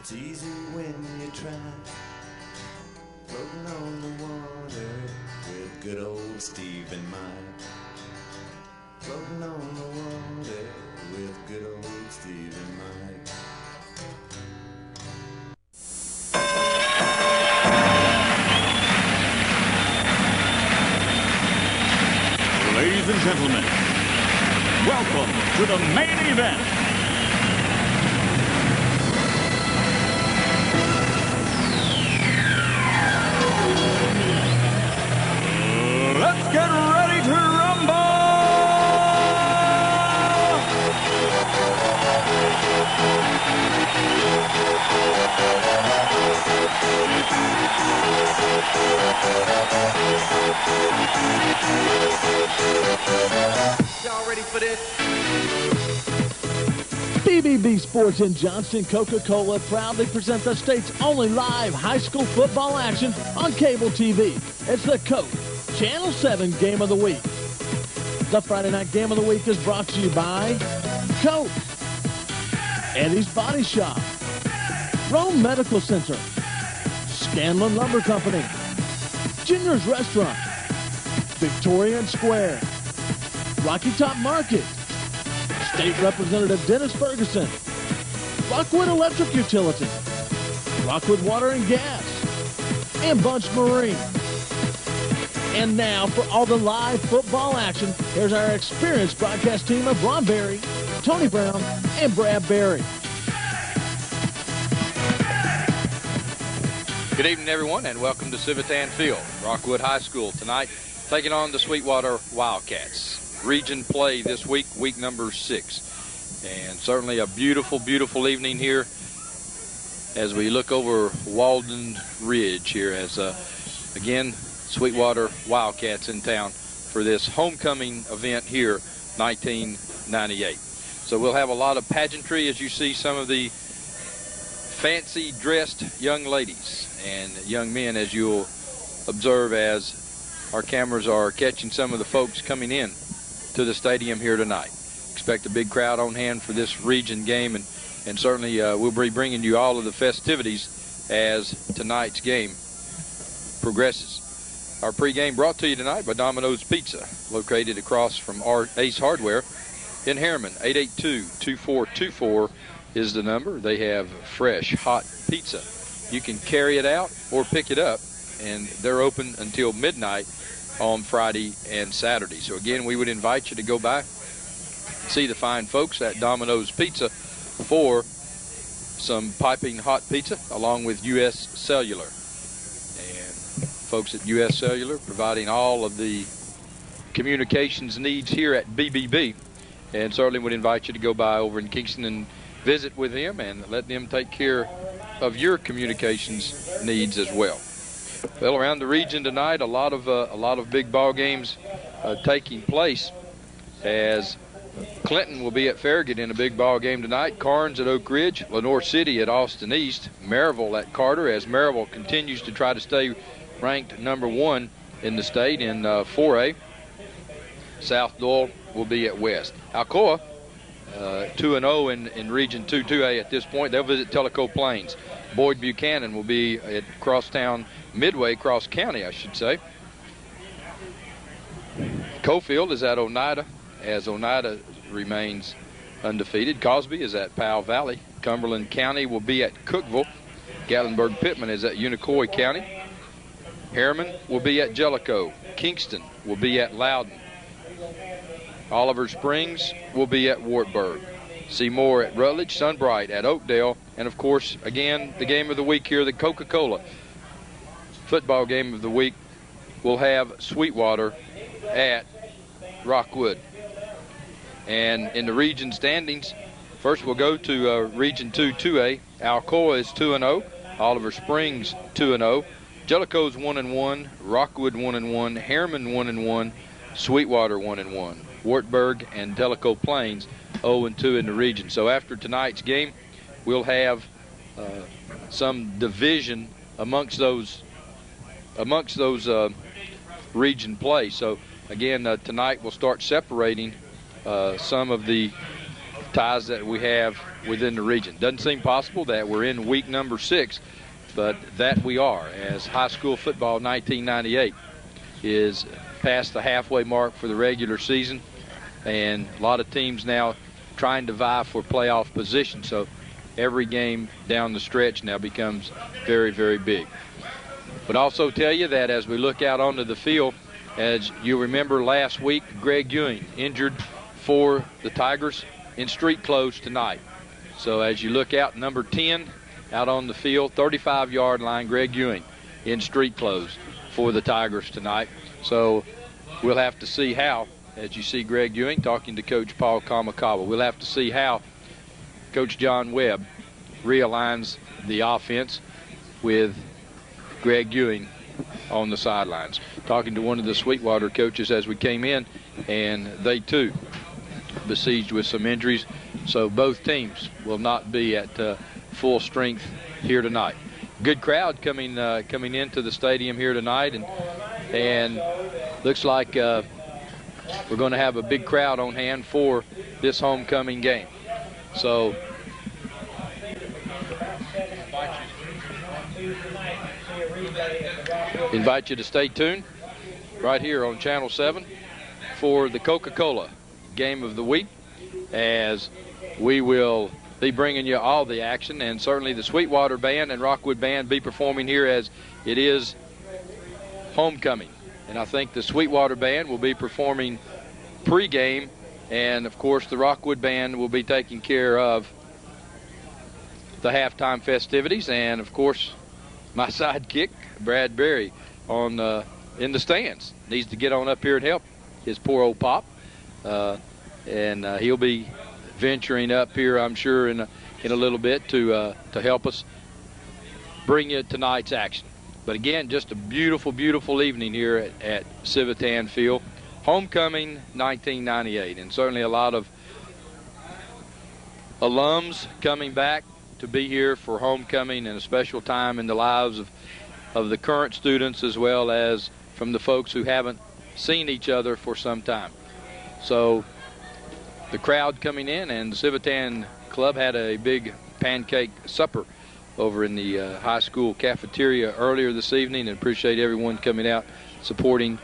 It's easy when you try, floating on the water with good old Steve in mind. Floating on the water with good old Steve in mind. Ladies and gentlemen, welcome to the main event. Let's get ready to rumble! Y'all ready for this? BBB Sports in Johnston Coca-Cola proudly present the state's only live high school football action on cable TV. It's the Coke Channel 7 Game of the Week. The Friday Night Game of the Week is brought to you by Coke, Eddie's Body Shop, Rome Medical Center, Scanlon Lumber Company, Junior's Restaurant, Victorian Square, Rocky Top Market, State Representative Dennis Ferguson, Rockwood Electric Utility, Rockwood Water and Gas, and Bunch Marine. And now for all the live football action, here's our experienced broadcast team of Ron Berry, Tony Brown, and Brad Berry. Good evening, everyone, and welcome to Civitan Field. Rockwood High School tonight taking on the Sweetwater Wildcats. Region play this week, week number 6. And certainly a beautiful, beautiful evening here as we look over Walden Ridge here as, again, Sweetwater Wildcats in town for this homecoming event here, 1998. So we'll have a lot of pageantry as you see some of the fancy dressed young ladies and young men as you'll observe as our cameras are catching some of the folks coming in to the stadium here tonight. Expect a big crowd on hand for this region game, and certainly we'll be bringing you all of the festivities as tonight's game progresses. Our pregame brought to you tonight by Domino's Pizza, located across from Ace Hardware in Harriman. 882-2424 is the number. They have fresh, hot pizza. You can carry it out or pick it up, and they're open until midnight on Friday and Saturday. So again, we would invite you to go by, see the fine folks at Domino's Pizza for some piping hot pizza along with U.S. Cellular. And folks at U.S. Cellular providing all of the communications needs here at BBB, and certainly would invite you to go by over in Kingston and visit with them and let them take care of your communications needs as well. Well, around the region tonight, a lot of big ball games taking place as Clinton will be at Farragut in a big ball game tonight. Carnes at Oak Ridge, Lenoir City at Austin East, Maryville at Carter as Maryville continues to try to stay ranked number 1 in the state in 4A. South Doyle will be at West. Alcoa 2-0 in Region 2A at this point. They'll visit Tellico Plains. Boyd Buchanan will be at Crosstown Midway, Cross County, I should say. Cofield is at Oneida as Oneida remains undefeated. Cosby is at Powell Valley. Cumberland County will be at Cookeville. Gatlinburg Pittman is at Unicoi County. Harriman will be at Jellicoe. Kingston will be at Loudon. Oliver Springs will be at Wartburg. Seymour at Rutledge, Sunbright at Oakdale, and of course, again, the game of the week here, the Coca-Cola football game of the week, will have Sweetwater at Rockwood. And in the region standings, first we'll go to Region 2A. Alcoa is 2-0. Oliver Springs 2-0. Jellicoe's 1-1. Rockwood 1-1. Harriman 1-1. Sweetwater 1-1. Wartburg and Tellico Plains 0-2 in the region. So after tonight's game, we'll have some division amongst those region play. So again, tonight we'll start separating some of the ties that we have within the region. Doesn't seem possible that we're in week number 6, but that we are, as high school football 1998 is past the halfway mark for the regular season, and a lot of teams now trying to vie for playoff position. So every game down the stretch now becomes very, very big. But also tell you that as we look out onto the field, as you remember last week, Greg Ewing injured for the Tigers in street clothes tonight. So as you look out, number 10 out on the field, 35-yard line, Greg Ewing in street clothes for the Tigers tonight. So we'll have to see how, as you see Greg Ewing talking to Coach Paul Kamakawa, we'll have to see how Coach John Webb realigns the offense with Greg Ewing on the sidelines. Talking to one of the Sweetwater coaches as we came in, and they too besieged with some injuries. So both teams will not be at full strength here tonight. Good crowd coming into the stadium here tonight, and looks like we're going to have a big crowd on hand for this homecoming game. So invite you to stay tuned right here on Channel 7 for the Coca-Cola Game of the Week, as we will be bringing you all the action, and certainly the Sweetwater Band and Rockwood Band be performing here as it is homecoming. And I think the Sweetwater Band will be performing pregame, and of course the Rockwood Band will be taking care of the halftime festivities, and of course my sidekick Brad Berry on in the stands needs to get on up here and help his poor old pop, and he'll be venturing up here, I'm sure, in a little bit to help us bring you tonight's action. But again, just a beautiful, beautiful evening here at Civitan Field. Homecoming 1998, and certainly a lot of alums coming back to be here for homecoming, and a special time in the lives of the current students, as well as from the folks who haven't seen each other for some time. So the crowd coming in, and the Civitan Club had a big pancake supper over in the high school cafeteria earlier this evening, and appreciate everyone coming out supporting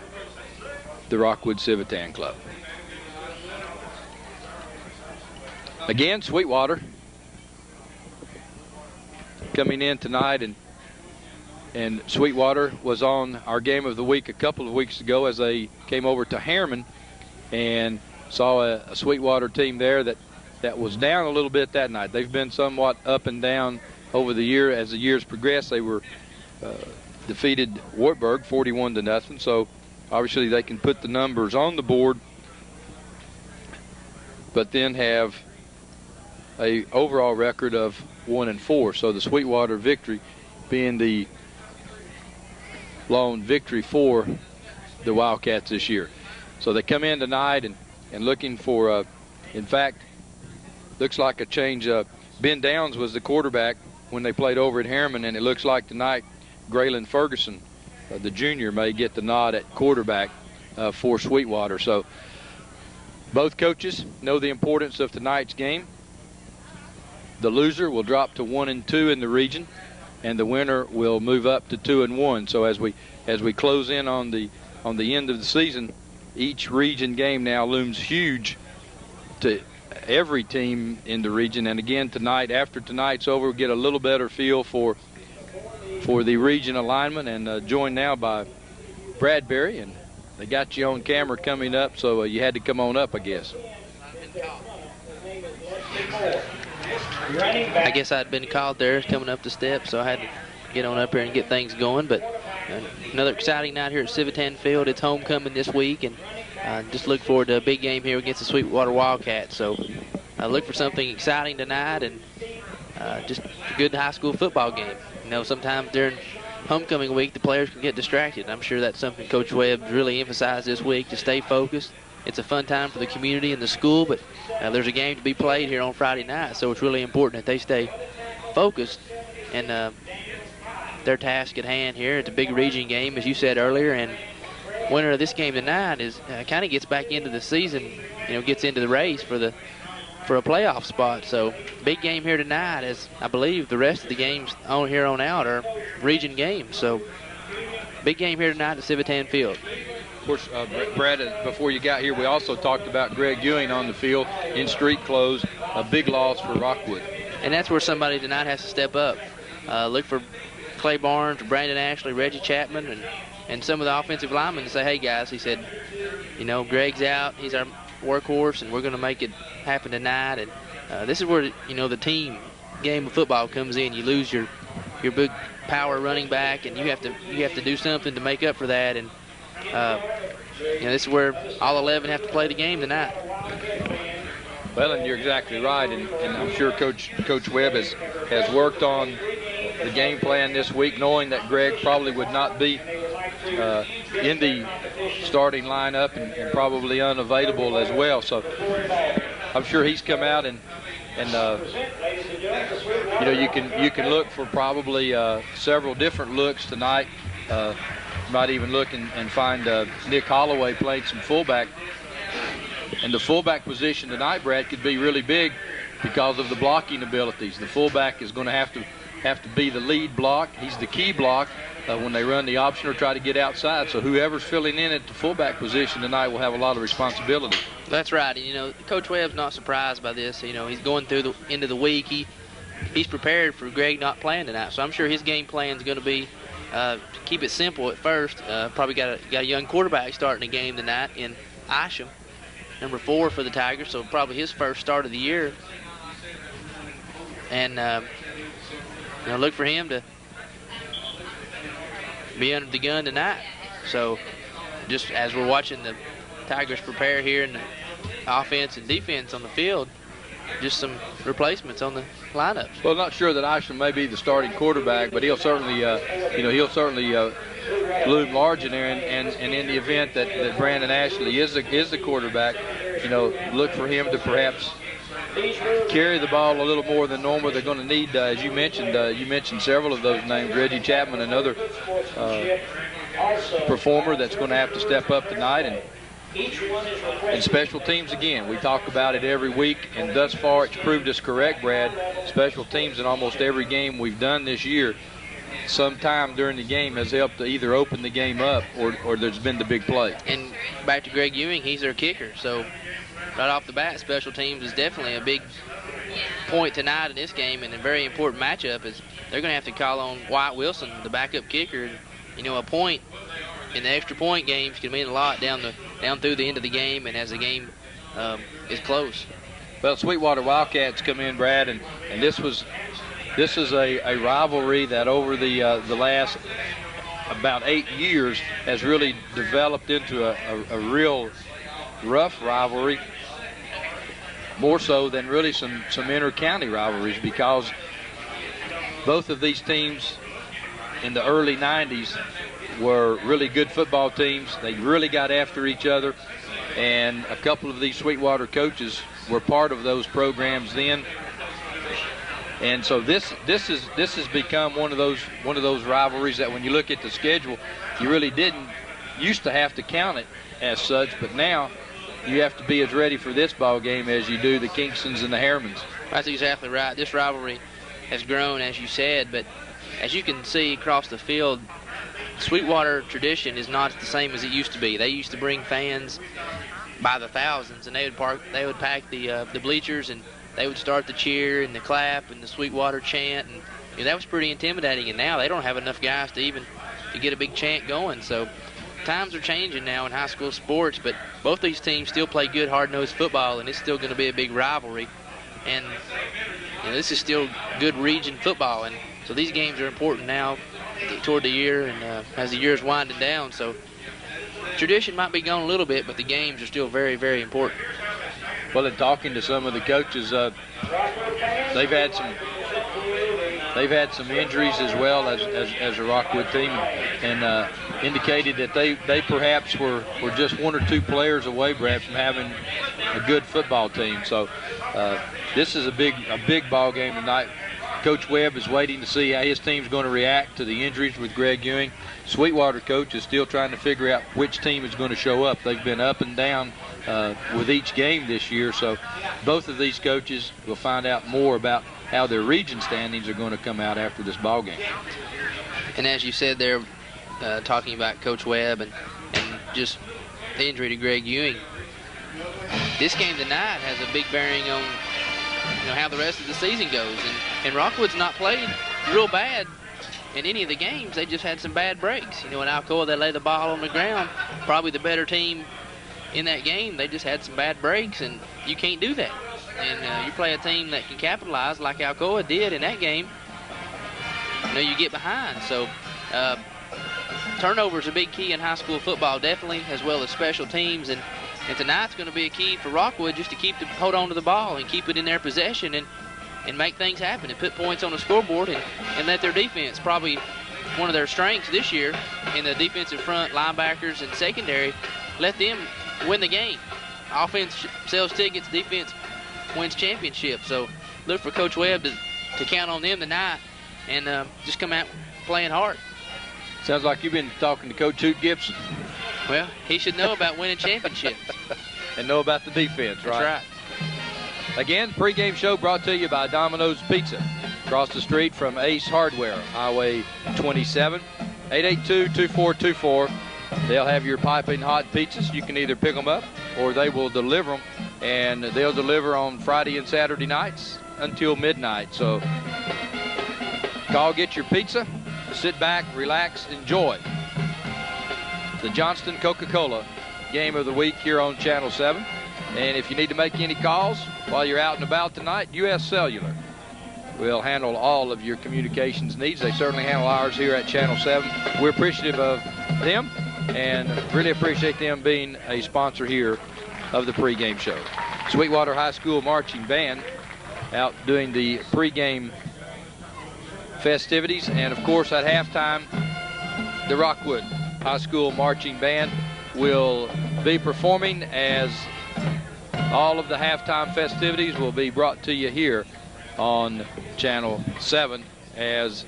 the Rockwood Civitan Club. Again, Sweetwater coming in tonight, and Sweetwater was on our Game of the Week a couple of weeks ago as they came over to Harriman and saw a Sweetwater team there that was down a little bit that night. They've been somewhat up and down over the year. As the years progressed, they were defeated Wartburg 41-0. So obviously they can put the numbers on the board, but then have a overall record of 1-4. So the Sweetwater victory being the lone victory for the Wildcats this year. So they come in tonight and looking for, in fact, looks like a change. Ben Downs was the quarterback when they played over at Harriman, and it looks like tonight Graylin Ferguson, the junior, may get the nod at quarterback for Sweetwater. So both coaches know the importance of tonight's game. The loser will drop to 1-2 in the region, and the winner will move up to 2-1. So as we close in on the end of the season, each region game now looms huge to every team in the region. And again, tonight, after tonight's over, we'll get a little better feel for the region alignment, and joined now by Bradbury, and they got you on camera coming up, so you had to come on up, I guess. I guess I'd been called there coming up the steps, so I had to get on up here and get things going. But another exciting night here at Civitan Field. It's homecoming this week, and just look forward to a big game here against the Sweetwater Wildcats. So look for something exciting tonight, and just a good high school football game. You know, sometimes during homecoming week the players can get distracted. I'm sure that's something Coach Webb really emphasized this week, to stay focused. It's a fun time for the community and the school, but there's a game to be played here on Friday night, so it's really important that they stay focused and their task at hand here. It's a big region game, as you said earlier, and winner of this game tonight is kind of gets back into the season, gets into the race for the for a playoff spot. So big game here tonight, as I believe the rest of the games on here on out are region games. So big game here tonight at Civitan Field. Of course, Brad, before you got here, we also talked about Greg Ewing on the field in street clothes, a big loss for Rockwood. And that's where somebody tonight has to step up. Look for Clay Barnes, Brandon Ashley, Reggie Chapman, and some of the offensive linemen to say, hey, guys, he said, you know, Greg's out. He's our workhorse, and we're going to make it happen tonight. And this is where, you know, the team game of football comes in. You lose your big power running back, and you have to do something to make up for that. And you know, this is where all 11 have to play the game tonight. Well, and you're exactly right, and I'm sure Coach Webb has worked on the game plan this week, knowing that Greg probably would not be in the starting lineup and probably unavailable as well. So I'm sure he's come out and you know, you can look for probably several different looks tonight. Might even look and find Nick Holloway playing some fullback. And the fullback position tonight, Brad, could be really big because of the blocking abilities. The fullback is going to have to be the lead block. He's the key block when they run the option or try to get outside. So whoever's filling in at the fullback position tonight will have a lot of responsibility. That's right. And, you know, Coach Webb's not surprised by this. You know, he's going through the end of the week. He's prepared for Greg not playing tonight. So I'm sure his game plan is going to be to keep it simple at first. Probably got a young quarterback starting the game tonight in Isham, number 4 for the Tigers, so probably his first start of the year. And you know, look for him to be under the gun tonight. So just as we're watching the Tigers prepare here in the offense and defense on the field, just some replacements on the lineups. Well, not sure that Isham may be the starting quarterback, but he'll certainly, loom large in there. And in the event that Brandon Ashley is the quarterback, you know, look for him to perhaps carry the ball a little more than normal. They're going to need, as you mentioned several of those names, Reggie Chapman, another performer that's going to have to step up tonight. And special teams, again, we talk about it every week, and thus far it's proved us correct, Brad. Special teams in almost every game we've done this year, sometime during the game has helped to either open the game up or there's been the big play. And back to Greg Ewing, he's their kicker. So right off the bat, special teams is definitely a big point tonight in this game, and a very important matchup is they're going to have to call on Wyatt Wilson, the backup kicker. You know, a point in the extra point games can mean a lot down through the end of the game and as the game is close. Well, Sweetwater Wildcats come in, Brad, and this is a rivalry that over the last about 8 years has really developed into a real rough rivalry, more so than really some inter-county rivalries, because both of these teams in the early 90s were really good football teams. They really got after each other, and a couple of these Sweetwater coaches were part of those programs then. And so this has become one of those rivalries that when you look at the schedule, you really didn't used to have to count it as such, but now you have to be as ready for this ball game as you do the Kingstons and the Harrimans. That's exactly right. This rivalry has grown, as you said, but as you can see across the field, Sweetwater tradition is not the same as it used to be. They used to bring fans by the thousands, and they would pack the bleachers, and they would start the cheer and the clap and the Sweetwater chant, and you know, that was pretty intimidating. And now they don't have enough guys to get a big chant going. So times are changing now in high school sports, but both these teams still play good, hard-nosed football, and it's still going to be a big rivalry. And you know, this is still good region football, and so these games are important now toward the year and as the year is winding down. So tradition might be gone a little bit, but the games are still very, very important. Well, in talking to some of the coaches, they've had some injuries as well as a Rockwood team, and indicated that they perhaps were just 1 or 2 players away, Brad, from having a good football team. So this is a big ball game tonight. Coach Webb is waiting to see how his team's going to react to the injuries with Greg Ewing. Sweetwater coach is still trying to figure out which team is going to show up. They've been up and down with each game this year. So both of these coaches will find out more about how their region standings are going to come out after this ball game. And as you said there, talking about Coach Webb and just the injury to Greg Ewing, this game tonight has a big bearing on how the rest of the season goes. And Rockwood's not played real bad in any of the games. They just had some bad breaks. In Alcoa, they lay the ball on the ground. Probably the better team in that game. They just had some bad breaks, and you can't do that. And you play a team that can capitalize like Alcoa did in that game, you get behind. So turnovers are a big key in high school football, definitely, as well as special teams. And tonight's going to be a key for Rockwood, just to hold on to the ball and keep it in their possession and make things happen and put points on the scoreboard and let their defense, probably one of their strengths this year in the defensive front, linebackers and secondary, let them win the game. Offense sells tickets, defense wins championships. So look for Coach Webb to count on them tonight and just come out playing hard. Sounds like you've been talking to Coach Hoot Gibson. Well, he should know about winning championships. And know about the defense, right? That's right. Again, pregame show brought to you by Domino's Pizza. Across the street from Ace Hardware, Highway 27, 882-2424. They'll have your piping hot pizzas. You can either pick them up or they will deliver them. And they'll deliver on Friday and Saturday nights until midnight. So call, get your pizza, sit back, relax, enjoy the Johnston Coca-Cola Game of the Week here on Channel 7. And if you need to make any calls while you're out and about tonight, U.S. Cellular will handle all of your communications needs. They certainly handle ours here at Channel 7. We're appreciative of them and really appreciate them being a sponsor here of the pregame show. Sweetwater High School Marching Band out doing the pregame festivities. And, of course, at halftime, the Rockwood High School Marching Band will be performing, as all of the halftime festivities will be brought to you here on Channel 7 as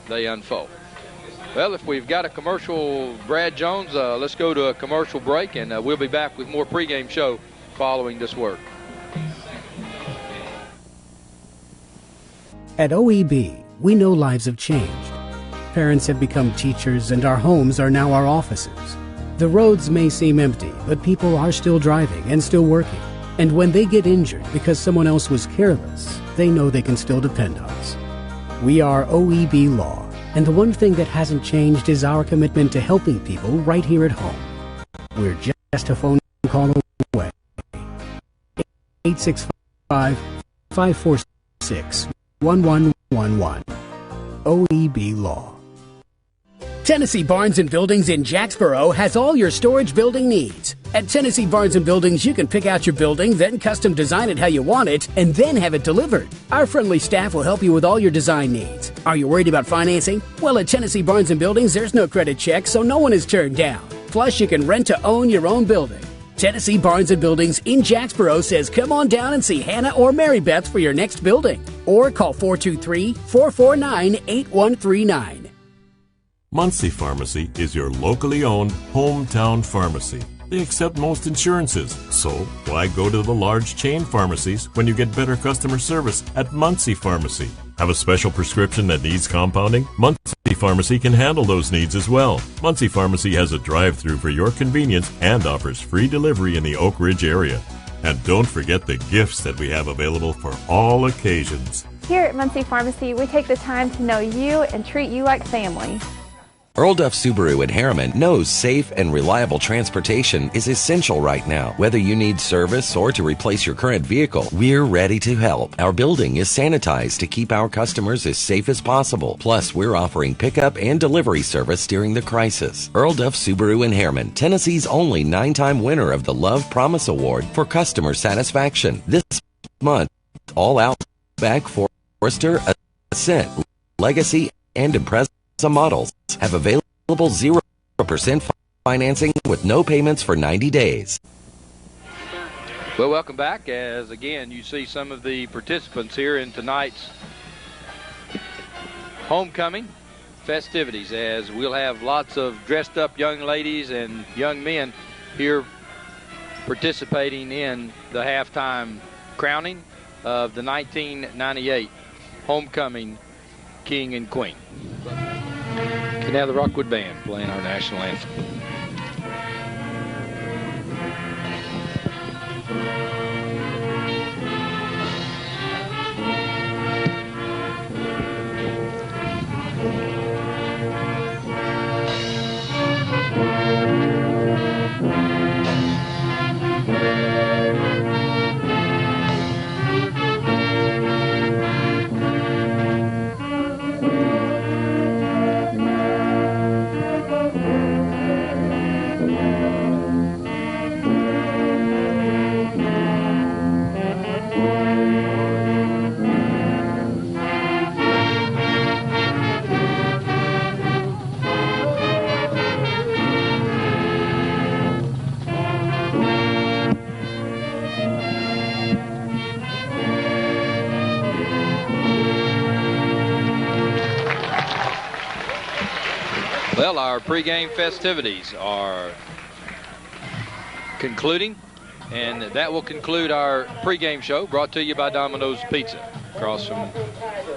they unfold. Well, if we've got a commercial, Brad Jones, let's go to a commercial break, and we'll be back with more pregame show following this work. At OEB, we know lives have changed. Parents have become teachers, and our homes are now our offices. The roads may seem empty, but people are still driving and still working. And when they get injured because someone else was careless, they know they can still depend on us. We are OEB Law, and the one thing that hasn't changed is our commitment to helping people right here at home. We're just a phone call away. 865-546-1111. OEB Law. Tennessee Barnes & Buildings in Jacksboro has all your storage building needs. At Tennessee Barnes & Buildings, you can pick out your building, then custom design it how you want it, and then have it delivered. Our friendly staff will help you with all your design needs. Are you worried about financing? Well, at Tennessee Barnes & Buildings, there's no credit check, so no one is turned down. Plus, you can rent to own your own building. Tennessee Barnes & Buildings in Jacksboro says come on down and see Hannah or Mary Beth for your next building. Or call 423-449-8139. Muncie Pharmacy is your locally owned hometown pharmacy. They accept most insurances, so why go to the large chain pharmacies when you get better customer service at Muncie Pharmacy? Have a special prescription that needs compounding? Muncie Pharmacy can handle those needs as well. Muncie Pharmacy has a drive-thru for your convenience and offers free delivery in the Oak Ridge area. And don't forget the gifts that we have available for all occasions. Here at Muncie Pharmacy, we take the time to know you and treat you like family. Earl Duff Subaru in Harriman knows safe and reliable transportation is essential right now. Whether you need service or to replace your current vehicle, we're ready to help. Our building is sanitized to keep our customers as safe as possible. Plus, we're offering pickup and delivery service during the crisis. Earl Duff Subaru in Harriman, Tennessee's only 9-time winner of the Love Promise Award for customer satisfaction. This month, all Outback, Forester, Ascent, Legacy, and Impreza models have available 0% financing with no payments for 90 days. Well, welcome back, as again you see some of the participants here in tonight's homecoming festivities, as we'll have lots of dressed up young ladies and young men here participating in the halftime crowning of the 1998 Homecoming King and Queen. And now the Rockwood Band playing our national anthem. Well, our pregame festivities are concluding, and that will conclude our pregame show brought to you by Domino's Pizza across from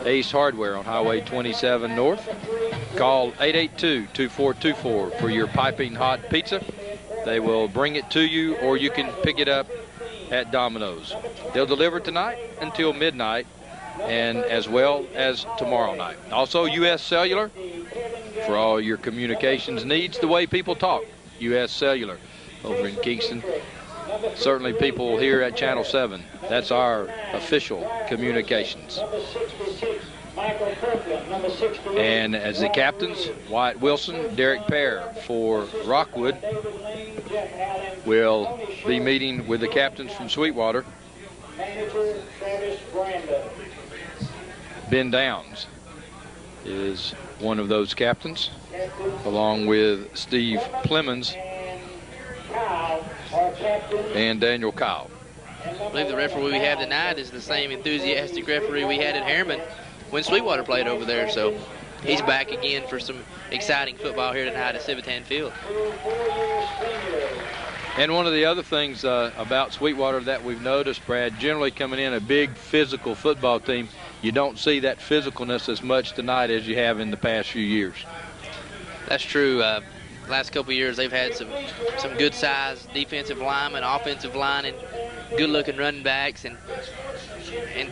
Ace Hardware on Highway 27 North. Call 882-2424 for your piping hot pizza. They will bring it to you, or you can pick it up at Domino's. They'll deliver tonight until midnight, and as well as tomorrow night. Also, U.S. Cellular for all your communications needs, the way people talk. U.S. Cellular over in Kingston. Certainly people here at Channel 7. That's our official communications. And as the captains, Wyatt Wilson, Derek Pear for Rockwood will be meeting with the captains from Sweetwater. Ben Downs is one of those captains, along with Steve Plemons and Daniel Kyle. I believe the referee we have tonight is the same enthusiastic referee we had at Harriman when Sweetwater played over there, so he's back again for some exciting football here tonight at Civitan Field. And one of the other things about Sweetwater that we've noticed, Brad, generally coming in a big physical football team, you don't see that physicalness as much tonight as you have in the past few years. That's true. Last couple of years they've had some good size defensive linemen, offensive line, and good-looking running backs. And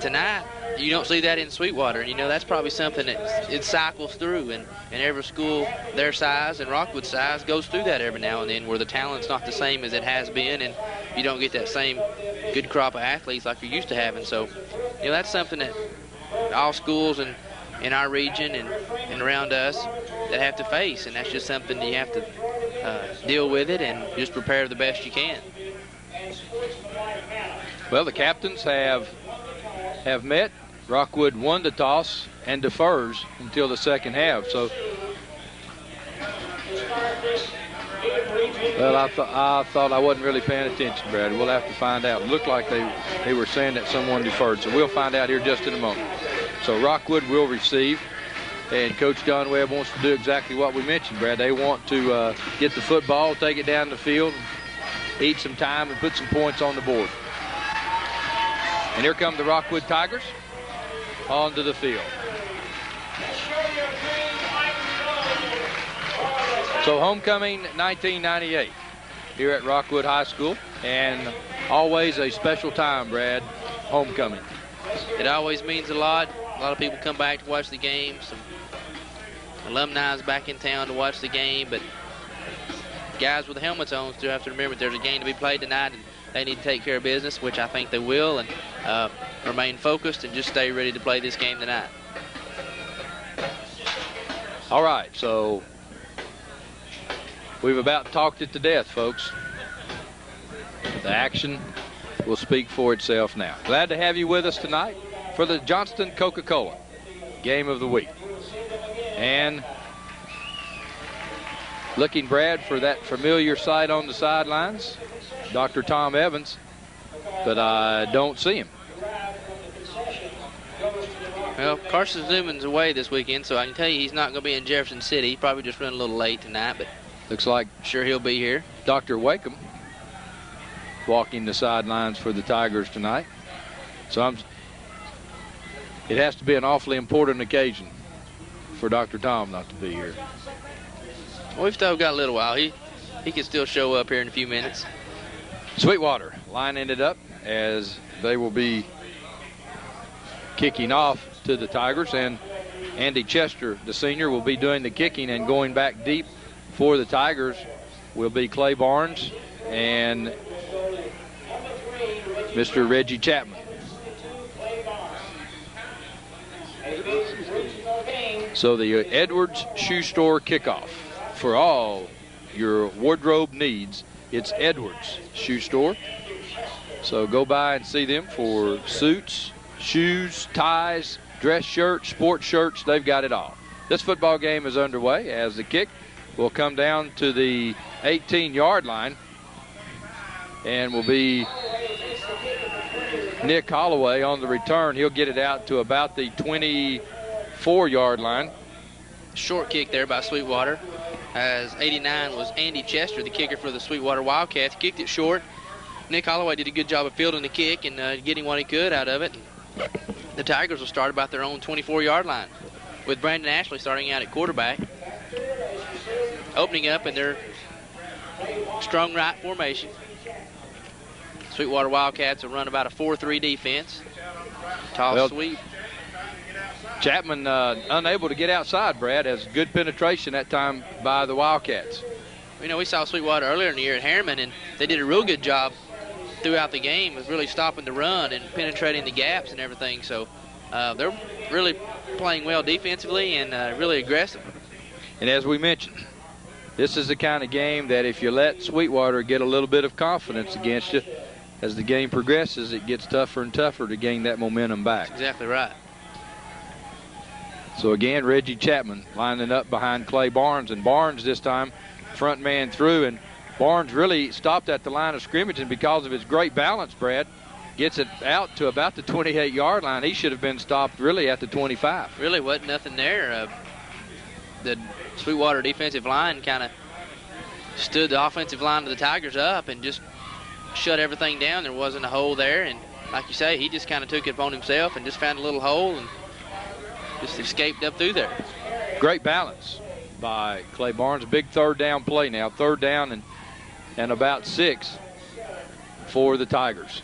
tonight you don't see that in Sweetwater. And, you know, that's probably something that it cycles through. And every school their size and Rockwood size goes through that every now and then, where the talent's not the same as it has been, and you don't get that same good crop of athletes like you're used to having. So, you know, that's something that all schools in our region and around us that have to face, and that's just something you have to deal with it and just prepare the best you can. Well, the captains have met. Rockwood won the toss and defers until the second half. So, well, I thought I wasn't really paying attention, Brad. We'll have to find out. It looked like they were saying that someone deferred, so we'll find out here just in a moment. So Rockwood will receive, and Coach John Webb wants to do exactly what we mentioned, Brad. They want to get the football, take it down the field, eat some time, and put some points on the board. And here come the Rockwood Tigers onto the field. So homecoming 1998 here at Rockwood High School, and always a special time, Brad, homecoming. It always means a lot. A lot of people come back to watch the game. Some alumni is back in town to watch the game, but guys with the helmets on still have to remember there's a game to be played tonight, and they need to take care of business, which I think they will, and remain focused and just stay ready to play this game tonight. All right, so we've about talked it to death, folks. The action will speak for itself now. Glad to have you with us tonight for the Johnston Coca-Cola Game of the Week. And looking, Brad, for that familiar sight on the sidelines, Dr. Tom Evans, but I don't see him. Well, Carson Zuman's away this weekend, so I can tell you he's not going to be in Jefferson City. He probably just running a little late tonight, but looks like sure he'll be here. Dr. Wakeham walking the sidelines for the Tigers tonight. So it has to be an awfully important occasion for Dr. Tom not to be here. Well, we've still got a little while. He can still show up here in a few minutes. Sweetwater lining it up as they will be kicking off to the Tigers, and Andy Chester, the senior, will be doing the kicking, and going back deep for the Tigers will be Clay Barnes and Mr. Reggie Chapman. So the Edwards Shoe Store kickoff. For all your wardrobe needs, it's Edwards Shoe Store. So go by and see them for suits, shoes, ties, dress shirts, sports shirts. They've got it all. This football game is underway as the kick will come down to the 18-yard line and will be Nick Holloway on the return. He'll get it out to about the 24-yard line. Short kick there by Sweetwater, as 89 was Andy Chester, the kicker for the Sweetwater Wildcats. Kicked it short. Nick Holloway did a good job of fielding the kick and getting what he could out of it. The Tigers will start about their own 24-yard line, with Brandon Ashley starting out at quarterback, opening up in their strong right formation. Sweetwater Wildcats will run about a 4-3 defense. Toss sweep. Chapman unable to get outside, Brad, has good penetration that time by the Wildcats. You know, we saw Sweetwater earlier in the year at Harriman, and they did a real good job throughout the game of really stopping the run and penetrating the gaps and everything. So they're really playing well defensively and really aggressive. And as we mentioned, this is the kind of game that if you let Sweetwater get a little bit of confidence against you, as the game progresses, it gets tougher and tougher to gain that momentum back. That's exactly right. So again, Reggie Chapman lining up behind Clay Barnes, and Barnes this time front man through, and Barnes really stopped at the line of scrimmage, and because of his great balance, Brad, gets it out to about the 28-yard line. He should have been stopped really at the 25. Really wasn't nothing there. The Sweetwater defensive line kind of stood the offensive line of the Tigers up and just shut everything down. There wasn't a hole there, and like you say, he just kind of took it upon himself and just found a little hole and just escaped up through there. Great balance by Clay Barnes. A big third down play now. Third down and about 6 for the Tigers.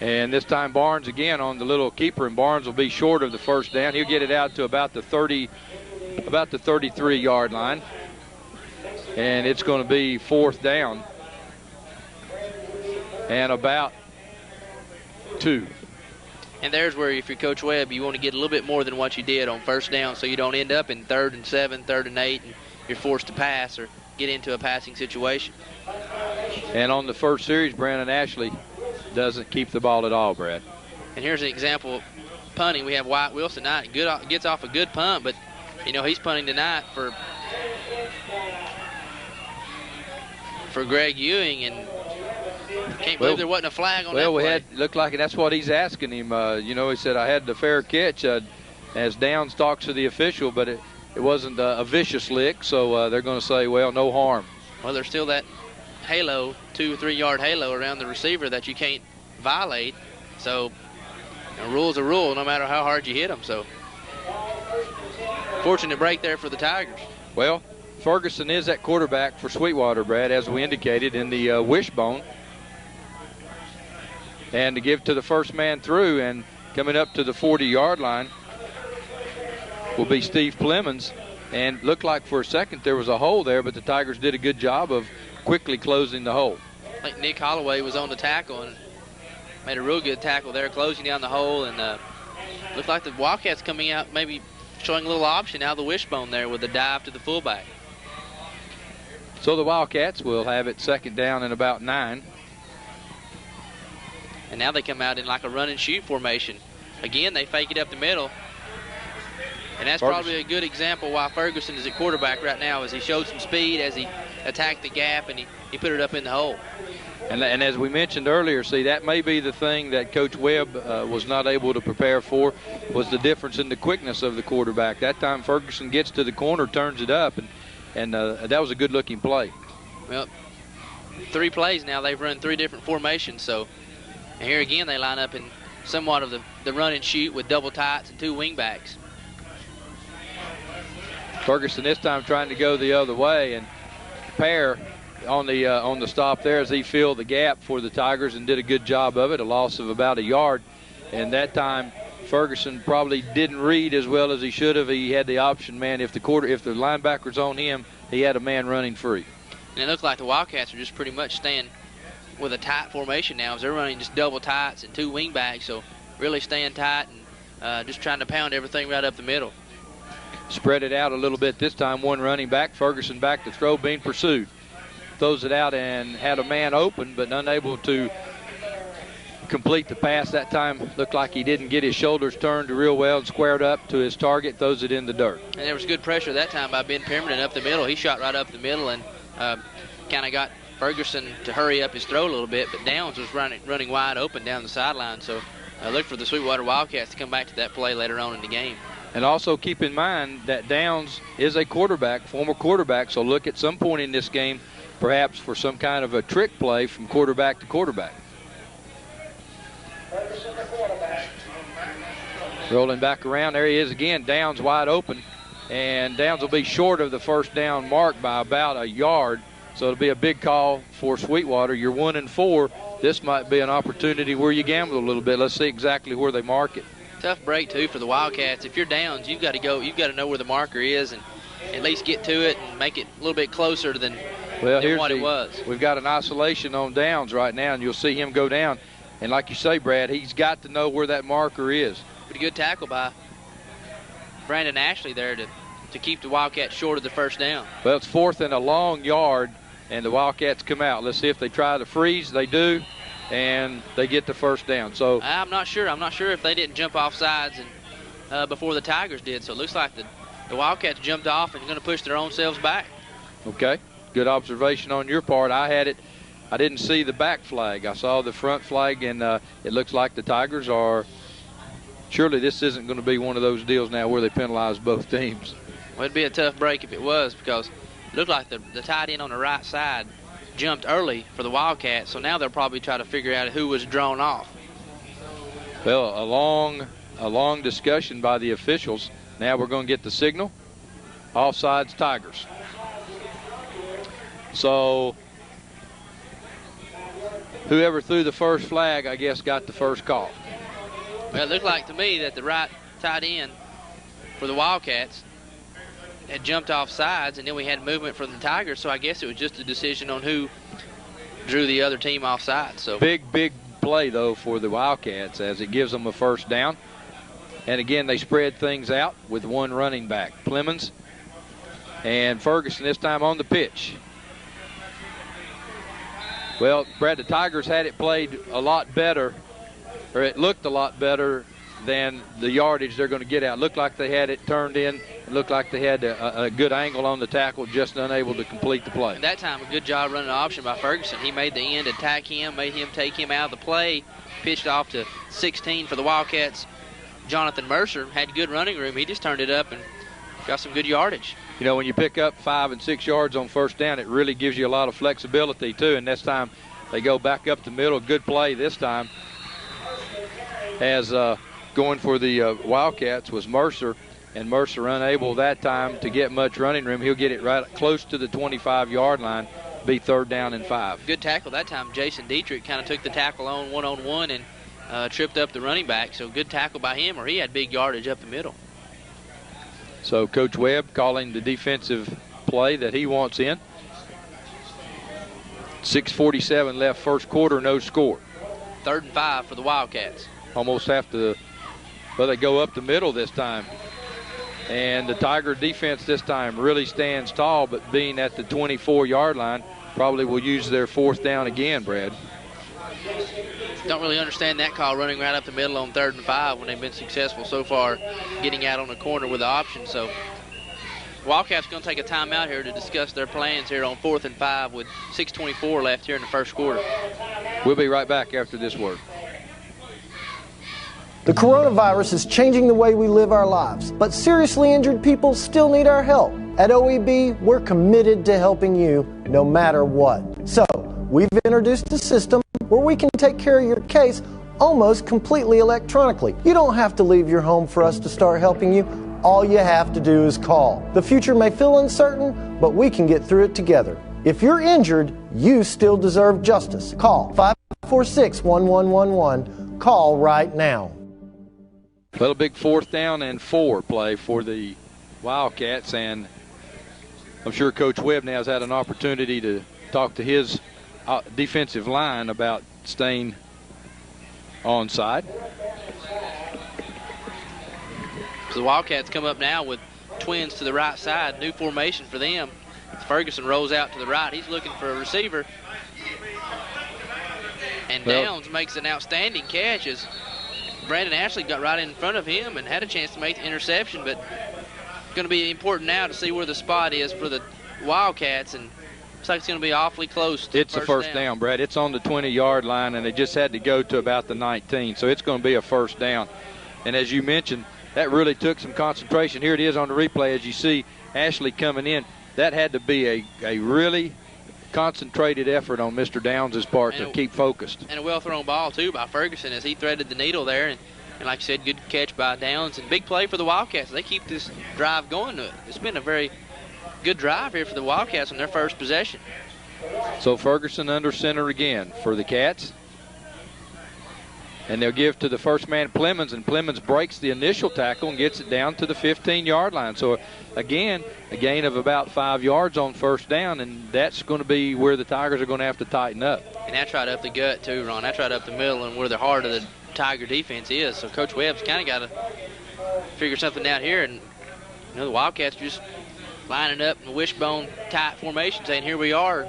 And this time Barnes again on the little keeper, and Barnes will be short of the first down. He'll get it out to about the 33-yard line. And it's going to be 4th down and about 2. And there's where, if you're Coach Webb, you want to get a little bit more than what you did on first down, so you don't end up in 3rd and 7, 3rd and 8, and you're forced to pass or get into a passing situation. And on the first series, Brandon Ashley doesn't keep the ball at all, Brad. And here's an example of punting. We have Wyatt Wilson tonight. Gets off a good punt, but, you know, he's punting tonight for Greg Ewing, and can't believe there wasn't a flag on that play. Looked like that's what he's asking him. You know, he said, I had the fair catch as Downs talks to the official, but it wasn't a vicious lick, so they're going to say, well, no harm. Well, there's still that halo, 2 or 3 yard halo around the receiver that you can't violate. So a rule's a rule no matter how hard you hit them. So fortunate break there for the Tigers. Well, Ferguson is at quarterback for Sweetwater, Brad, as we indicated in the wishbone. And to give to the first man through, and coming up to the 40-yard line will be Steve Clemens. And looked like for a second there was a hole there, but the Tigers did a good job of quickly closing the hole. I think Nick Holloway was on the tackle and made a real good tackle there, closing down the hole. And looked like the Wildcats coming out, maybe showing a little option out of the wishbone there with a dive to the fullback. So the Wildcats will have it 2nd down and about 9. And now they come out in like a run and shoot formation. Again, they fake it up the middle. And that's probably a good example why Ferguson is at quarterback right now, as he showed some speed as he attacked the gap and he put it up in the hole. And as we mentioned earlier, see, that may be the thing that Coach Webb was not able to prepare for, was the difference in the quickness of the quarterback. That time Ferguson gets to the corner, turns it up, and that was a good-looking play. Well, 3 plays now, they've run 3 different formations. So and here again, they line up in somewhat of the run and shoot with double tights and 2 wingbacks. Ferguson this time trying to go the other way, and Pear on the stop there as he filled the gap for the Tigers and did a good job of it, a loss of about a yard. And that time Ferguson probably didn't read as well as he should have. He had the option man. If the linebacker's on him, he had a man running free. And it looked like the Wildcats are just pretty much staying with a tight formation now as they're running just double tights and 2 wingbacks. So really staying tight and just trying to pound everything right up the middle. Spread it out a little bit this time. 1 running back. Ferguson back to throw, being pursued. Throws it out and had a man open, but unable to complete the pass that time. Looked like he didn't get his shoulders turned real well and squared up to his target. Throws it in the dirt. And there was good pressure that time by Ben Pemberton up the middle. He shot right up the middle and kind of got Ferguson to hurry up his throw a little bit, but Downs was running wide open down the sideline. So look for the Sweetwater Wildcats to come back to that play later on in the game. And also keep in mind that Downs is a quarterback, former quarterback, so look at some point in this game perhaps for some kind of a trick play from quarterback to quarterback. Rolling back around, there he is again. Downs wide open, and Downs will be short of the first down mark by about a yard, so it'll be a big call for Sweetwater. You're 1-4. This might be an opportunity where you gamble a little bit. Let's see exactly where they mark it. Tough break too for the Wildcats. If you're Downs, you've got to go. You've got to know where the marker is and at least get to it and make it a little bit closer than what it was. We've got an isolation on Downs right now, and you'll see him go down. And like you say, Brad, he's got to know where that marker is. Pretty good tackle by Brandon Ashley there to keep the Wildcats short of the first down. Well, it's 4th and a long yard, and the Wildcats come out. Let's see if they try to freeze. They do, and they get the first down. So I'm not sure. I'm not sure if they didn't jump off sides and before the Tigers did. So it looks like the Wildcats jumped off and going to push their own selves back. Okay, good observation on your part. I didn't see the back flag. I saw the front flag, and it looks like the Tigers are. Surely this isn't going to be one of those deals now where they penalize both teams. Well, it'd be a tough break if it was, because it looked like the tight end on the right side jumped early for the Wildcats, so now they'll probably try to figure out who was drawn off. Well, a long discussion by the officials. Now we're going to get the signal. Offsides, Tigers. So whoever threw the first flag, I guess, got the first call. Well, it looked like to me that the right tight end for the Wildcats had jumped off sides, and then we had movement from the Tigers, so I guess it was just a decision on who drew the other team off sides. So big play, though, for the Wildcats as it gives them a first down. And again, they spread things out with 1 running back, Plemons, and Ferguson this time on the pitch. Well, Brad, the Tigers had it played a lot better, or it looked a lot better than the yardage they're going to get out. It looked like they had it turned in. It looked like they had a good angle on the tackle, just unable to complete the play. And that time, a good job running an option by Ferguson. He made the end attack him, made him take him out of the play, pitched off to 16 for the Wildcats. Jonathan Mercer had good running room. He just turned it up and got some good yardage. You know, when you pick up 5 and 6 yards on first down, it really gives you a lot of flexibility, too. And this time they go back up the middle. Good play this time. As going for the Wildcats was Mercer, and Mercer unable that time to get much running room. He'll get it right close to the 25-yard line, be 3rd down and 5. Good tackle that time. Jason Dietrich kind of took the tackle on one-on-one and tripped up the running back. So good tackle by him, or he had big yardage up the middle. So Coach Webb calling the defensive play that he wants in. 6:47 left first quarter, no score. 3rd and 5 for the Wildcats. Almost have to, well, they go up the middle this time. And the Tiger defense this time really stands tall, but being at the 24-yard line, probably will use their 4th down again, Brad. Don't really understand that call, running right up the middle on 3rd and 5 when they've been successful so far getting out on the corner with the option. So Wildcats going to take a timeout here to discuss their plans here on 4th and 5 with 6:24 left here in the first quarter. We'll be right back after this word. The coronavirus is changing the way we live our lives, but seriously injured people still need our help. At OEB, we're committed to helping you no matter what. So, we've introduced a system where we can take care of your case almost completely electronically. You don't have to leave your home for us to start helping you. All you have to do is call. The future may feel uncertain, but we can get through it together. If you're injured, you still deserve justice. Call 546-1111. Call right now. Well, a big 4th down and 4 play for the Wildcats, and I'm sure Coach Webb now has had an opportunity to talk to his defensive line about staying onside. So the Wildcats come up now with twins to the right side, new formation for them. Ferguson rolls out to the right. He's looking for a receiver. And Downs makes an outstanding catch as Brandon Ashley got right in front of him and had a chance to make the interception, but going to be important now to see where the spot is for the Wildcats, and looks like it's going to be awfully close to It's a first down, Brad. It's on the 20-yard line, and they just had to go to about the 19, so it's going to be a first down. And as you mentioned, that really took some concentration. Here it is on the replay as you see Ashley coming in. That had to be a really concentrated effort on Mr. Downs' part to keep focused. And a well-thrown ball, too, by Ferguson as he threaded the needle there. And like I said, good catch by Downs. And big play for the Wildcats. They keep this drive going. It's been a very good drive here for the Wildcats on their first possession. So Ferguson under center again for the Cats. And they'll give to the first man, Plemons, and Plemons breaks the initial tackle and gets it down to the 15-yard line. So, again, a gain of about 5 yards on first down, and that's going to be where the Tigers are going to have to tighten up. And that's right up the gut, too, Ron. That's right up the middle and where the heart of the Tiger defense is. So Coach Webb's kind of got to figure something out here. And, the Wildcats just lining up in a wishbone tight formation saying, here we are.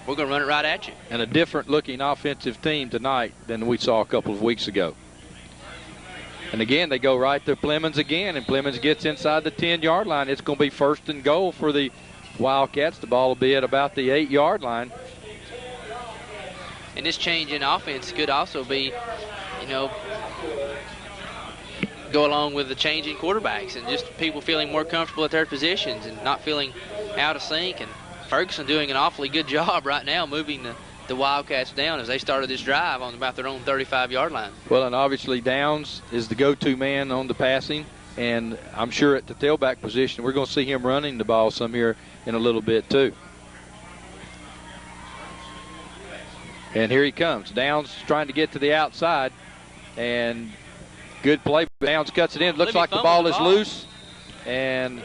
We're going to run it right at you. And a different-looking offensive team tonight than we saw a couple of weeks ago. And, again, they go right to Plemons again, and Plemons gets inside the 10-yard line. It's going to be first and goal for the Wildcats. The ball will be at about the 8-yard line. And this change in offense could also be, go along with the change in quarterbacks and just people feeling more comfortable at their positions and not feeling out of sync. And Ferguson doing an awfully good job right now moving the Wildcats down as they started this drive on about their own 35-yard line. Well, and obviously Downs is the go-to man on the passing, and I'm sure at the tailback position we're going to see him running the ball some here in a little bit too. And here he comes. Downs trying to get to the outside, and good play. Downs cuts it in. Looks like the ball is loose, and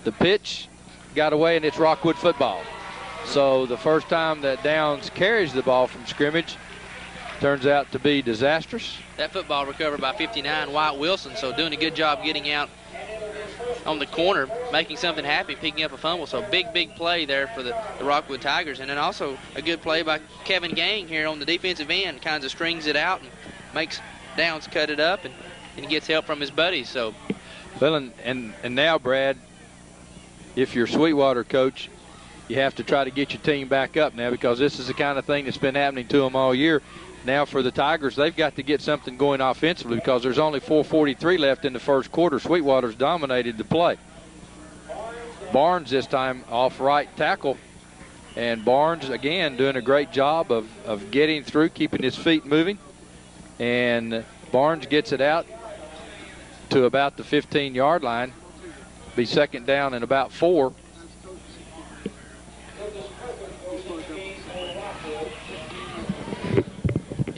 the pitch got away, and it's Rockwood football. So the first time that Downs carries the ball from scrimmage turns out to be disastrous. That football recovered by 59, Wyatt Wilson, so doing a good job getting out on the corner, making something happen, picking up a fumble. So big play there for the Rockwood Tigers. And then also a good play by Kevin Gang here on the defensive end, kind of strings it out and makes Downs cut it up, and he gets help from his buddies. So, well, and now, Brad, if you're Sweetwater coach, you have to try to get your team back up now, because this is the kind of thing that's been happening to them all year. Now for the Tigers, they've got to get something going offensively because there's only 4:43 left in the first quarter. Sweetwater's dominated the play. Barnes this time off right tackle. And Barnes, again, doing a great job of getting through, keeping his feet moving. And Barnes gets it out to about the 15-yard line. Be second down and about 4.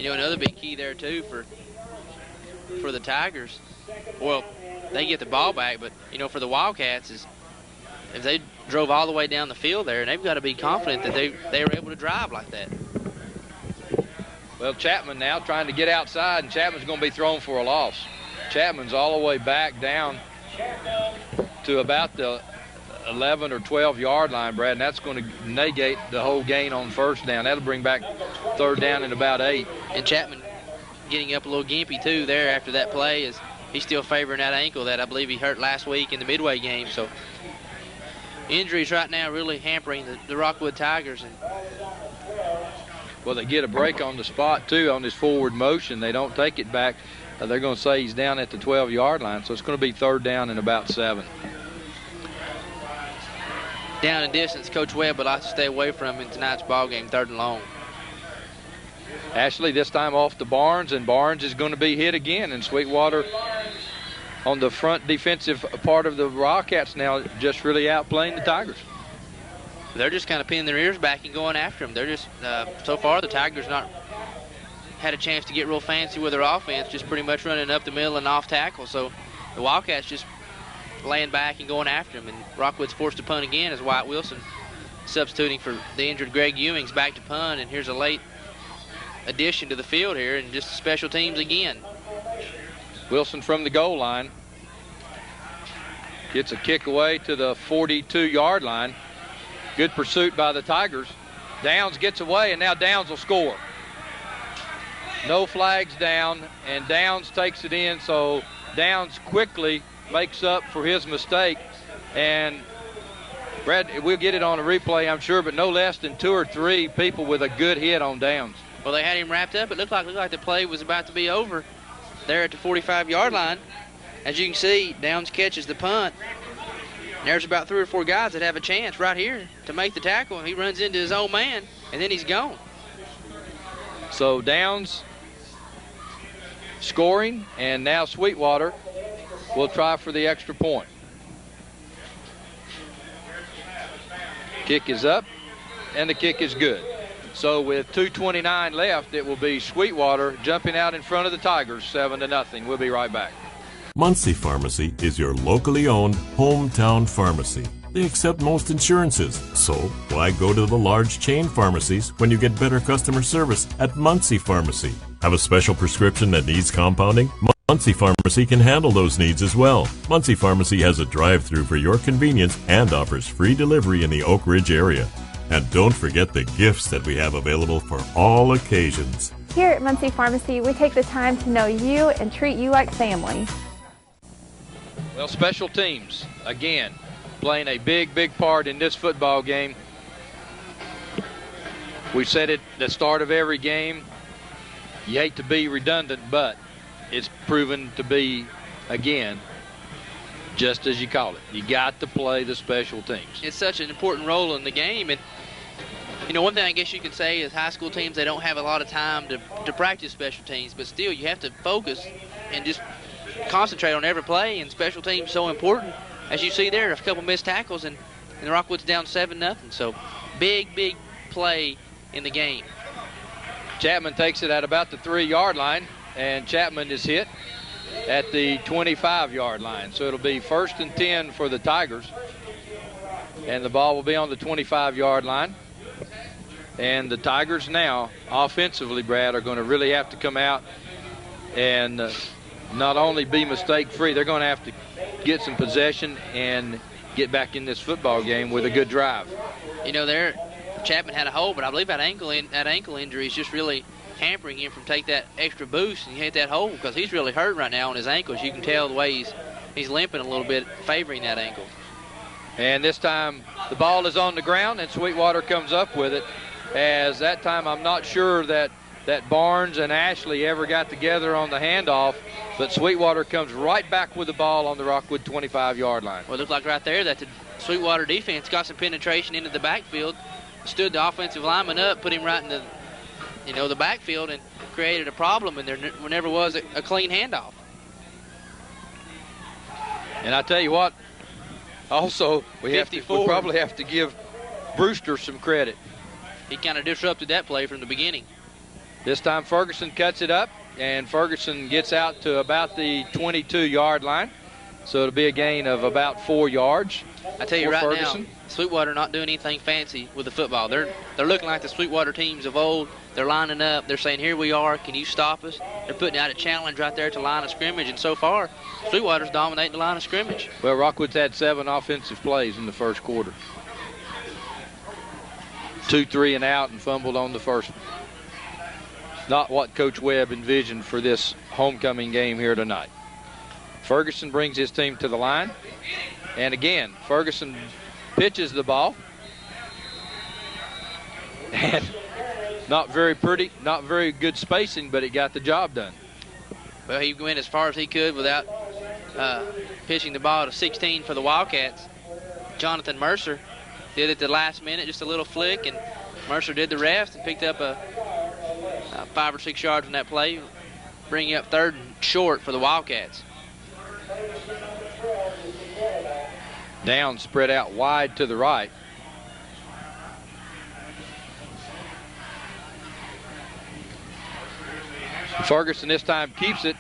Another big key there, too, for the Tigers. Well, they get the ball back, but, for the Wildcats, is if they drove all the way down the field there, and they've got to be confident that they were able to drive like that. Well, Chapman now trying to get outside, and Chapman's going to be thrown for a loss. Chapman's all the way back down to about the 11 or 12-yard line, Brad, and that's going to negate the whole gain on first down. That'll bring back third down and about 8. And Chapman getting up a little gimpy, too, there after that play, is he's still favoring that ankle that I believe he hurt last week in the Midway game. So injuries right now really hampering the Rockwood Tigers. Well, they get a break on the spot, too, on this forward motion. They don't take it back. They're going to say he's down at the 12-yard line, so it's going to be third down and about 7. down and distance Coach Webb would like to stay away from in tonight's ball game, 3rd and long. Ashley this time off to Barnes, and Barnes is going to be hit again. And Sweetwater on the front defensive part of the Wildcats now just really outplaying the Tigers. They're just kind of pinning their ears back and going after them. They're just, so far the Tigers not had a chance to get real fancy with their offense, just pretty much running up the middle and off tackle. So the Wildcats just laying back and going after them. And Rockwood's forced to punt again as Wyatt Wilson substituting for the injured Greg Ewing's back to punt. And here's a late addition to the field here, and just special teams again. Wilson from the goal line gets a kick away to the 42-yard line. Good pursuit by the Tigers. Downs gets away, and now Downs will score. No flags down, and Downs takes it in, so Downs quickly makes up for his mistake. And Brad, we'll get it on a replay, I'm sure, but no less than 2 or 3 people with a good hit on Downs. Well, they had him wrapped up. It looked like the play was about to be over there at the 45-yard line. As you can see, Downs catches the punt. There's about 3 or 4 guys that have a chance right here to make the tackle, and he runs into his own man, and then he's gone. So Downs scoring, and now Sweetwater will try for the extra point. Kick is up, and the kick is good. So with 2:29 left, it will be Sweetwater jumping out in front of the Tigers, 7-0. We'll be right back. Muncie Pharmacy is your locally owned hometown pharmacy. They accept most insurances, so why go to the large chain pharmacies when you get better customer service at Muncie Pharmacy? Have a special prescription that needs compounding? Muncie Pharmacy can handle those needs as well. Muncie Pharmacy has a drive-thru for your convenience and offers free delivery in the Oak Ridge area. And don't forget the gifts that we have available for all occasions. Here at Muncie Pharmacy, we take the time to know you and treat you like family. Well, special teams, again, playing a big part in this football game. We've said it at the start of every game. You hate to be redundant, but it's proven to be, again, just as you call it. You got to play the special teams. It's such an important role in the game. And, you know, one thing I guess you could say is high school teams, they don't have a lot of time to practice special teams, but still you have to focus and just concentrate on every play, and special teams so important. As you see there, a couple missed tackles, and the Rockwood's down 7-0. So big play in the game. Chapman takes it at about the 3-yard line, and Chapman is hit at the 25-yard line. So it'll be 1st and 10 for the Tigers, and the ball will be on the 25-yard line. And the Tigers now, offensively, Brad, are going to really have to come out and not only be mistake-free, they're going to have to get some possession and get back in this football game with a good drive. You know, there Chapman had a hole, but I believe that ankle injury is just really hampering him from taking that extra boost and hit that hole, because he's really hurt right now on his ankles. You can tell the way he's limping a little bit, favoring that ankle. And this time the ball is on the ground, and Sweetwater comes up with it. As that time, I'm not sure that Barnes and Ashley ever got together on the handoff, but Sweetwater comes right back with the ball on the Rockwood 25-yard line. Well, it looked like right there that the Sweetwater defense got some penetration into the backfield, stood the offensive lineman up, put him right in the backfield, and created a problem, and there never was a clean handoff. And I tell you what, also we probably have to give Brewster some credit. He kind of disrupted that play from the beginning. This time Ferguson cuts it up, and Ferguson gets out to about the 22-yard line. So it'll be a gain of about 4 yards. I tell you right Ferguson. Now, Sweetwater not doing anything fancy with the football. They're looking like the Sweetwater teams of old. They're lining up. They're saying, here we are. Can you stop us? They're putting out a challenge right there to line of scrimmage. And so far, Sweetwater's dominating the line of scrimmage. Well, Rockwood's had 7 offensive plays in the first quarter. 2 3 and out, and fumbled on the first one. Not what Coach Webb envisioned for this homecoming game here tonight. Ferguson brings his team to the line. And again, Ferguson pitches the ball. And not very pretty, not very good spacing, but it got the job done. Well, he went as far as he could without pitching the ball to 16 for the Wildcats. Jonathan Mercer did it the last minute, just a little flick, and Mercer did the rest and picked up a 5 or 6 yards on that play, bringing up 3rd and short for the Wildcats. Down spread out wide to the right. Ferguson this time keeps it,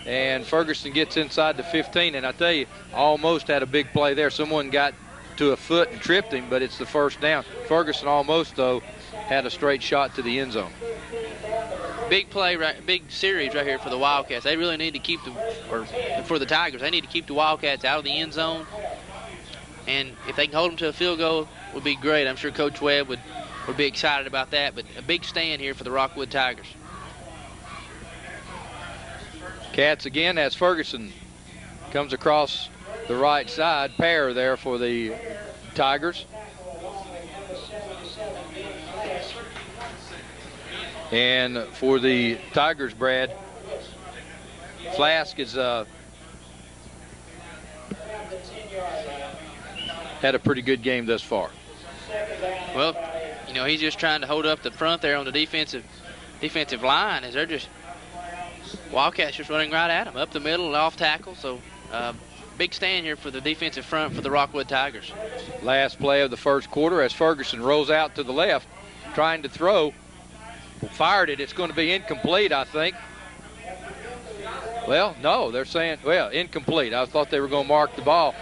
and Ferguson gets inside the 15, and I tell you, almost had a big play there. Someone got to a foot and tripped him, but it's the first down. Ferguson almost, though, had a straight shot to the end zone. Big play, big series right here for the Wildcats. They really need to keep for the Tigers, they need to keep the Wildcats out of the end zone. And if they can hold them to a field goal, it would be great. I'm sure Coach Webb would be excited about that. But a big stand here for the Rockwood Tigers. Cats again as Ferguson comes across the right side. Pair there for the Tigers. And for the Tigers, Brad, Flask is had a pretty good game thus far. Well, you know, he's just trying to hold up the front there on the defensive line as they're just, Wildcats just running right at him, up the middle, off tackle. So big stand here for the defensive front for the Rockwood Tigers. Last play of the first quarter as Ferguson rolls out to the left, trying to throw. Fired it. It's going to be incomplete, I think. Well, no, they're saying, well, incomplete. I thought they were going to mark the ball.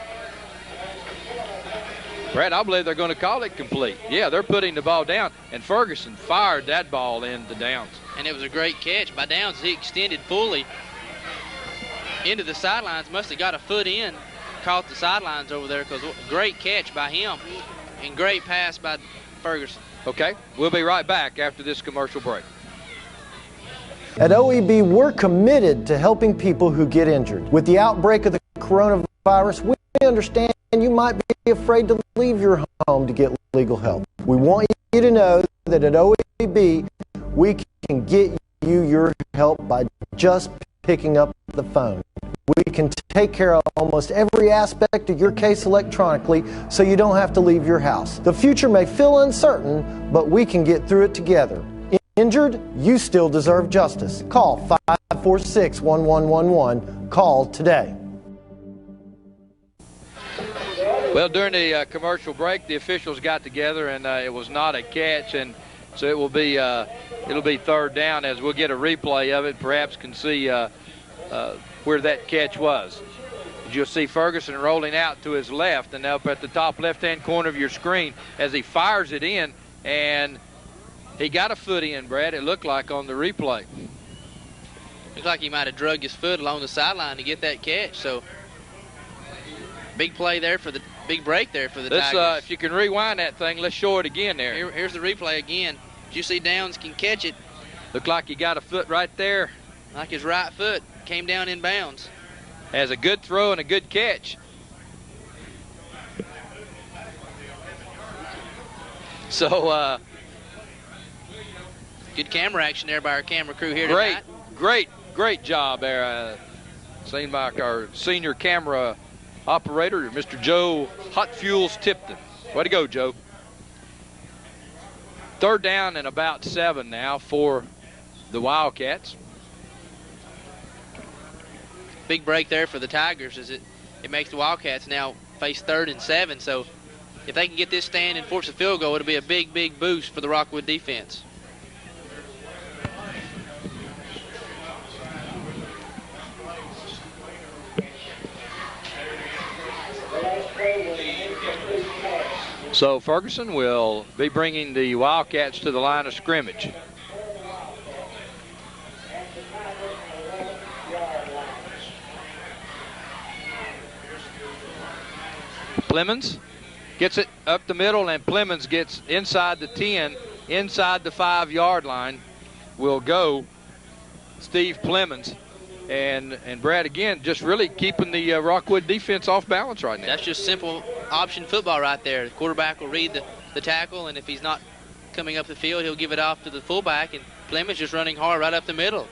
Brad, I believe they're going to call it complete. Yeah, they're putting the ball down, and Ferguson fired that ball into Downs. And it was a great catch by Downs. He extended fully into the sidelines, must have got a foot in, caught the sidelines over there, because great catch by him and great pass by Ferguson. Okay, we'll be right back after this commercial break. At OEB, we're committed to helping people who get injured. With the outbreak of the coronavirus, we understand you might be afraid to leave your home to get legal help. We want you to know that at OEB, we can get you your help by just picking up the phone. We can take care of almost every aspect of your case electronically, so you don't have to leave your house. The future may feel uncertain, but we can get through it together. Injured? You still deserve justice. Call 546-1111. Call today. Well, during the commercial break, the officials got together, and it was not a catch, and so it will be it'll be third down as we'll get a replay of it. Perhaps can see where that catch was. You'll see Ferguson rolling out to his left, and up at the top left-hand corner of your screen as he fires it in, and he got a foot in, Brad. It looked like on the replay. Looks like he might have drugged his foot along the sideline to get that catch. So big play there for the big break there for the Tigers. If you can rewind that thing, let's show it again there. Here's the replay again. Did you see Downs can catch it? Looked like he got a foot right there. Like his right foot came down in bounds. Has a good throw and a good catch. So good camera action there by our camera crew here tonight. Great job there. Seen by our senior camera operator, Mr. Joe Hot Fuels Tipton. Way to go, Joe. Third down and about 7 now for the Wildcats. Big break there for the Tigers as it makes the Wildcats now face 3rd and 7. So if they can get this stand and force a field goal, it'll be a big boost for the Rockwood defense. So Ferguson will be bringing the Wildcats to the line of scrimmage. Plemons gets it up the middle, and Plemons gets inside the 10, inside the 5-yard line. Will go Steve Plemons. And Brad, again, just really keeping the Rockwood defense off balance right now. That's just simple option football right there. The quarterback will read the tackle, and if he's not coming up the field, he'll give it off to the fullback, and Plemons just running hard right up the middle.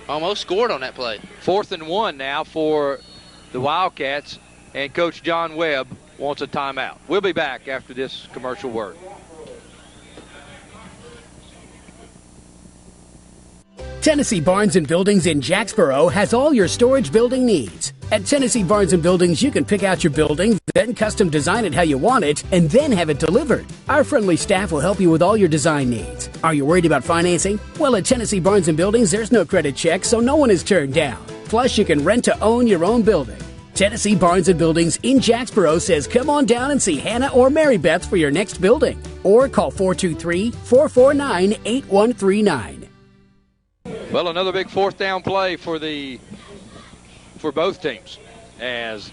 Almost scored on that play. 4th and 1 now for the Wildcats, and Coach John Webb wants a timeout. We'll be back after this commercial word. Tennessee Barnes & Buildings in Jacksboro has all your storage building needs. At Tennessee Barnes & Buildings, you can pick out your building, then custom design it how you want it, and then have it delivered. Our friendly staff will help you with all your design needs. Are you worried about financing? Well, at Tennessee Barnes & Buildings, there's no credit check, so no one is turned down. Plus, you can rent to own your own building. Tennessee Barnes & Buildings in Jacksboro says come on down and see Hannah or Mary Beth for your next building. Or call 423-449-8139. Well, another big fourth down play for both teams, as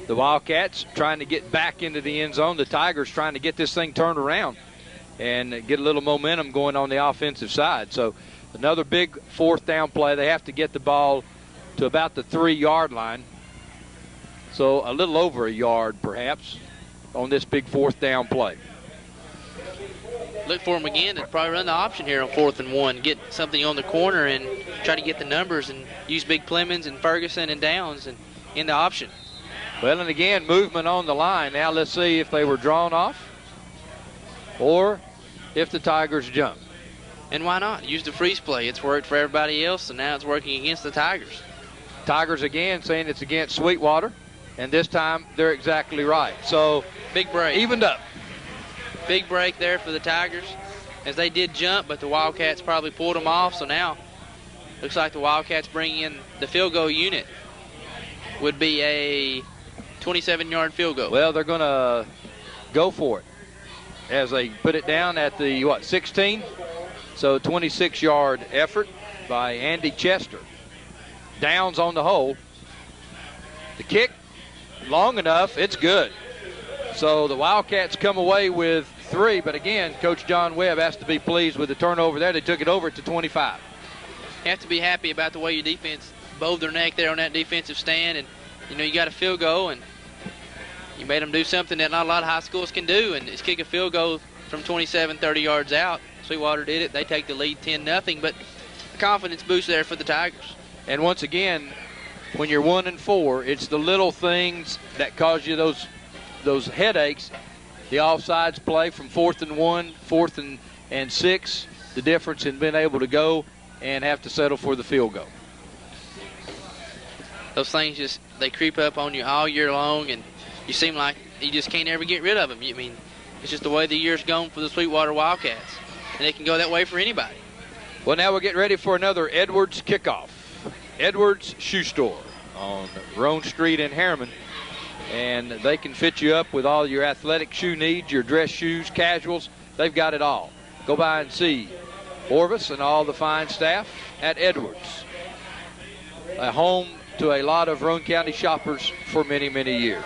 the Wildcats trying to get back into the end zone. The Tigers trying to get this thing turned around and get a little momentum going on the offensive side. So another big fourth down play. They have to get the ball to about the 3-yard line. So a little over a yard perhaps on this big fourth down play. Look for them again to probably run the option here on 4th and 1. Get something on the corner and try to get the numbers and use Big Clemens and Ferguson and Downs and in the option. Well, and again, movement on the line. Now let's see if they were drawn off or if the Tigers jump. And why not? Use the freeze play. It's worked for everybody else, and now it's working against the Tigers. Tigers again saying it's against Sweetwater, and this time they're exactly right. So big break. Evened up. Big break there for the Tigers, as they did jump, but the Wildcats probably pulled them off. So now looks like the Wildcats bring in the field goal unit. Would be a 27-yard field goal. Well, they're going to go for it as they put it down at the, 16? So 26-yard effort by Andy Chester. Downs on the hole. The kick, long enough, it's good. So the Wildcats come away with 3, but again, Coach John Webb has to be pleased with the turnover there. They took it over to 25. You have to be happy about the way your defense bowed their neck there on that defensive stand, and you got a field goal, and you made them do something that not a lot of high schools can do, and it's kick a field goal from 27, 30 yards out. Sweetwater did it. They take the lead 10-0, but a confidence boost there for the Tigers. And once again, when you're 1-4, it's the little things that cause you those headaches. The offsides play from 4th and 1, 4th and 6, the difference in being able to go and have to settle for the field goal. Those things they creep up on you all year long, and you seem like you just can't ever get rid of them. It's just the way the year's gone for the Sweetwater Wildcats, and it can go that way for anybody. Well, now we're getting ready for another Edwards kickoff. Edwards Shoe Store on Roan Street in Harriman. And they can fit you up with all your athletic shoe needs, your dress shoes, casuals. They've got it all. Go by and see Orvis and all the fine staff at Edwards. A home to a lot of Roan County shoppers for many, many years.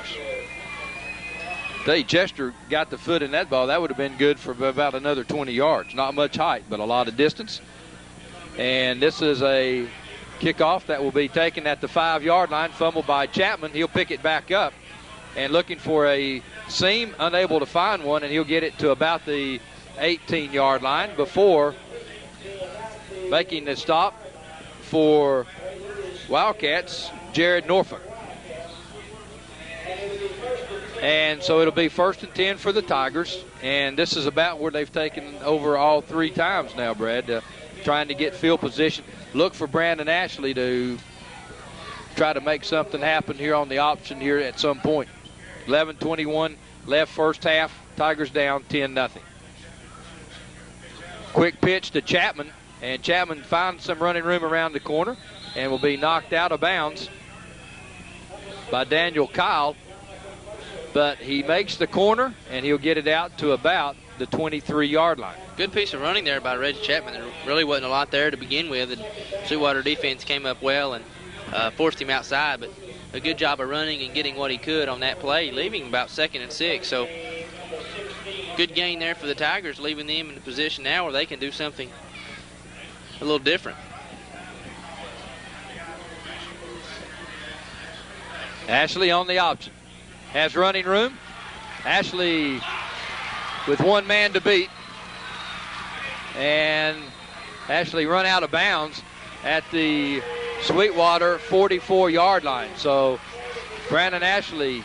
Chester got the foot in that ball. That would have been good for about another 20 yards. Not much height, but a lot of distance. And this is a kickoff that will be taken at the 5-yard line, fumbled by Chapman. He'll pick it back up. And looking for a seam, unable to find one, and he'll get it to about the 18-yard line before making the stop for Wildcats, Jared Norfolk. And so it'll be 1st and 10 for the Tigers, and this is about where they've taken over all 3 times now, Brad, trying to get field position. Look for Brandon Ashley to try to make something happen here on the option here at some point. 11:21 left first half. Tigers down 10-0. Quick pitch to Chapman, and Chapman finds some running room around the corner and will be knocked out of bounds by Daniel Kyle. But he makes the corner, and he'll get it out to about the 23-yard line. Good piece of running there by Reggie Chapman. There really wasn't a lot there to begin with. The Sweetwater defense came up well and forced him outside, but a good job of running and getting what he could on that play, leaving about 2nd and 6. So good gain there for the Tigers, leaving them in a position now where they can do something a little different. Ashley on the option. Has running room. Ashley with one man to beat. And Ashley run out of bounds at the Sweetwater 44-yard line. So Brandon Ashley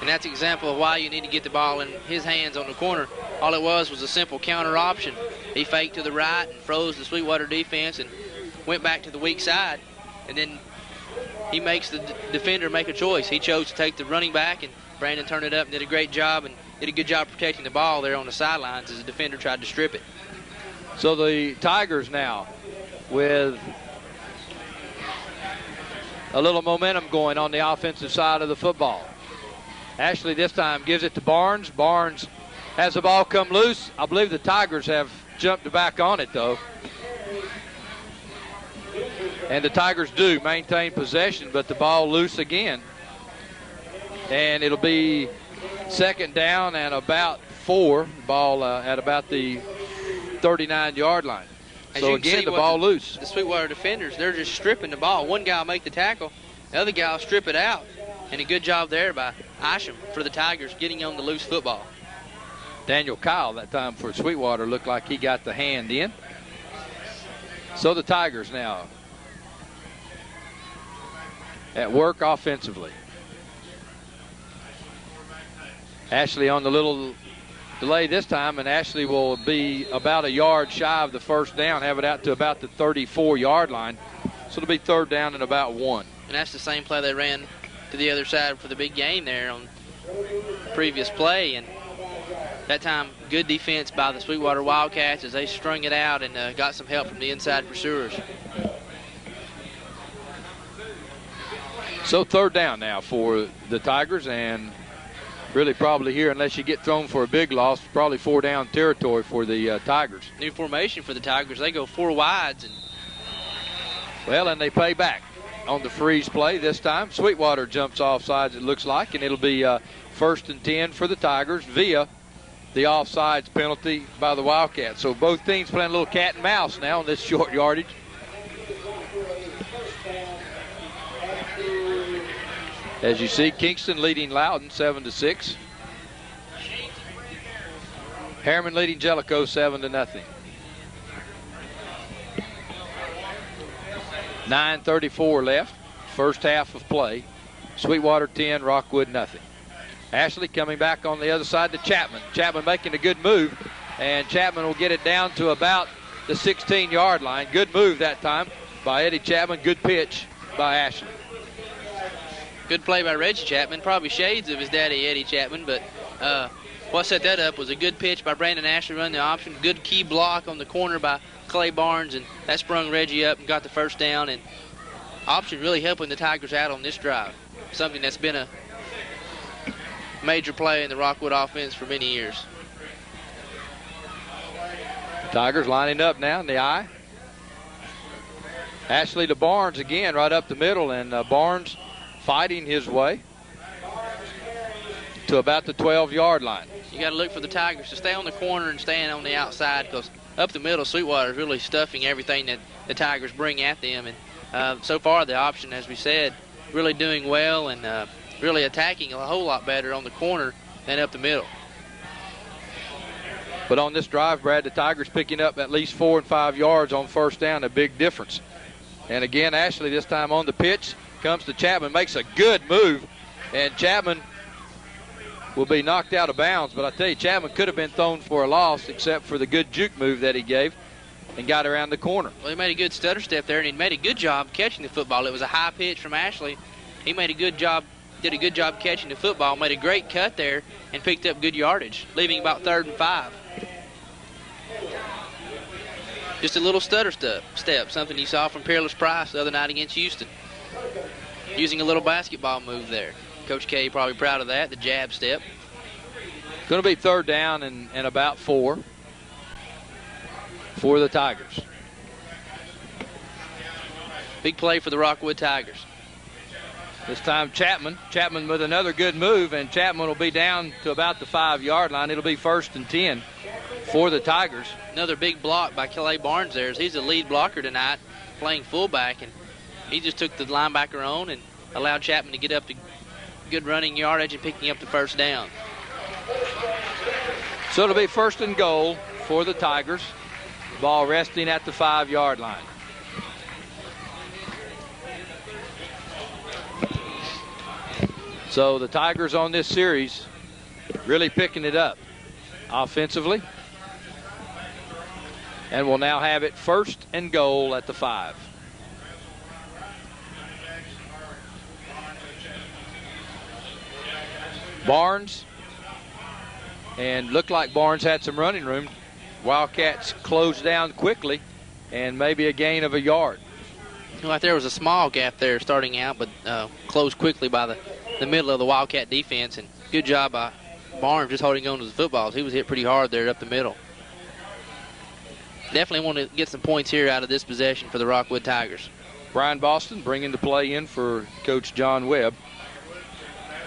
And that's an example of why you need to get the ball in his hands on the corner. All it was a simple counter option. He faked to the right and froze the Sweetwater defense and went back to the weak side. And then he makes the defender make a choice. He chose to take the running back, and Brandon turned it up and did a great job and did a good job protecting the ball there on the sidelines as the defender tried to strip it. So the Tigers now with a little momentum going on the offensive side of the football. Ashley this time gives it to Barnes. Barnes has the ball come loose. I believe the Tigers have jumped back on it, though. And the Tigers do maintain possession, but the ball loose again. And it'll be second down and about 4. Ball at about the 39-yard line. So again, the ball loose. The Sweetwater defenders, they're just stripping the ball. One guy will make the tackle, the other guy will strip it out. And a good job there by Isham for the Tigers getting on the loose football. Daniel Kyle that time for Sweetwater looked like he got the hand in. So the Tigers now at work offensively. Ashley on the little delay this time, and Ashley will be about a yard shy of the first down, have it out to about the 34-yard line. So it'll be third down and about 1. And that's the same play they ran to the other side for the big game there on the previous play. And that time, good defense by the Sweetwater Wildcats as they strung it out and got some help from the inside pursuers. So third down now for the Tigers, and really probably here, unless you get thrown for a big loss, probably 4-down territory for the Tigers. New formation for the Tigers. They go 4 wides. And they pay back on the freeze play this time. Sweetwater jumps off sides, it looks like, and it'll be first and 10 for the Tigers via the offsides penalty by the Wildcats. So both teams playing a little cat and mouse now on this short yardage. As you see, Kingston leading Loudon 7-6. Harriman leading Jellicoe 7-0. 9:34 left, first half of play. Sweetwater 10, Rockwood nothing. Ashley coming back on the other side to Chapman. Chapman making a good move, and Chapman will get it down to about the 16-yard line. Good move that time by Eddie Chapman. Good pitch by Ashley. Good play by Reggie Chapman. Probably shades of his daddy, Eddie Chapman, but what set that up was a good pitch by Brandon Ashley running the option. Good key block on the corner by Clay Barnes, and that sprung Reggie up and got the first down. And option really helping the Tigers out on this drive. Something that's been a major play in the Rockwood offense for many years. Tigers lining up now in the I. Ashley to Barnes again right up the middle, and Barnes fighting his way to about the 12-yard line. You got to look for the Tigers to stay on the corner and stand on the outside, because up the middle, Sweetwater is really stuffing everything that the Tigers bring at them. And so far, the option, as we said, really doing well and really attacking a whole lot better on the corner than up the middle. But on this drive, Brad, the Tigers picking up at least 4 and 5 yards on first down, a big difference. And again, Ashley this time on the pitch, comes to Chapman, makes a good move, and Chapman will be knocked out of bounds. But I tell you, Chapman could have been thrown for a loss except for the good juke move that he gave and got around the corner. Well, he made a good stutter step there, and he made a good job catching the football. It was a high pitch from Ashley. He made a good job, did a good job catching the football, made a great cut there, and picked up good yardage, leaving about 3rd and 5. Just a little stutter step, something you saw from Peerless Price the other night against Houston. Using a little basketball move there. Coach K probably proud of that, the jab step. Going to be 3rd down and about 4 for the Tigers. Big play for the Rockwood Tigers. This time Chapman with another good move, and Chapman will be down to about the 5-yard line. It'll be 1st and 10 for the Tigers. Another big block by Clay Barnes there. He's the lead blocker tonight, playing fullback, and he just took the linebacker on and allowed Chapman to get up to good running yardage and picking up the first down. So it'll be 1st and goal for the Tigers. Ball resting at the 5-yard line. So the Tigers on this series really picking it up offensively. And will now have it 1st and goal at the 5. Barnes, and looked like Barnes had some running room. Wildcats closed down quickly, and maybe a gain of a yard. Like there was a small gap there starting out, but closed quickly by the middle of the Wildcat defense, and good job by Barnes just holding on to the footballs. He was hit pretty hard there up the middle. Definitely want to get some points here out of this possession for the Rockwood Tigers. Brian Boston bringing the play in for Coach John Webb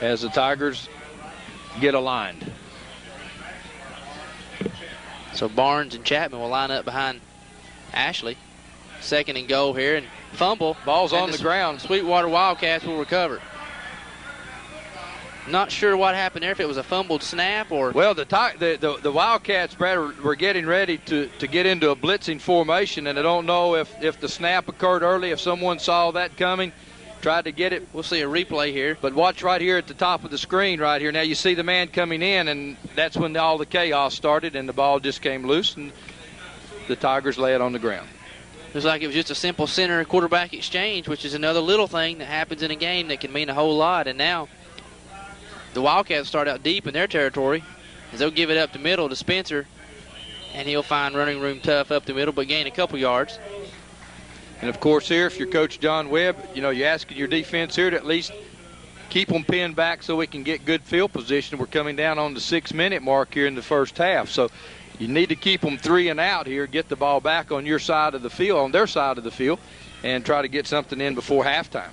as the Tigers get aligned. So Barnes and Chapman will line up behind Ashley. 2nd and goal here, and fumble. Ball's on the ground. Sweetwater Wildcats will recover. Not sure what happened there, if it was a fumbled snap or... Well, the Wildcats, Brad, were getting ready to get into a blitzing formation, and I don't know if the snap occurred early, if someone saw that coming, tried to get it. We'll see a replay here. But watch right here at the top of the screen right here. Now you see the man coming in, and that's when all the chaos started, and the ball just came loose, and the Tigers lay it on the ground. Looks like it was just a simple center quarterback exchange, which is another little thing that happens in a game that can mean a whole lot. And now the Wildcats start out deep in their territory as they'll give it up the middle to Spencer, and he'll find running room tough up the middle but gain a couple yards. And, of course, here, if you're Coach John Webb, you're asking your defense here to at least keep them pinned back so we can get good field position. We're coming down on the 6-minute mark here in the first half. So you need to keep them 3 and out here, get the ball back on your side of the field, on their side of the field, and try to get something in before halftime.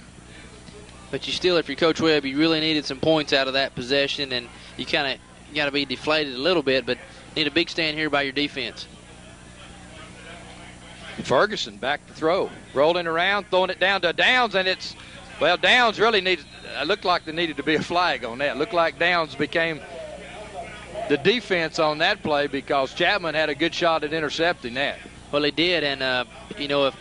But you still, if you're Coach Webb, you really needed some points out of that possession, and you kind of got to be deflated a little bit, but need a big stand here by your defense. Ferguson back to throw. Rolling around, throwing it down to Downs, and Downs really needs, it looked like there needed to be a flag on that. It looked like Downs became the defense on that play because Chapman had a good shot at intercepting that. Well, he did, and, if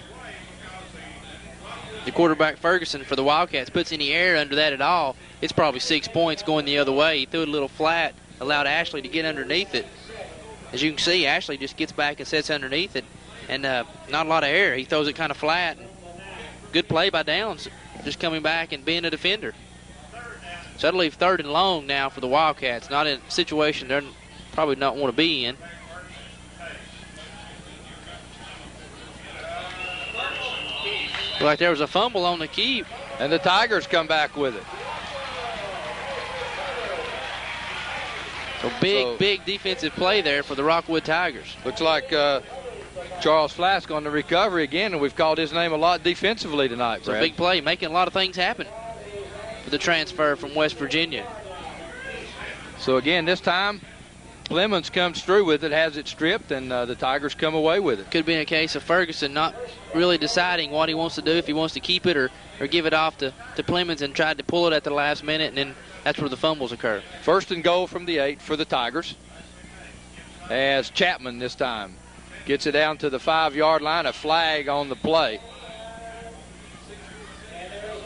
the quarterback Ferguson for the Wildcats puts any air under that at all, it's probably 6 points going the other way. He threw it a little flat, allowed Ashley to get underneath it. As you can see, Ashley just gets back and sits underneath it, and not a lot of air. He throws it kind of flat. Good play by Downs, just coming back and being a defender. So that'll leave 3rd and long now for the Wildcats. Not in a situation they're probably not want to be in. Looked like there was a fumble on the keep. And the Tigers come back with it. So big defensive play there for the Rockwood Tigers. Looks like Charles Flask on the recovery again, and we've called his name a lot defensively tonight, Brad. It's a big play, making a lot of things happen for the transfer from West Virginia. So again, this time, Clemens comes through with it, has it stripped, and the Tigers come away with it. Could be a case of Ferguson not really deciding what he wants to do, if he wants to keep it or give it off to Clemens, and tried to pull it at the last minute, and then that's where the fumbles occur. 1st and goal from the 8 for the Tigers. As Chapman this time gets it down to the 5-yard line, a flag on the play.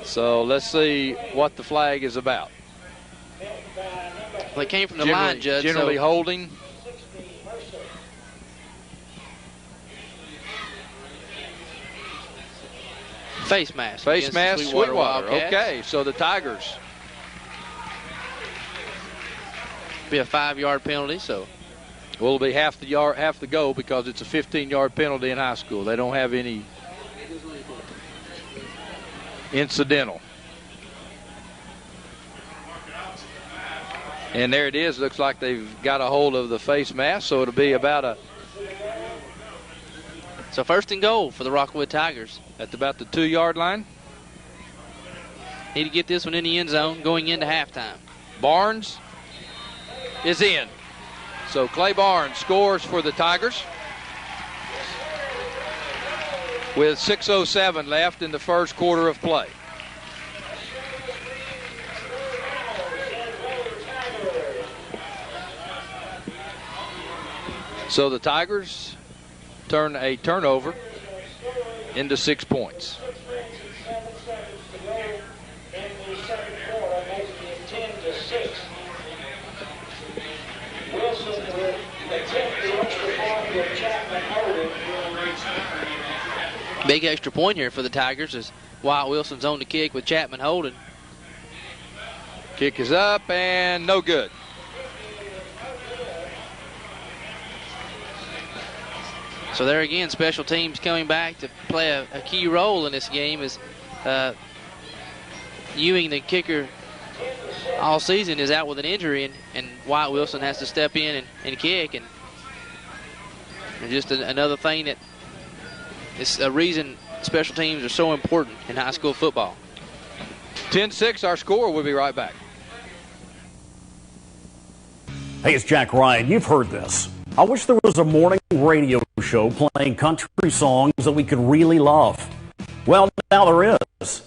So let's see what the flag is about. Well, it came from the line, Judge. Generally holding. Face mask. Face mask, Sweetwater. Okay, so the Tigers. Be a 5-yard penalty, so. Will be half the goal because it's a 15-yard penalty in high school. They don't have any incidental. And there it is. Looks like they've got a hold of the face mask, so it'll be about a. So 1st and goal for the Rockwood Tigers. At about the 2-yard line. Need to get this one in the end zone going into halftime. Barnes is in. So Clay Barnes scores for the Tigers with 6:07 left in the first quarter of play. So the Tigers turn a turnover into 6 points. Big extra point here for the Tigers as Wyatt Wilson's on the kick with Chapman holding. Kick is up and no good. So there again, special teams coming back to play a key role in this game as Ewing, the kicker all season, is out with an injury, and Wyatt Wilson has to step in and kick. And just another thing that is a reason special teams are so important in high school football. 10-6 our score. We'll be right back. Hey, it's Jack Ryan. You've heard this. I wish there was a morning radio show playing country songs that we could really love. Well, now there is.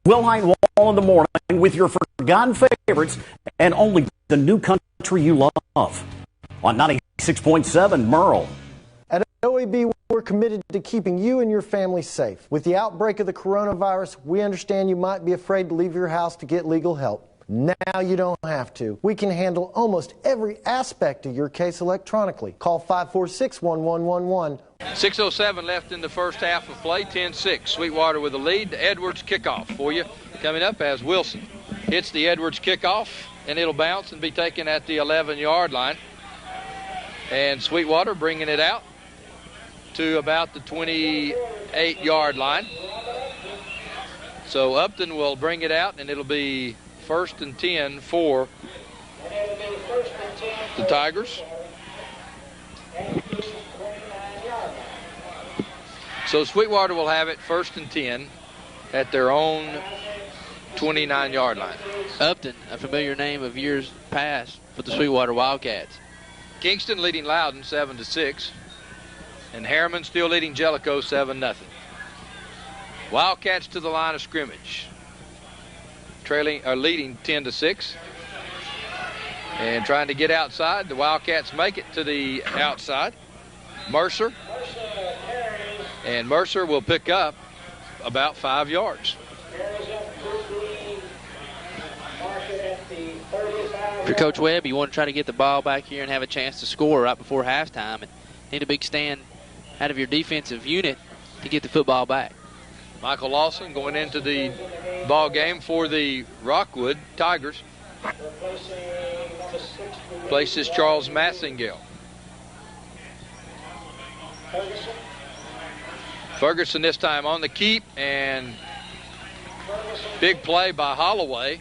Will Hine Wall in the morning with your forgotten favorites and only the new country you love. On 96.7 Merle. At OEB, we're committed to keeping you and your family safe. With the outbreak of the coronavirus, we understand you might be afraid to leave your house to get legal help. Now you don't have to. We can handle almost every aspect of your case electronically. Call 546-1111. 6:07 left in the first half of play. 10-6. Sweetwater with the lead. The Edwards kickoff for you. Coming up as Wilson hits the Edwards kickoff, and it'll bounce and be taken at the 11-yard line. And Sweetwater bringing it out to about the 28-yard line. So Upton will bring it out, and it'll be 1st and 10 for the Tigers. So Sweetwater will have it 1st and 10 at their own 29-yard line. Upton, a familiar name of years past for the Sweetwater Wildcats. Kingston leading Loudon 7-6, and Harriman still leading Jellicoe 7-0. Wildcats to the line of scrimmage, leading 10-6, and trying to get outside. The Wildcats make it to the outside. Mercer, and Mercer will pick up about 5 yards. For Coach Webb, you want to try to get the ball back here and have a chance to score right before halftime, and need a big stand out of your defensive unit to get the football back. Michael Lawson going into the ball game for the Rockwood Tigers. Places Charles Massingale. Ferguson this time on the keep, and big play by Holloway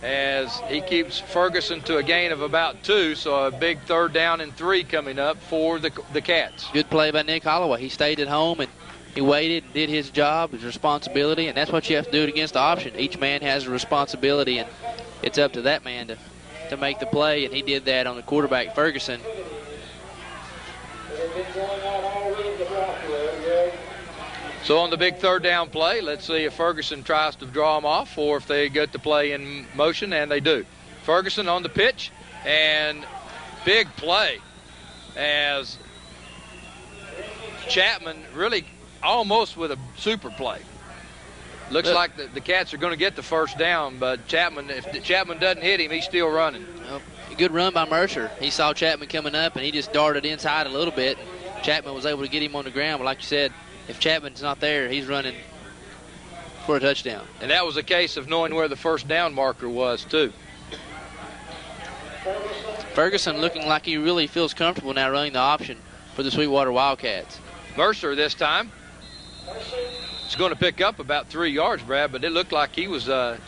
as he keeps Ferguson to a gain of about 2, so a big 3rd down and 3 coming up for the Cats. Good play by Nick Holloway. He stayed at home and he waited and did his job, his responsibility, and that's what you have to do against the option. Each man has a responsibility, and it's up to that man to make the play, and he did that on the quarterback, Ferguson. So on the big 3rd down play, let's see if Ferguson tries to draw them off or if they get the play in motion, and they do. Ferguson on the pitch, and big play as Chapman really almost with a super play. Looks like the Cats are going to get the 1st down, but Chapman, if Chapman doesn't hit him, he's still running. Good run by Mercer. He saw Chapman coming up, and he just darted inside a little bit. Chapman was able to get him on the ground, but like you said, if Chapman's not there, he's running for a touchdown. And that was a case of knowing where the 1st down marker was, too. Ferguson looking like he really feels comfortable now running the option for the Sweetwater Wildcats. Mercer this time is going to pick up about 3 yards, Brad, but it looked like he was going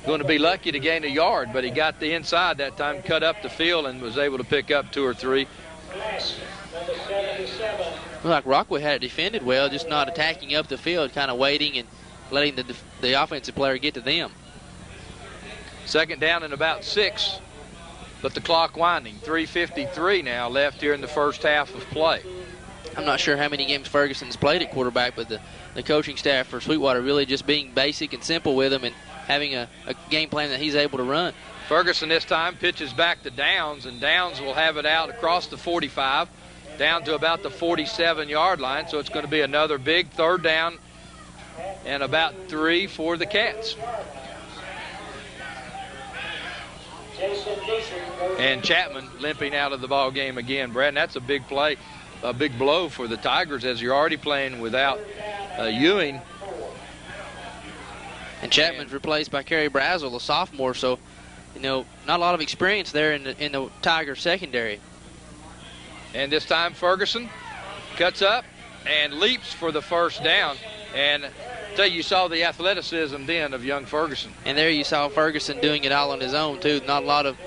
to be lucky to gain a yard, but he got the inside that time, cut up the field, and was able to pick up 2 or 3. Looked like Rockwood had it defended well, just not attacking up the field, kind of waiting and letting the offensive player get to them. 2nd down and about 6, but the clock winding. 3:53 now left here in the first half of play. I'm not sure how many games Ferguson's played at quarterback, but the coaching staff for Sweetwater really just being basic and simple with him and having a game plan that he's able to run. Ferguson this time pitches back to Downs, and Downs will have it out across the 45, down to about the 47-yard line, so it's going to be another big 3rd down and about 3 for the Cats. And Chapman limping out of the ball game again, Brad, and that's a big play. a big blow for the Tigers, as you're already playing without Ewing. And Chapman's replaced by Kerry Brazel, a sophomore, so, you know, not a lot of experience there in the Tiger secondary. And this time Ferguson cuts up and leaps for the first down. And you saw the athleticism then of young Ferguson. And there you saw Ferguson doing it all on his own, too. Not a lot of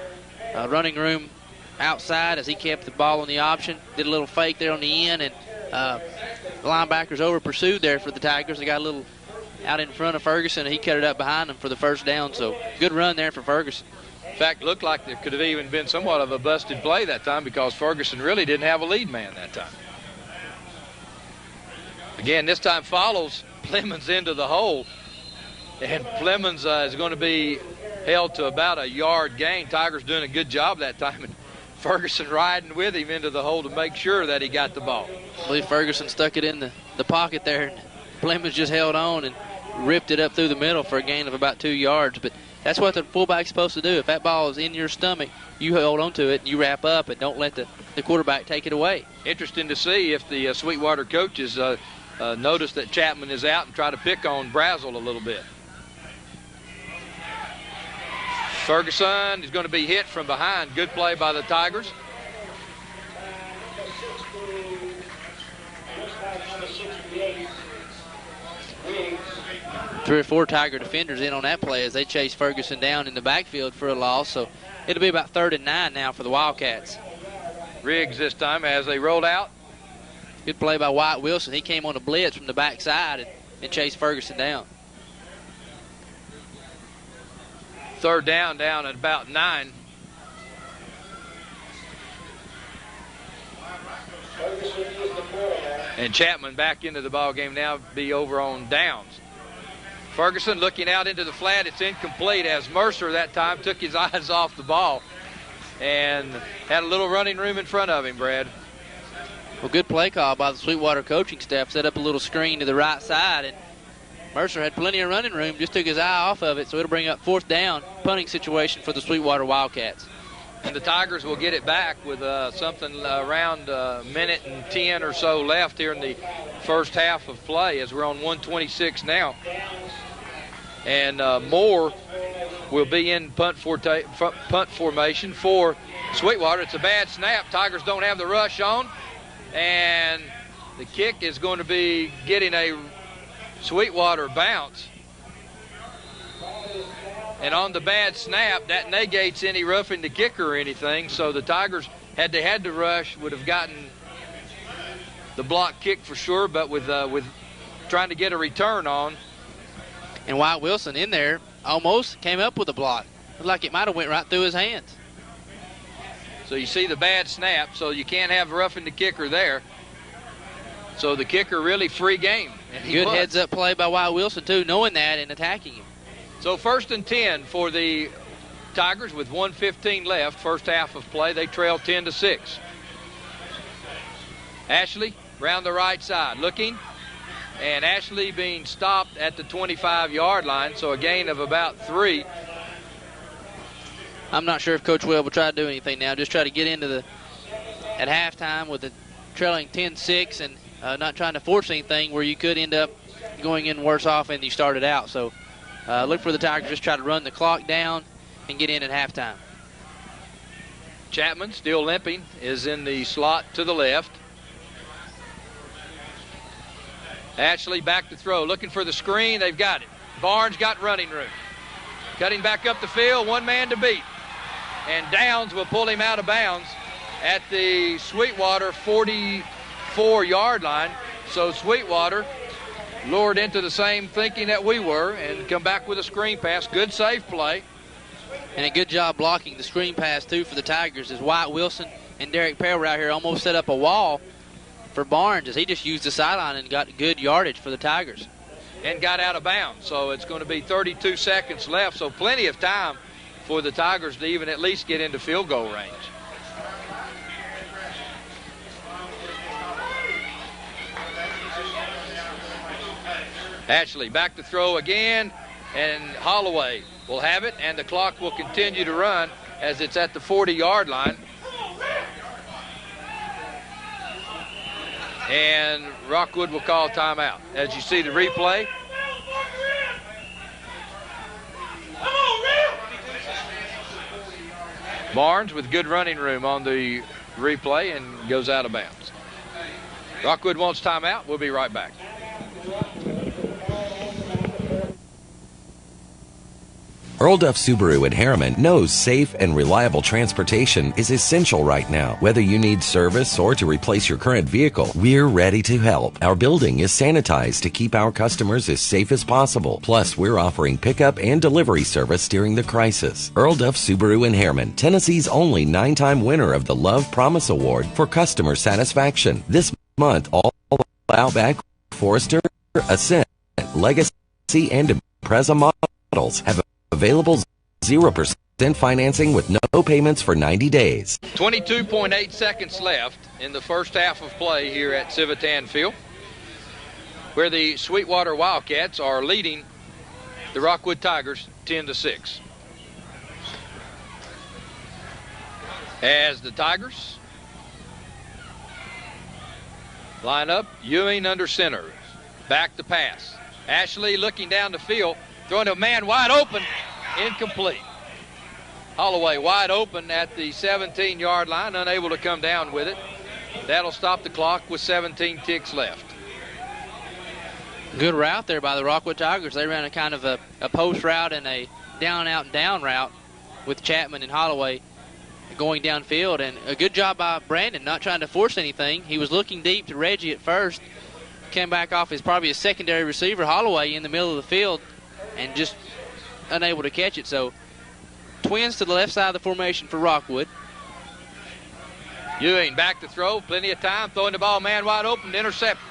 running room outside as he kept the ball on the option. Did a little fake there on the end, and the linebackers over-pursued there for the Tigers. They got a little out in front of Ferguson, and he cut it up behind them for the first down. So good run there for Ferguson. In fact, looked like there could have even been somewhat of a busted play that time because Ferguson really didn't have a lead man that time. Again, this time follows Plemons into the hole, and Plemons is going to be held to about a yard gain. Tigers doing a good job that time, and Ferguson riding with him into the hole to make sure that he got the ball. I believe Ferguson stuck it in the pocket there, and Plemons just held on and ripped it up through the middle for a gain of about 2 yards. But that's what the fullback's supposed to do. If that ball is in your stomach, you hold on to it and you wrap up and don't let the quarterback take it away. Interesting to see if the Sweetwater coaches notice that Chapman is out and try to pick on Brazel a little bit. Ferguson is going to be hit from behind. Good play by the Tigers. Three or four Tiger defenders in on that play as they chase Ferguson down in the backfield for a loss. So it'll be about 3rd and 9 now for the Wildcats. Riggs this time as they rolled out. Good play by Wyatt Wilson. He came on a blitz from the backside and chased Ferguson down. 3rd down at about 9. And Chapman back into the ball game now, be over on downs. Ferguson looking out into the flat. It's incomplete as Mercer that time took his eyes off the ball and had a little running room in front of him, Brad. Well, good play call by the Sweetwater coaching staff. Set up a little screen to the right side, and Mercer had plenty of running room, just took his eye off of it, so it'll bring up 4th down, punting situation for the Sweetwater Wildcats. And the Tigers will get it back with something around a minute and 10 or so left here in the first half of play as we're on 126 now. And Moore will be in punt formation for Sweetwater. It's a bad snap. Tigers don't have the rush on. And the kick is going to be getting a Sweetwater bounce. And on the bad snap, that negates any roughing the kicker or anything. So the Tigers, had they had to rush, would have gotten the block kick for sure, but with trying to get a return on. And Wyatt Wilson in there almost came up with a block. Looked like it might have went right through his hands. So you see the bad snap, so you can't have roughing the kicker there. So the kicker really free game. And good heads-up play by Wyatt Wilson, too, knowing that and attacking him. So 1st and 10 for the Tigers with 1:15 left, first half of play. They trail 10-6. Ashley round the right side looking, and Ashley being stopped at the 25-yard line, so a gain of about 3. I'm not sure if Coach Webb will try to do anything now. Just try to get into at halftime with the trailing 10-6 and not trying to force anything where you could end up going in worse off than you started out. So look for the Tigers just try to run the clock down and get in at halftime. Chapman, still limping, is in the slot to the left. Ashley back to throw, looking for the screen. They've got it. Barnes got running room. Cutting back up the field, one man to beat. And Downs will pull him out of bounds at the Sweetwater 44-yard line. So Sweetwater lured into the same thinking that we were and come back with a screen pass. Good safe play. And a good job blocking the screen pass, too, for the Tigers as Wyatt Wilson and Derek Perry out here almost set up a wall for Barnes as he just used the sideline and got good yardage for the Tigers. And got out of bounds. So it's going to be 32 seconds left, so plenty of time for the Tigers to even at least get into field goal range. Ashley back to throw again, and Holloway will have it, and the clock will continue to run as it's at the 40-yard line. and Rockwood will call timeout. As you see the replay, Barnes with good running room on the replay and goes out of bounds. Rockwood wants timeout. We'll be right back. Earl Duff Subaru in Harriman knows safe and reliable transportation is essential right now. Whether you need service or to replace your current vehicle, we're ready to help. Our building is sanitized to keep our customers as safe as possible. Plus, we're offering pickup and delivery service during the crisis. Earl Duff Subaru in Harriman, Tennessee's only 9-time winner of the Love Promise Award for customer satisfaction. This month, all Outback, Forester, Ascent, Legacy, and Impreza models have available 0% financing with no payments for 90 days. 22.8 seconds left in the first half of play here at Civitan Field, where the Sweetwater Wildcats are leading the Rockwood Tigers 10-6. As the Tigers line up, Ewing under center. Back to pass. Ashley looking down the field, throwing to a man wide open, incomplete. Holloway wide open at the 17-yard line, unable to come down with it. That'll stop the clock with 17 ticks left. Good route there by the Rockwood Tigers. They ran a kind of a post route and a down-out and down route with Chapman and Holloway going downfield. And a good job by Brandon, not trying to force anything. He was looking deep to Reggie at first. Came back off as probably a secondary receiver, Holloway, in the middle of the field, and just unable to catch it. So twins to the left side of the formation for Rockwood. Ewing back to throw, plenty of time, throwing the ball man wide open, intercepted.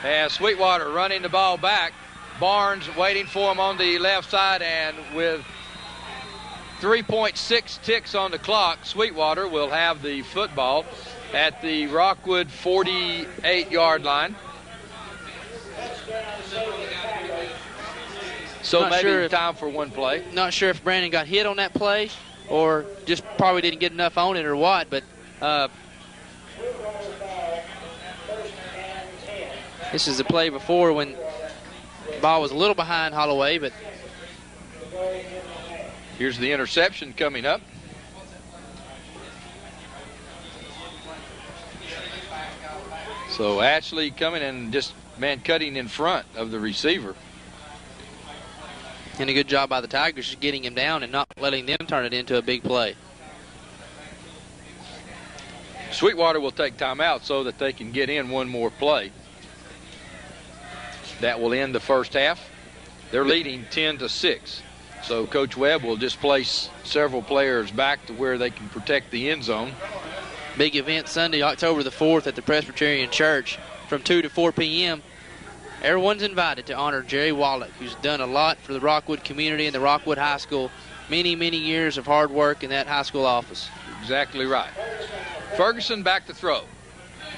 As Sweetwater running the ball back, Barnes waiting for him on the left side, and with 3.6 ticks on the clock, Sweetwater will have the football at the Rockwood 48-yard line. So Not maybe sure time for one play. Not sure if Brandon got hit on that play or just probably didn't get enough on it or what, but this is the play before when the ball was a little behind Holloway, but here's the interception coming up. So Ashley coming and just cutting in front of the receiver. And a good job by the Tigers just getting him down and not letting them turn it into a big play. Sweetwater will take timeout so that they can get in one more play. That will end the first half. They're leading 10-6. So Coach Webb will just place several players back to where they can protect the end zone. Big event Sunday, October the 4th at the Presbyterian Church from 2 to 4 p.m. Everyone's invited to honor Jerry Wallach, who's done a lot for the Rockwood community and the Rockwood High School. Many, many years of hard work in that high school office. Exactly right. Ferguson back to throw.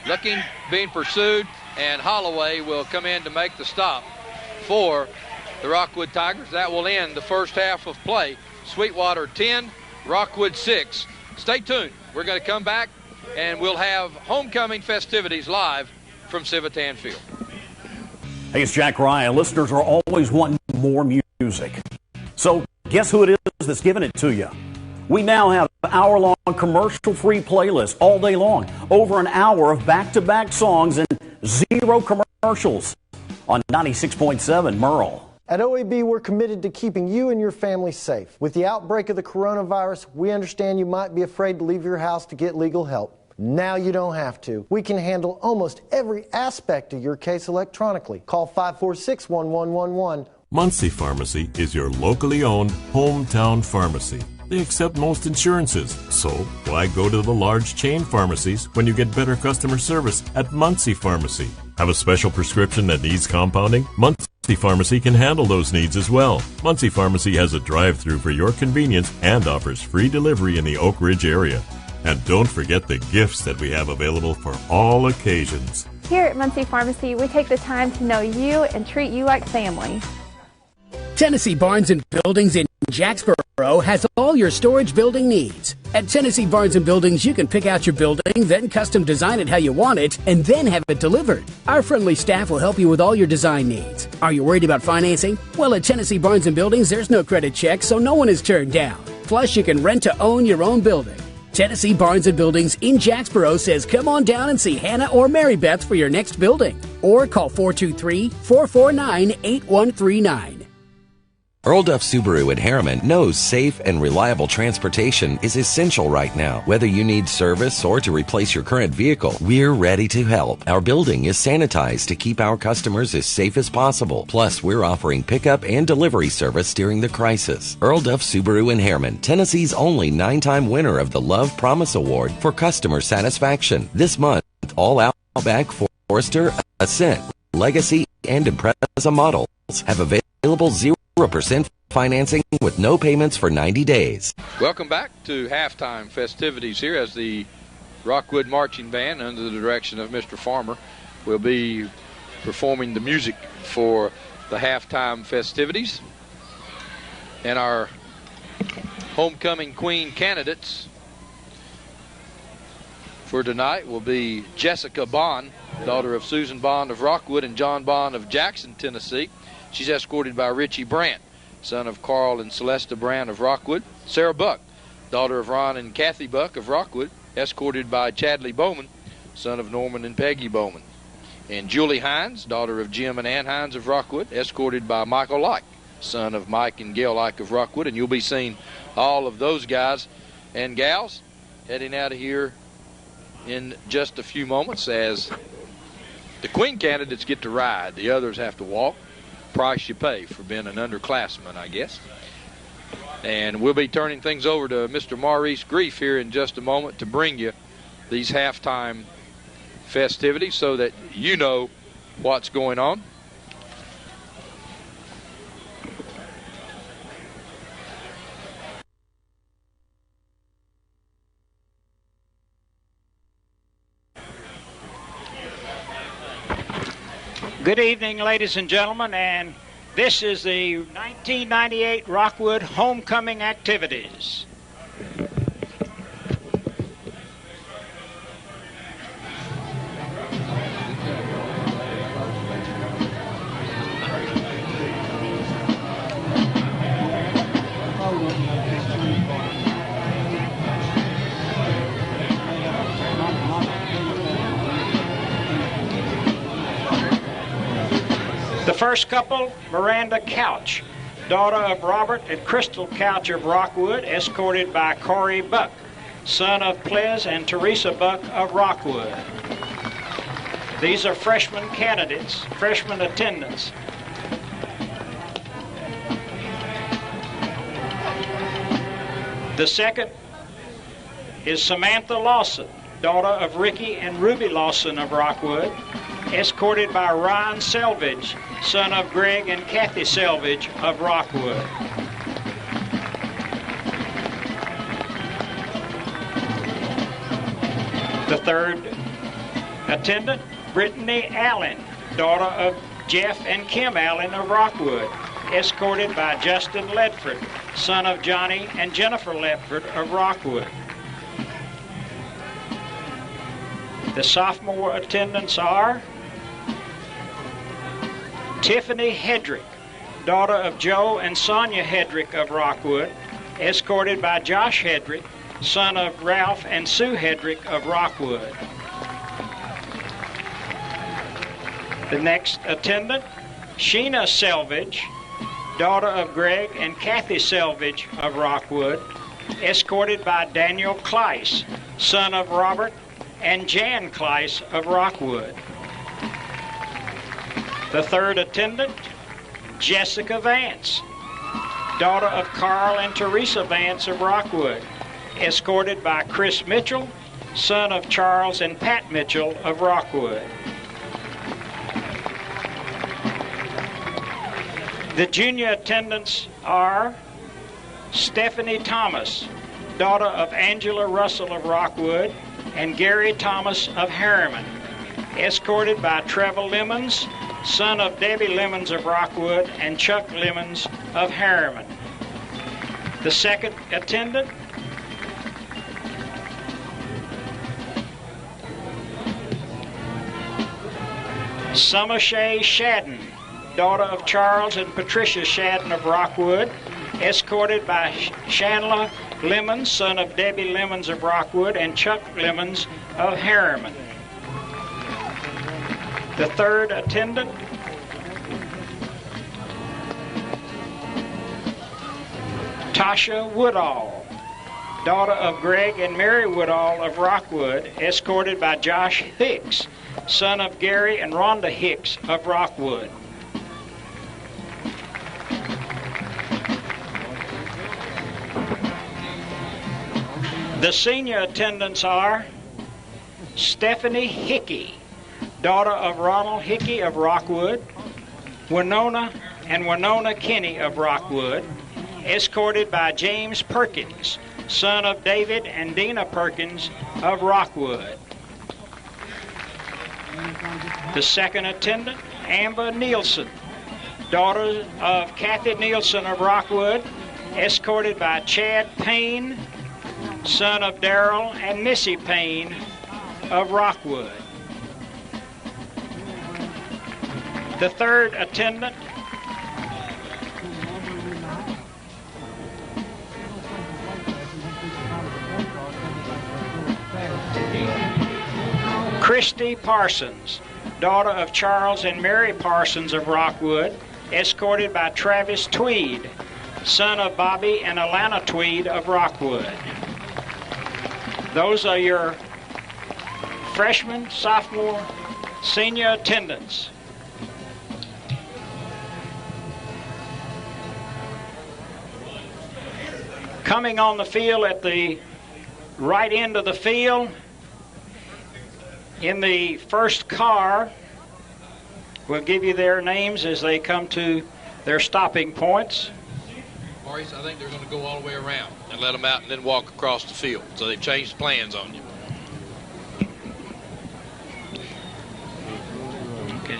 Looking, being pursued, and Holloway will come in to make the stop for the Rockwood Tigers. That will end the first half of play. Sweetwater 10, Rockwood 6. Stay tuned. We're going to come back, and we'll have Homecoming Festivities live from Civitan Field. Hey, it's Jack Ryan. Listeners are always wanting more music. So guess who it is that's giving it to you? We now have an hour-long commercial-free playlist all day long. Over an hour of back-to-back songs and zero commercials on 96.7 Merle. At OEB, we're committed to keeping you and your family safe. With the outbreak of the coronavirus, we understand you might be afraid to leave your house to get legal help. Now you don't have to. We can handle almost every aspect of your case electronically. Call 546-1111. Muncie Pharmacy is your locally owned hometown pharmacy. They accept most insurances, so why go to the large chain pharmacies when you get better customer service at Muncie Pharmacy? Have a special prescription that needs compounding? Muncie Pharmacy can handle those needs as well. Muncie Pharmacy has a drive-thru for your convenience and offers free delivery in the Oak Ridge area. And don't forget the gifts that we have available for all occasions. Here at Muncie Pharmacy, we take the time to know you and treat you like family. Tennessee Barnes & Buildings in Jacksboro has all your storage building needs. At Tennessee Barnes & Buildings, you can pick out your building, then custom design it how you want it, and then have it delivered. Our friendly staff will help you with all your design needs. Are you worried about financing? Well, at Tennessee Barnes & Buildings, there's no credit check, so no one is turned down. Plus, you can rent to own your own building. Tennessee Barnes & Buildings in Jacksboro says come on down and see Hannah or Mary Beth for your next building. Or call 423-449-8139. Earl Duff Subaru in Harriman knows safe and reliable transportation is essential right now. Whether you need service or to replace your current vehicle, we're ready to help. Our building is sanitized to keep our customers as safe as possible. Plus, we're offering pickup and delivery service during the crisis. Earl Duff Subaru in Harriman, Tennessee's only 9-time winner of the Love Promise Award for customer satisfaction. This month, all Outback, Forester, Ascent, Legacy, and Impreza models have available 0% financing with no payments for 90 days. Welcome back to halftime festivities here as the Rockwood Marching Band, under the direction of Mr. Farmer, will be performing the music for the halftime festivities. And our homecoming queen candidates for tonight will be Jessica Bond, daughter of Susan Bond of Rockwood and John Bond of Jackson, Tennessee. She's escorted by Richie Brandt, son of Carl and Celesta Brandt of Rockwood. Sarah Buck, daughter of Ron and Kathy Buck of Rockwood, escorted by Chadley Bowman, son of Norman and Peggy Bowman. And Julie Hines, daughter of Jim and Ann Hines of Rockwood, escorted by Michael Like, son of Mike and Gail Like of Rockwood. And you'll be seeing all of those guys and gals heading out of here in just a few moments as the queen candidates get to ride. The others have to walk. Price you pay for being an underclassman, I guess. And we'll be turning things over to Mr. Maurice Grief here in just a moment to bring you these halftime festivities so that you know what's going on. Good evening, ladies and gentlemen, and this is the 1998 Rockwood Homecoming Activities. The first couple, Miranda Couch, daughter of Robert and Crystal Couch of Rockwood, escorted by Corey Buck, son of Ples and Teresa Buck of Rockwood. These are freshman candidates, freshman attendants. The second is Samantha Lawson, daughter of Ricky and Ruby Lawson of Rockwood, escorted by Ryan Selvage, son of Greg and Kathy Selvage of Rockwood. The third attendant, Brittany Allen, daughter of Jeff and Kim Allen of Rockwood, escorted by Justin Ledford, son of Johnny and Jennifer Ledford of Rockwood. The sophomore attendants are Tiffany Hedrick, daughter of Joe and Sonia Hedrick of Rockwood, escorted by Josh Hedrick, son of Ralph and Sue Hedrick of Rockwood. The next attendant, Sheena Selvage, daughter of Greg and Kathy Selvage of Rockwood, escorted by Daniel Kleiss, son of Robert and Jan Kleiss of Rockwood. The third attendant, Jessica Vance, daughter of Carl and Teresa Vance of Rockwood, escorted by Chris Mitchell, son of Charles and Pat Mitchell of Rockwood. The junior attendants are Stephanie Thomas, daughter of Angela Russell of Rockwood and Gary Thomas of Harriman, escorted by Trevor Lemons, son of Debbie Lemons of Rockwood and Chuck Lemons of Harriman. The second attendant, Summershay Shadden, daughter of Charles and Patricia Shadden of Rockwood, escorted by Chandler Lemons, son of Debbie Lemons of Rockwood, and Chuck Lemons of Harriman. The third attendant, Tasha Woodall, daughter of Greg and Mary Woodall of Rockwood, escorted by Josh Hicks, son of Gary and Rhonda Hicks of Rockwood. The senior attendants are Stephanie Hickey, daughter of Ronald Hickey of Rockwood, Winona Kinney of Rockwood, escorted by James Perkins, son of David and Dina Perkins of Rockwood. The second attendant, Amber Nielsen, daughter of Kathy Nielsen of Rockwood, escorted by Chad Payne, son of Darrell and Missy Payne of Rockwood. The third attendant, Christy Parsons, daughter of Charles and Mary Parsons of Rockwood, escorted by Travis Tweed, son of Bobby and Alana Tweed of Rockwood. Those are your freshman, sophomore, senior attendants. Coming on the field at the right end of the field, in the first car, we'll give you their names as they come to their stopping points. Maurice, I think they're going to go all the way around and let them out and then walk across the field. So they've changed plans on you. Okay.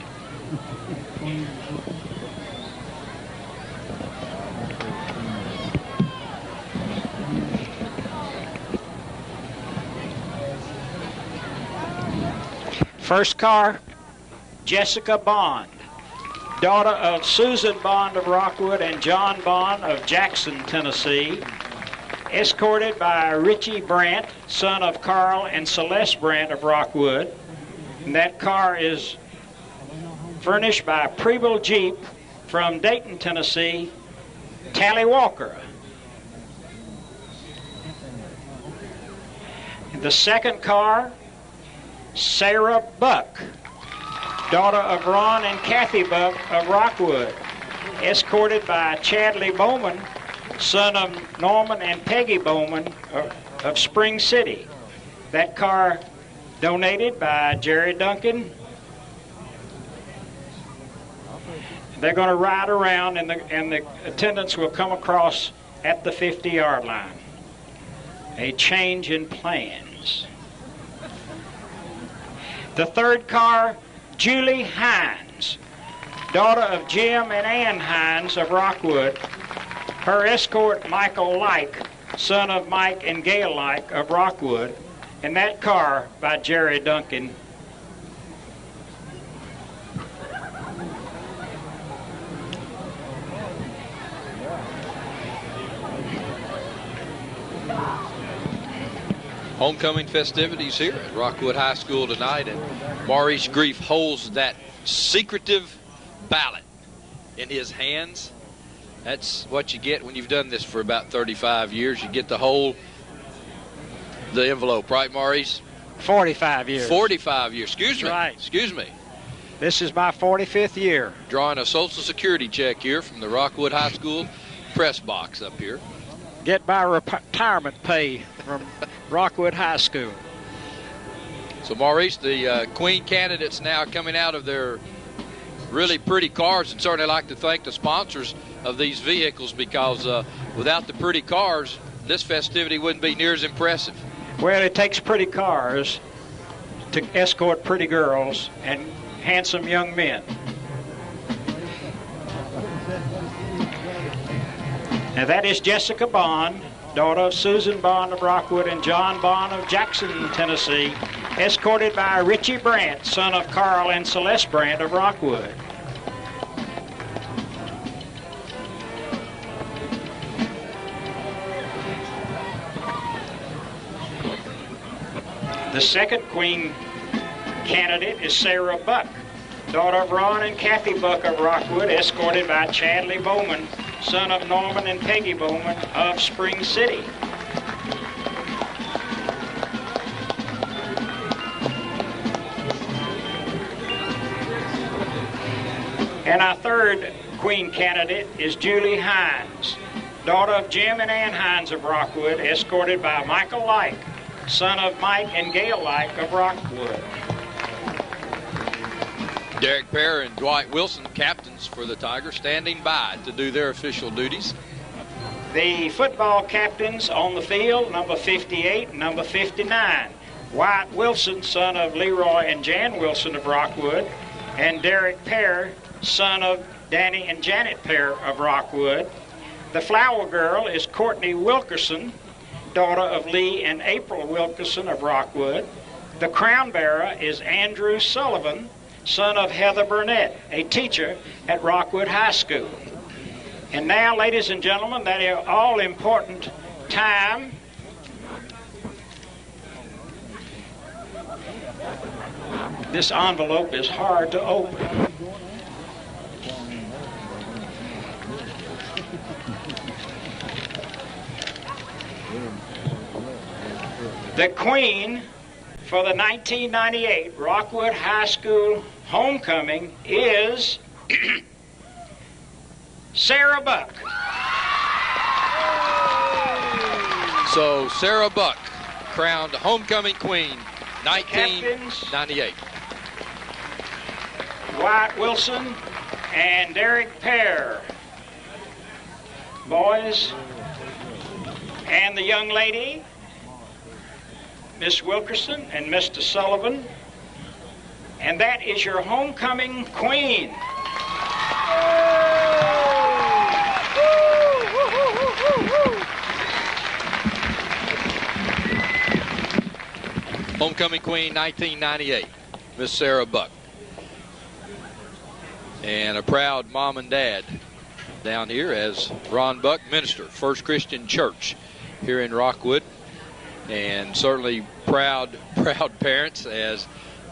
First car, Jessica Bond, daughter of Susan Bond of Rockwood and John Bond of Jackson, Tennessee, escorted by Richie Brandt, son of Carl and Celeste Brandt of Rockwood. And that car is furnished by Preble Jeep from Dayton, Tennessee, Tally Walker. The second car, Sarah Buck, daughter of Ron and Kathy Buck of Rockwood, escorted by Chadley Bowman, son of Norman and Peggy Bowman of Spring City. That car donated by Jerry Duncan. They're going to ride around and the attendants will come across at the 50-yard line. A change in plans. The third car, Julie Hines, daughter of Jim and Ann Hines of Rockwood. Her escort, Michael Like, son of Mike and Gail Like of Rockwood. And that car by Jerry Duncan. Homecoming festivities here at Rockwood High School tonight, and Maurice Grief holds that secretive ballot in his hands. That's what you get when you've done this for about 35 years. You get to hold the envelope, right, Maurice? 45 years. 45 years. Excuse me. Right. Excuse me. This is my 45th year. Drawing a Social Security check here from the Rockwood High School press box up here. Get my retirement pay from Rockwood High School. So, Maurice, the Queen candidates now coming out of their really pretty cars, and certainly like to thank the sponsors of these vehicles, because without the pretty cars, this festivity wouldn't be near as impressive. Well, it takes pretty cars to escort pretty girls and handsome young men. Now that is Jessica Bond, daughter of Susan Bond of Rockwood and John Bond of Jackson, Tennessee, escorted by Richie Brandt, son of Carl and Celeste Brandt of Rockwood. The second queen candidate is Sarah Buck, daughter of Ron and Kathy Buck of Rockwood, escorted by Chadley Bowman, son of Norman and Peggy Bowman of Spring City. And our third queen candidate is Julie Hines, daughter of Jim and Ann Hines of Rockwood, escorted by Michael Like, son of Mike and Gail Like of Rockwood. Derek Pear and Dwight Wilson, captains for the Tigers, standing by to do their official duties. The football captains on the field, number 58 and number 59. Wyatt Wilson, son of Leroy and Jan Wilson of Rockwood, and Derek Pear, son of Danny and Janet Pear of Rockwood. The flower girl is Courtney Wilkerson, daughter of Lee and April Wilkerson of Rockwood. The crown bearer is Andrew Sullivan, son of Heather Burnett, a teacher at Rockwood High School. And now, ladies and gentlemen, that is all important time. This envelope is hard to open. The queen for the 1998 Rockwood High School homecoming is Sarah Buck. So Sarah Buck, crowned homecoming queen, 1998. Wyatt Wilson and Derek Pear. Boys, and the young lady, Miss Wilkerson and Mr. Sullivan. And that is your homecoming queen. Homecoming queen, 1998, Miss Sarah Buck. And a proud mom and dad down here as Ron Buck, minister, First Christian Church here in Rockwood. And certainly proud parents as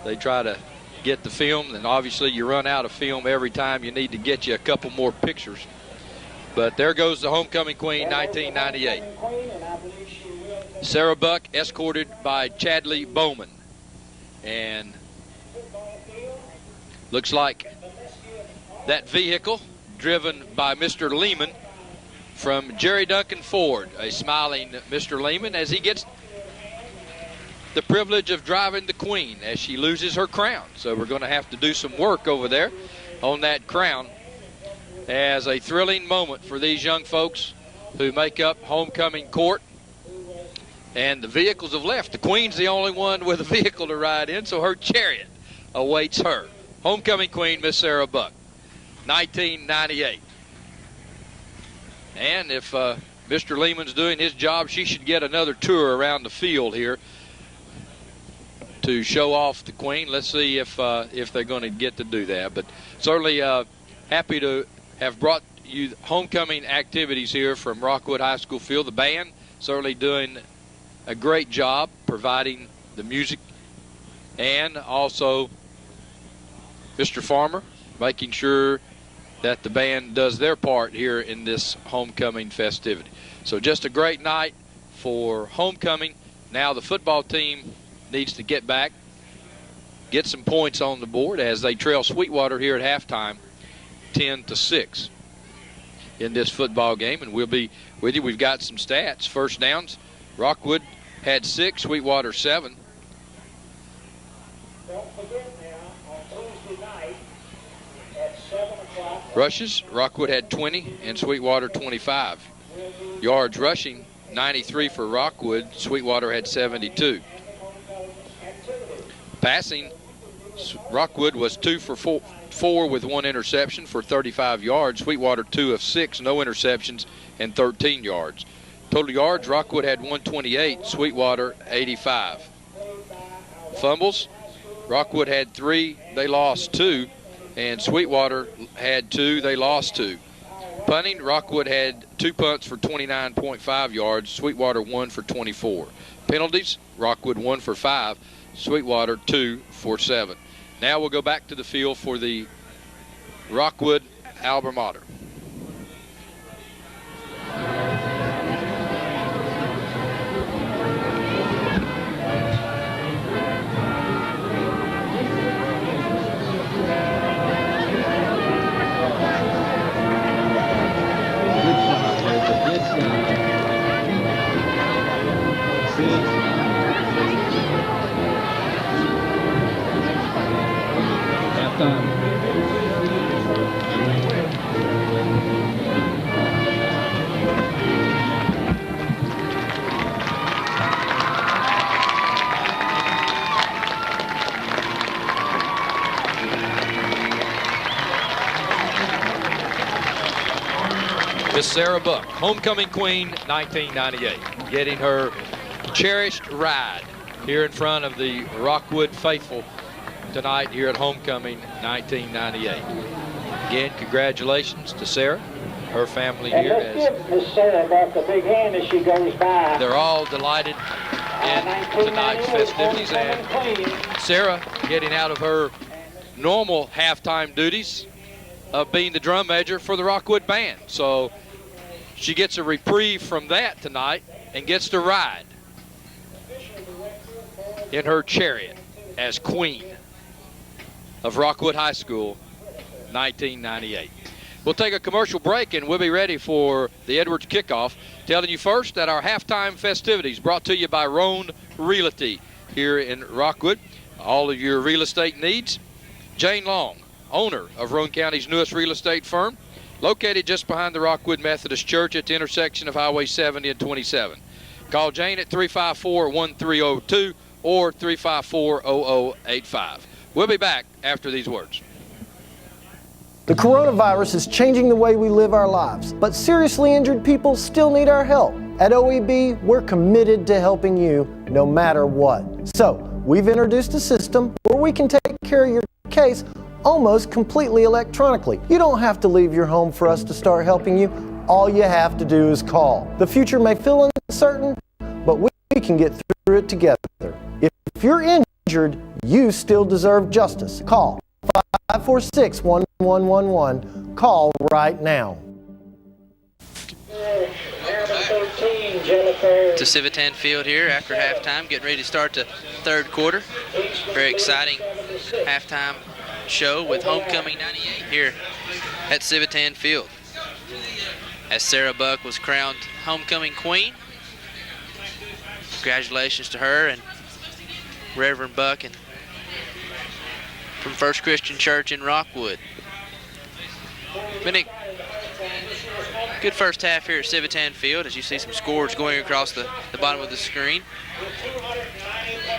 they try to get the film. And obviously you run out of film every time. You need to get you a couple more pictures. But there goes the homecoming queen, 1998. Sarah Buck, escorted by Chadley Bowman. And looks like that vehicle driven by Mr. Lehman from Jerry Duncan Ford, a smiling Mr. Lehman as he gets the privilege of driving the queen as she loses her crown. So we're going to have to do some work over there on that crown as a thrilling moment for these young folks who make up homecoming court. And the vehicles have left. The queen's the only one with a vehicle to ride in, so her chariot awaits her. Homecoming queen, Miss Sarah Buck, 1998. And if Mr. Lehman's doing his job, she should get another tour around the field here to show off the queen. Let's see if they're going to get to do that. But certainly happy to have brought you homecoming activities here from Rockwood High School field. The band certainly doing a great job providing the music, and also Mr. Farmer making sure that the band does their part here in this homecoming festivity. So just a great night for homecoming. Now the football team needs to get back, get some points on the board as they trail Sweetwater here at halftime, 10-6 in this football game. And we'll be with you. We've got some stats. First downs, Rockwood had 6, Sweetwater 7. Don't forget now, on Tuesday night at 7 o'clock. Rushes, Rockwood had 20 and Sweetwater 25. Yards rushing, 93 for Rockwood. Sweetwater had 72. Passing, Rockwood was 2 for 4 with 1 interception for 35 yards. Sweetwater 2 of 6, no interceptions, and 13 yards. Total yards, Rockwood had 128, Sweetwater 85. Fumbles, Rockwood had 3, they lost 2, and Sweetwater had 2, they lost 2. Punting, Rockwood had 2 punts for 29.5 yards, Sweetwater 1 for 24. Penalties, Rockwood 1 for 5, Sweetwater 2 for 7. Now we'll go back to the field for the Rockwood alma mater. Miss Sarah Buck, homecoming queen, 1998, getting her cherished ride here in front of the Rockwood faithful tonight here at Homecoming 1998. Again, congratulations to Sarah, her family here. Give Miss Sarah Buck a big hand as she goes by. They're all delighted in tonight's festivities, and Sarah getting out of her normal halftime duties of being the drum major for the Rockwood band. So she gets a reprieve from that tonight and gets to ride in her chariot as queen of Rockwood High School 1998. We'll take a commercial break and we'll be ready for the Edwards kickoff. Telling you first that our halftime festivities brought to you by Roan Realty here in Rockwood. All of your real estate needs. Jane Long, owner of Roan County's newest real estate firm, located just behind the Rockwood Methodist Church at the intersection of Highway 70 and 27. Call Jane at 354-1302 or 354-0085. We'll be back after these words. The coronavirus is changing the way we live our lives, but seriously injured people still need our help. At OEB, we're committed to helping you no matter what. So, we've introduced a system where we can take care of your case almost completely electronically. You don't have to leave your home for us to start helping you. All you have to do is call. The future may feel uncertain, but we can get through it together. If you're injured, you still deserve justice. Call 546-1111. Call right now. To Civitan Field here after halftime, getting ready to start the third quarter. Very exciting halftime show with Homecoming 98 here at Civitan Field, as Sarah Buck was crowned homecoming queen. Congratulations to her and Reverend Buck and from First Christian Church in Rockwood. Been a good first half here at Civitan Field, as you see some scores going across the bottom of the screen.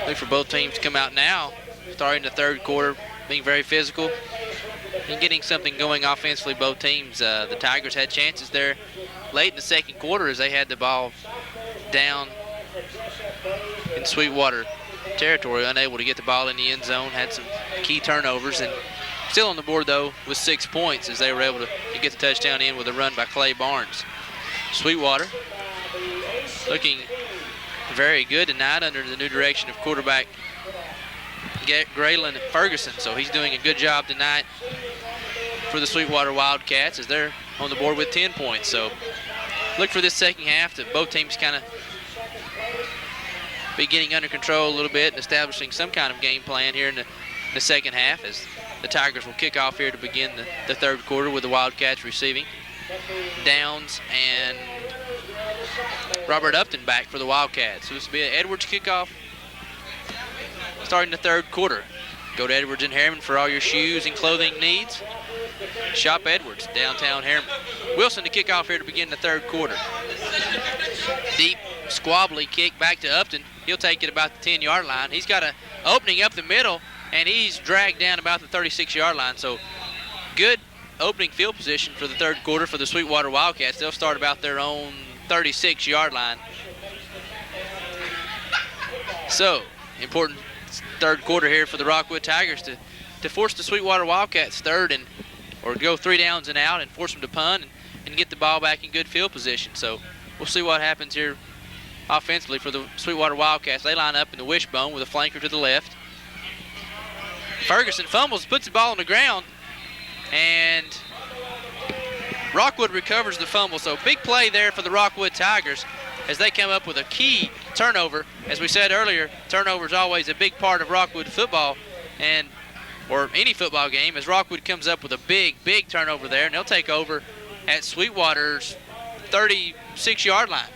Look for both teams to come out now, starting the third quarter, being very physical and getting something going offensively. Both teams, the Tigers had chances there late in the second quarter as they had the ball down in Sweetwater territory, unable to get the ball in the end zone, had some key turnovers, and still on the board though with 6 points as they were able to get the touchdown in with a run by Clay Barnes. Sweetwater looking very good tonight under the new direction of quarterback Graylin Ferguson, so he's doing a good job tonight for the Sweetwater Wildcats as they're on the board with 10 points. So look for this second half to both teams kind of be getting under control a little bit and establishing some kind of game plan here in the second half, as the Tigers will kick off here to begin the third quarter with the Wildcats receiving. Downs and Robert Upton back for the Wildcats. So this will be an Edwards kickoff starting the third quarter. Go to Edwards and Harriman for all your shoes and clothing needs. Shop Edwards, downtown Harriman. Wilson to kick off here to begin the third quarter. Deep, squabbly kick back to Upton. He'll take it about the 10-yard line. He's got an opening up the middle, and he's dragged down about the 36-yard line. So good opening field position for the third quarter for the Sweetwater Wildcats. They'll start about their own 36-yard line. So, important third quarter here for the Rockwood Tigers to force the Sweetwater Wildcats or go 3 downs and out and force them to punt and get the ball back in good field position. So we'll see what happens here offensively for the Sweetwater Wildcats. They line up in the wishbone with a flanker to the left. Ferguson fumbles, puts the ball on the ground, and Rockwood recovers the fumble. So big play there for the Rockwood Tigers as they come up with a key turnover. As we said earlier, turnover is always a big part of Rockwood football or any football game, as Rockwood comes up with a big turnover there, and they'll take over at Sweetwater's 36-yard line.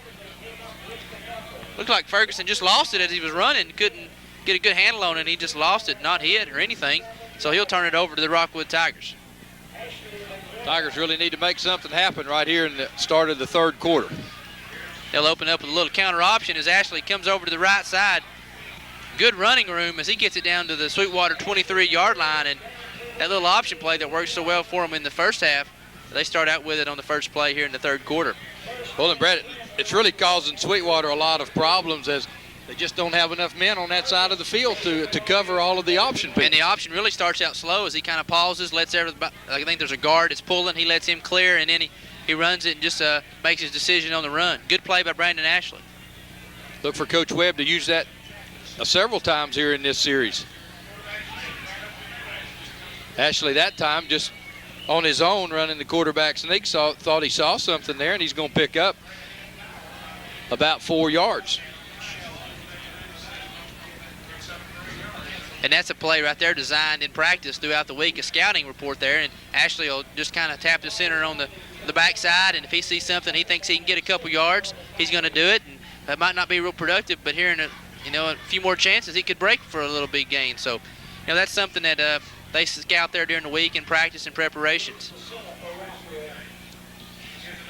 Looked like Ferguson just lost it as he was running, couldn't get a good handle on it, and he just lost it, not hit or anything. So he'll turn it over to the Rockwood Tigers. Tigers really need to make something happen right here in the start of the third quarter. They'll open up with a little counter option as Ashley comes over to the right side. Good running room as he gets it down to the Sweetwater 23-yard line, and that little option play that worked so well for them in the first half, they start out with it on the first play here in the third quarter. Well, and Brett, it's really causing Sweetwater a lot of problems as they just don't have enough men on that side of the field to cover all of the option people. And the option really starts out slow as he kind of pauses, lets everybody, I think there's a guard that's pulling, he lets him clear, and then he runs it and just makes his decision on the run. Good play by Brandon Ashley. Look for Coach Webb to use that several times here in this series. Ashley that time just on his own running the quarterback sneak, thought he saw something there, and he's going to pick up about 4 yards. And that's a play right there designed in practice throughout the week, a scouting report there, and Ashley will just kind of tap the center on the backside, and if he sees something he thinks he can get a couple yards, he's going to do it. And that might not be real productive, but here in a few more chances, he could break for a little big gain. So, that's something that they scout there during the week in practice and preparations.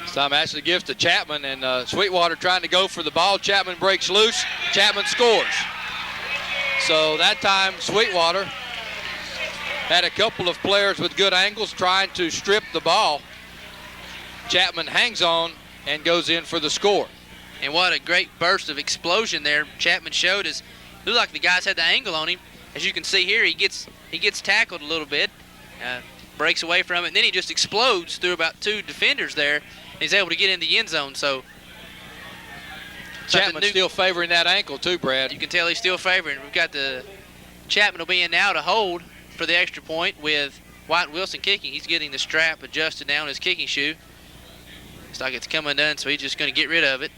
This time Ashley gives to Chapman, and Sweetwater trying to go for the ball. Chapman breaks loose. Chapman scores. So that time Sweetwater had a couple of players with good angles trying to strip the ball. Chapman hangs on and goes in for the score. And what a great burst of explosion there Chapman showed. It looked like the guys had the angle on him. As you can see here, he gets tackled a little bit, breaks away from it, and then he just explodes through about 2 defenders there. And he's able to get in the end zone. So Chapman's still favoring that ankle too, Brad. You can tell he's still favoring. We've got the Chapman will be in now to hold for the extra point with White Wilson kicking. He's getting the strap adjusted down his kicking shoe. Looks like it's come undone, so he's just going to get rid of it.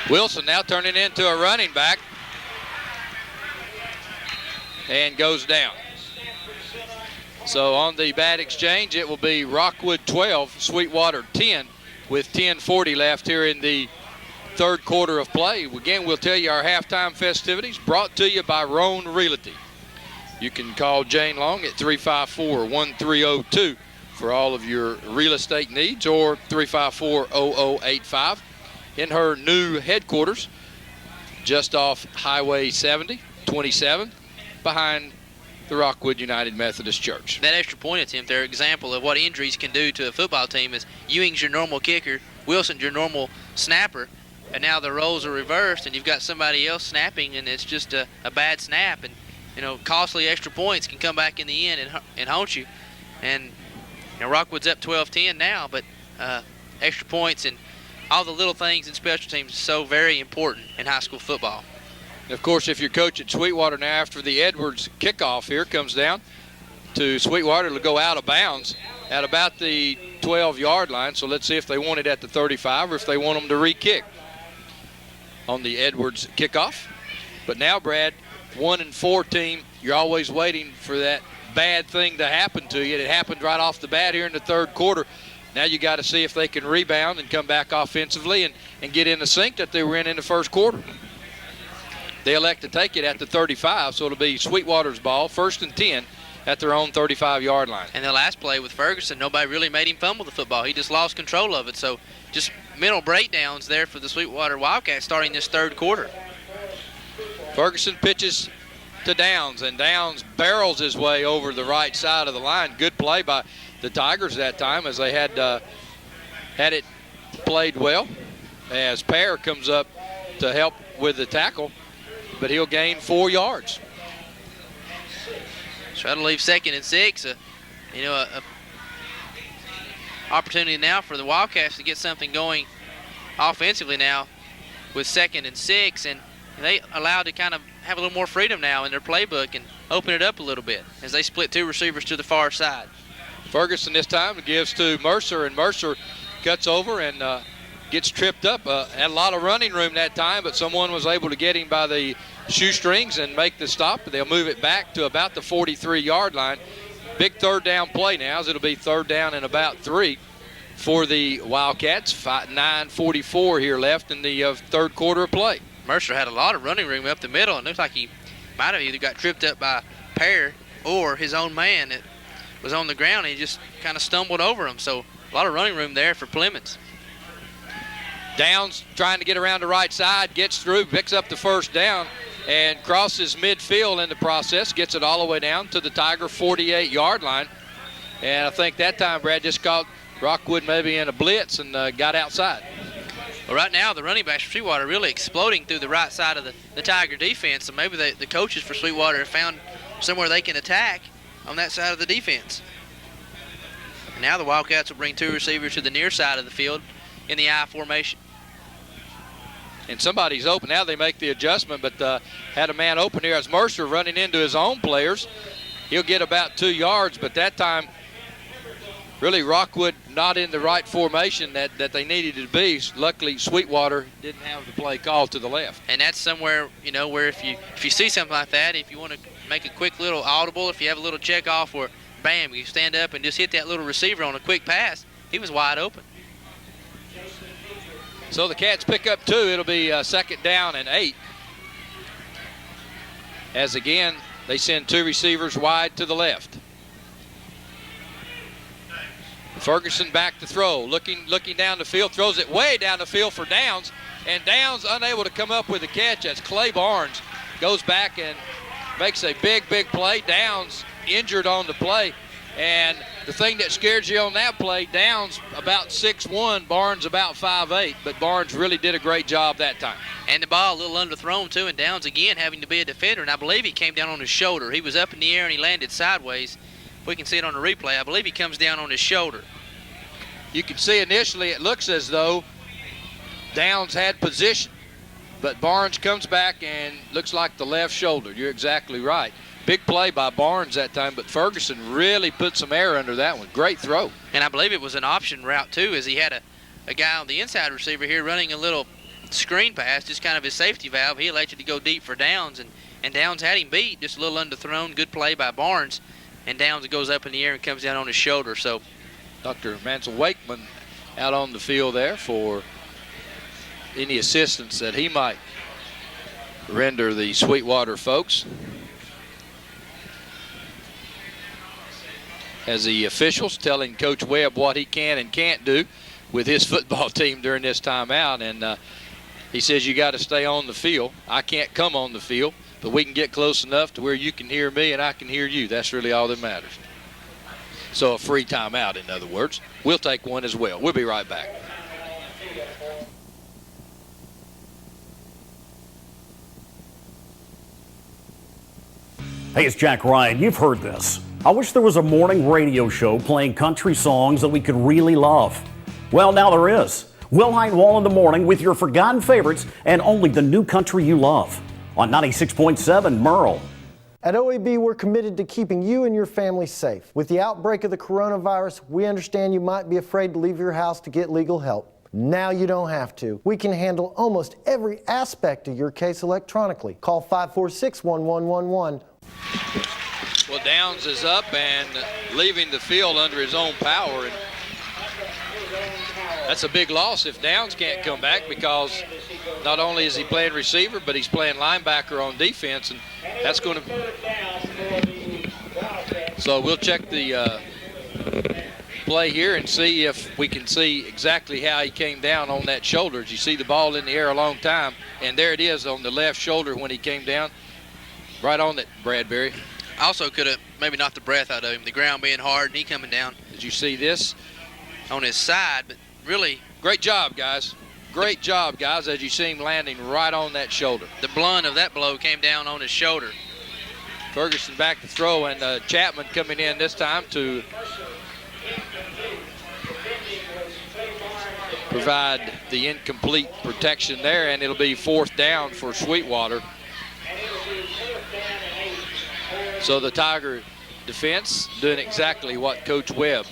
Wilson now turning into a running back and goes down. So on the bad exchange, it will be Rockwood 12, Sweetwater 10, with 10:40 left here in the third quarter of play. Again, we'll tell you our halftime festivities brought to you by Roan Realty. You can call Jane Long at 354-1302 for all of your real estate needs, or 354-0085 in her new headquarters just off Highway 70, 27, behind the Rockwood United Methodist Church. That extra point attempt there, example of what injuries can do to a football team, is Ewing's your normal kicker, Wilson's your normal snapper, and now the roles are reversed and you've got somebody else snapping and it's just a bad snap, and costly extra points can come back in the end and haunt you. And Rockwood's up 12-10 now, but extra points and all the little things in special teams are so very important in high school football. Of course, if you're coach at Sweetwater now, after the Edwards kickoff here comes down to Sweetwater, it'll go out of bounds at about the 12-yard line. So let's see if they want it at the 35 or if they want them to re-kick on the Edwards kickoff. But now, Brad, 1-4 team, you're always waiting for that bad thing to happen to you. It happened right off the bat here in the third quarter. Now you got to see if they can rebound and come back offensively and get in the sync that they were in the first quarter. They elect to take it at the 35, so it'll be Sweetwater's ball, 1st and 10 at their own 35-yard line. And the last play with Ferguson, nobody really made him fumble the football. He just lost control of it. So just mental breakdowns there for the Sweetwater Wildcats starting this third quarter. Ferguson pitches to Downs, and Downs barrels his way over the right side of the line. Good play by the Tigers that time, as they had it played well, as Pear comes up to help with the tackle, but he'll gain 4 yards. Try to leave 2nd and 6. A opportunity now for the Wildcats to get something going offensively now with 2nd and 6, and they allowed to kind of have a little more freedom now in their playbook and open it up a little bit as they split 2 receivers to the far side. Ferguson this time gives to Mercer, and Mercer cuts over and gets tripped up. Had a lot of running room that time, but someone was able to get him by the shoestrings and make the stop. They'll move it back to about the 43-yard line. Big 3rd down play now, as it'll be 3rd down and about 3 for the Wildcats. 9:44 here left in the 3rd quarter of play. Mercer had a lot of running room up the middle, and looks like he might have either got tripped up by Pear or his own man that was on the ground. He just kind of stumbled over him, so a lot of running room there for Plymouth. Downs trying to get around the right side, gets through, picks up the 1st down, and crosses midfield in the process, gets it all the way down to the Tiger 48-yard line. And I think that time Brad just caught Rockwood maybe in a blitz and got outside. Well, right now the running backs for Sweetwater are really exploding through the right side of the Tiger defense, so maybe the coaches for Sweetwater have found somewhere they can attack on that side of the defense. And now the Wildcats will bring 2 receivers to the near side of the field in the I formation. And somebody's open. Now they make the adjustment, but had a man open here as Mercer running into his own players. He'll get about 2 yards, but that time really Rockwood not in the right formation that they needed to be. Luckily Sweetwater didn't have the play called to the left. And that's somewhere, where if you see something like that, if you want to make a quick little audible, if you have a little check off where bam, you stand up and just hit that little receiver on a quick pass, he was wide open. So the Cats pick up 2. It'll be 2nd down and 8. As again, they send 2 receivers wide to the left. Ferguson back to throw, looking down the field, throws it way down the field for Downs, and Downs unable to come up with a catch as Clay Barnes goes back and makes a big play. Downs injured on the play, and the thing that scares you on that play, Downs about 6'1", Barnes about 5'8", but Barnes really did a great job that time. And the ball a little underthrown too, and Downs again having to be a defender, and I believe he came down on his shoulder. He was up in the air and he landed sideways. If we can see it on the replay, I believe he comes down on his shoulder. You can see initially it looks as though Downs had position, but Barnes comes back and looks like the left shoulder. You're exactly right. Big play by Barnes that time, but Ferguson really put some air under that one. Great throw. And I believe it was an option route too, as he had a guy on the inside receiver here running a little screen pass, just kind of his safety valve. He elected to go deep for Downs, and Downs had him beat, just a little underthrown. Good play by Barnes, and Downs goes up in the air and comes down on his shoulder. So Dr. Mansell Wakeman out on the field there for any assistance that he might render the Sweetwater folks. As the officials telling Coach Webb what he can and can't do with his football team during this timeout, and he says you got to stay on the field. I can't come on the field, but we can get close enough to where you can hear me and I can hear you. That's really all that matters. So a free timeout, in other words. We'll take one as well. We'll be right back. Hey, it's Jack Ryan. You've heard this. I wish there was a morning radio show playing country songs that we could really love. Well, now there is. Wilhite Wall in the morning with your forgotten favorites and only the new country you love. On 96.7 Merle. At OEB, we're committed to keeping you and your family safe. With the outbreak of the coronavirus, we understand you might be afraid to leave your house to get legal help. Now you don't have to. We can handle almost every aspect of your case electronically. Call 546-1111. Well, Downs is up and leaving the field under his own power. And that's a big loss if Downs can't come back, because not only is he playing receiver, but he's playing linebacker on defense, and that's going to. So we'll check the replay here and see if we can see exactly how he came down on that shoulder. As you see the ball in the air a long time, and there it is on the left shoulder when he came down. Right on it, Bradbury. Also could have maybe knocked the breath out of him, the ground being hard and he coming down. Did you see this? On his side, but really. Great job, guys. Great job, guys, as you see him landing right on that shoulder. The blunt of that blow came down on his shoulder. Ferguson back to throw, and Chapman coming in this time to provide the incomplete protection there, and it'll be 4th down for Sweetwater. So the Tiger defense doing exactly what Coach Webb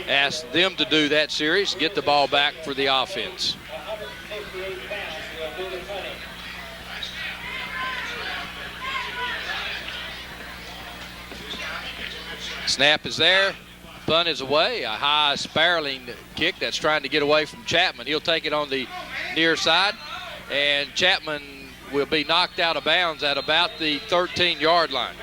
asked them to do that series, get the ball back for the offense. Snap is there, punt is away, a high spiraling kick that's trying to get away from Chapman. He'll take it on the near side, and Chapman will be knocked out of bounds at about the 13-yard line.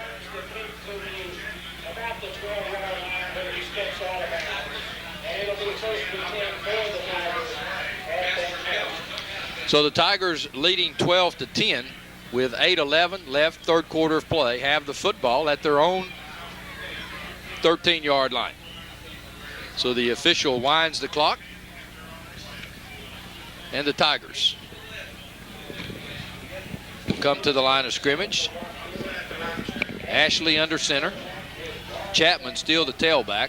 So the Tigers leading 12-10 with 8:11 left, third quarter of play, have the football at their own 13-yard line. So the official winds the clock, and the Tigers come to the line of scrimmage. Ashley under center. Chapman still the tailback.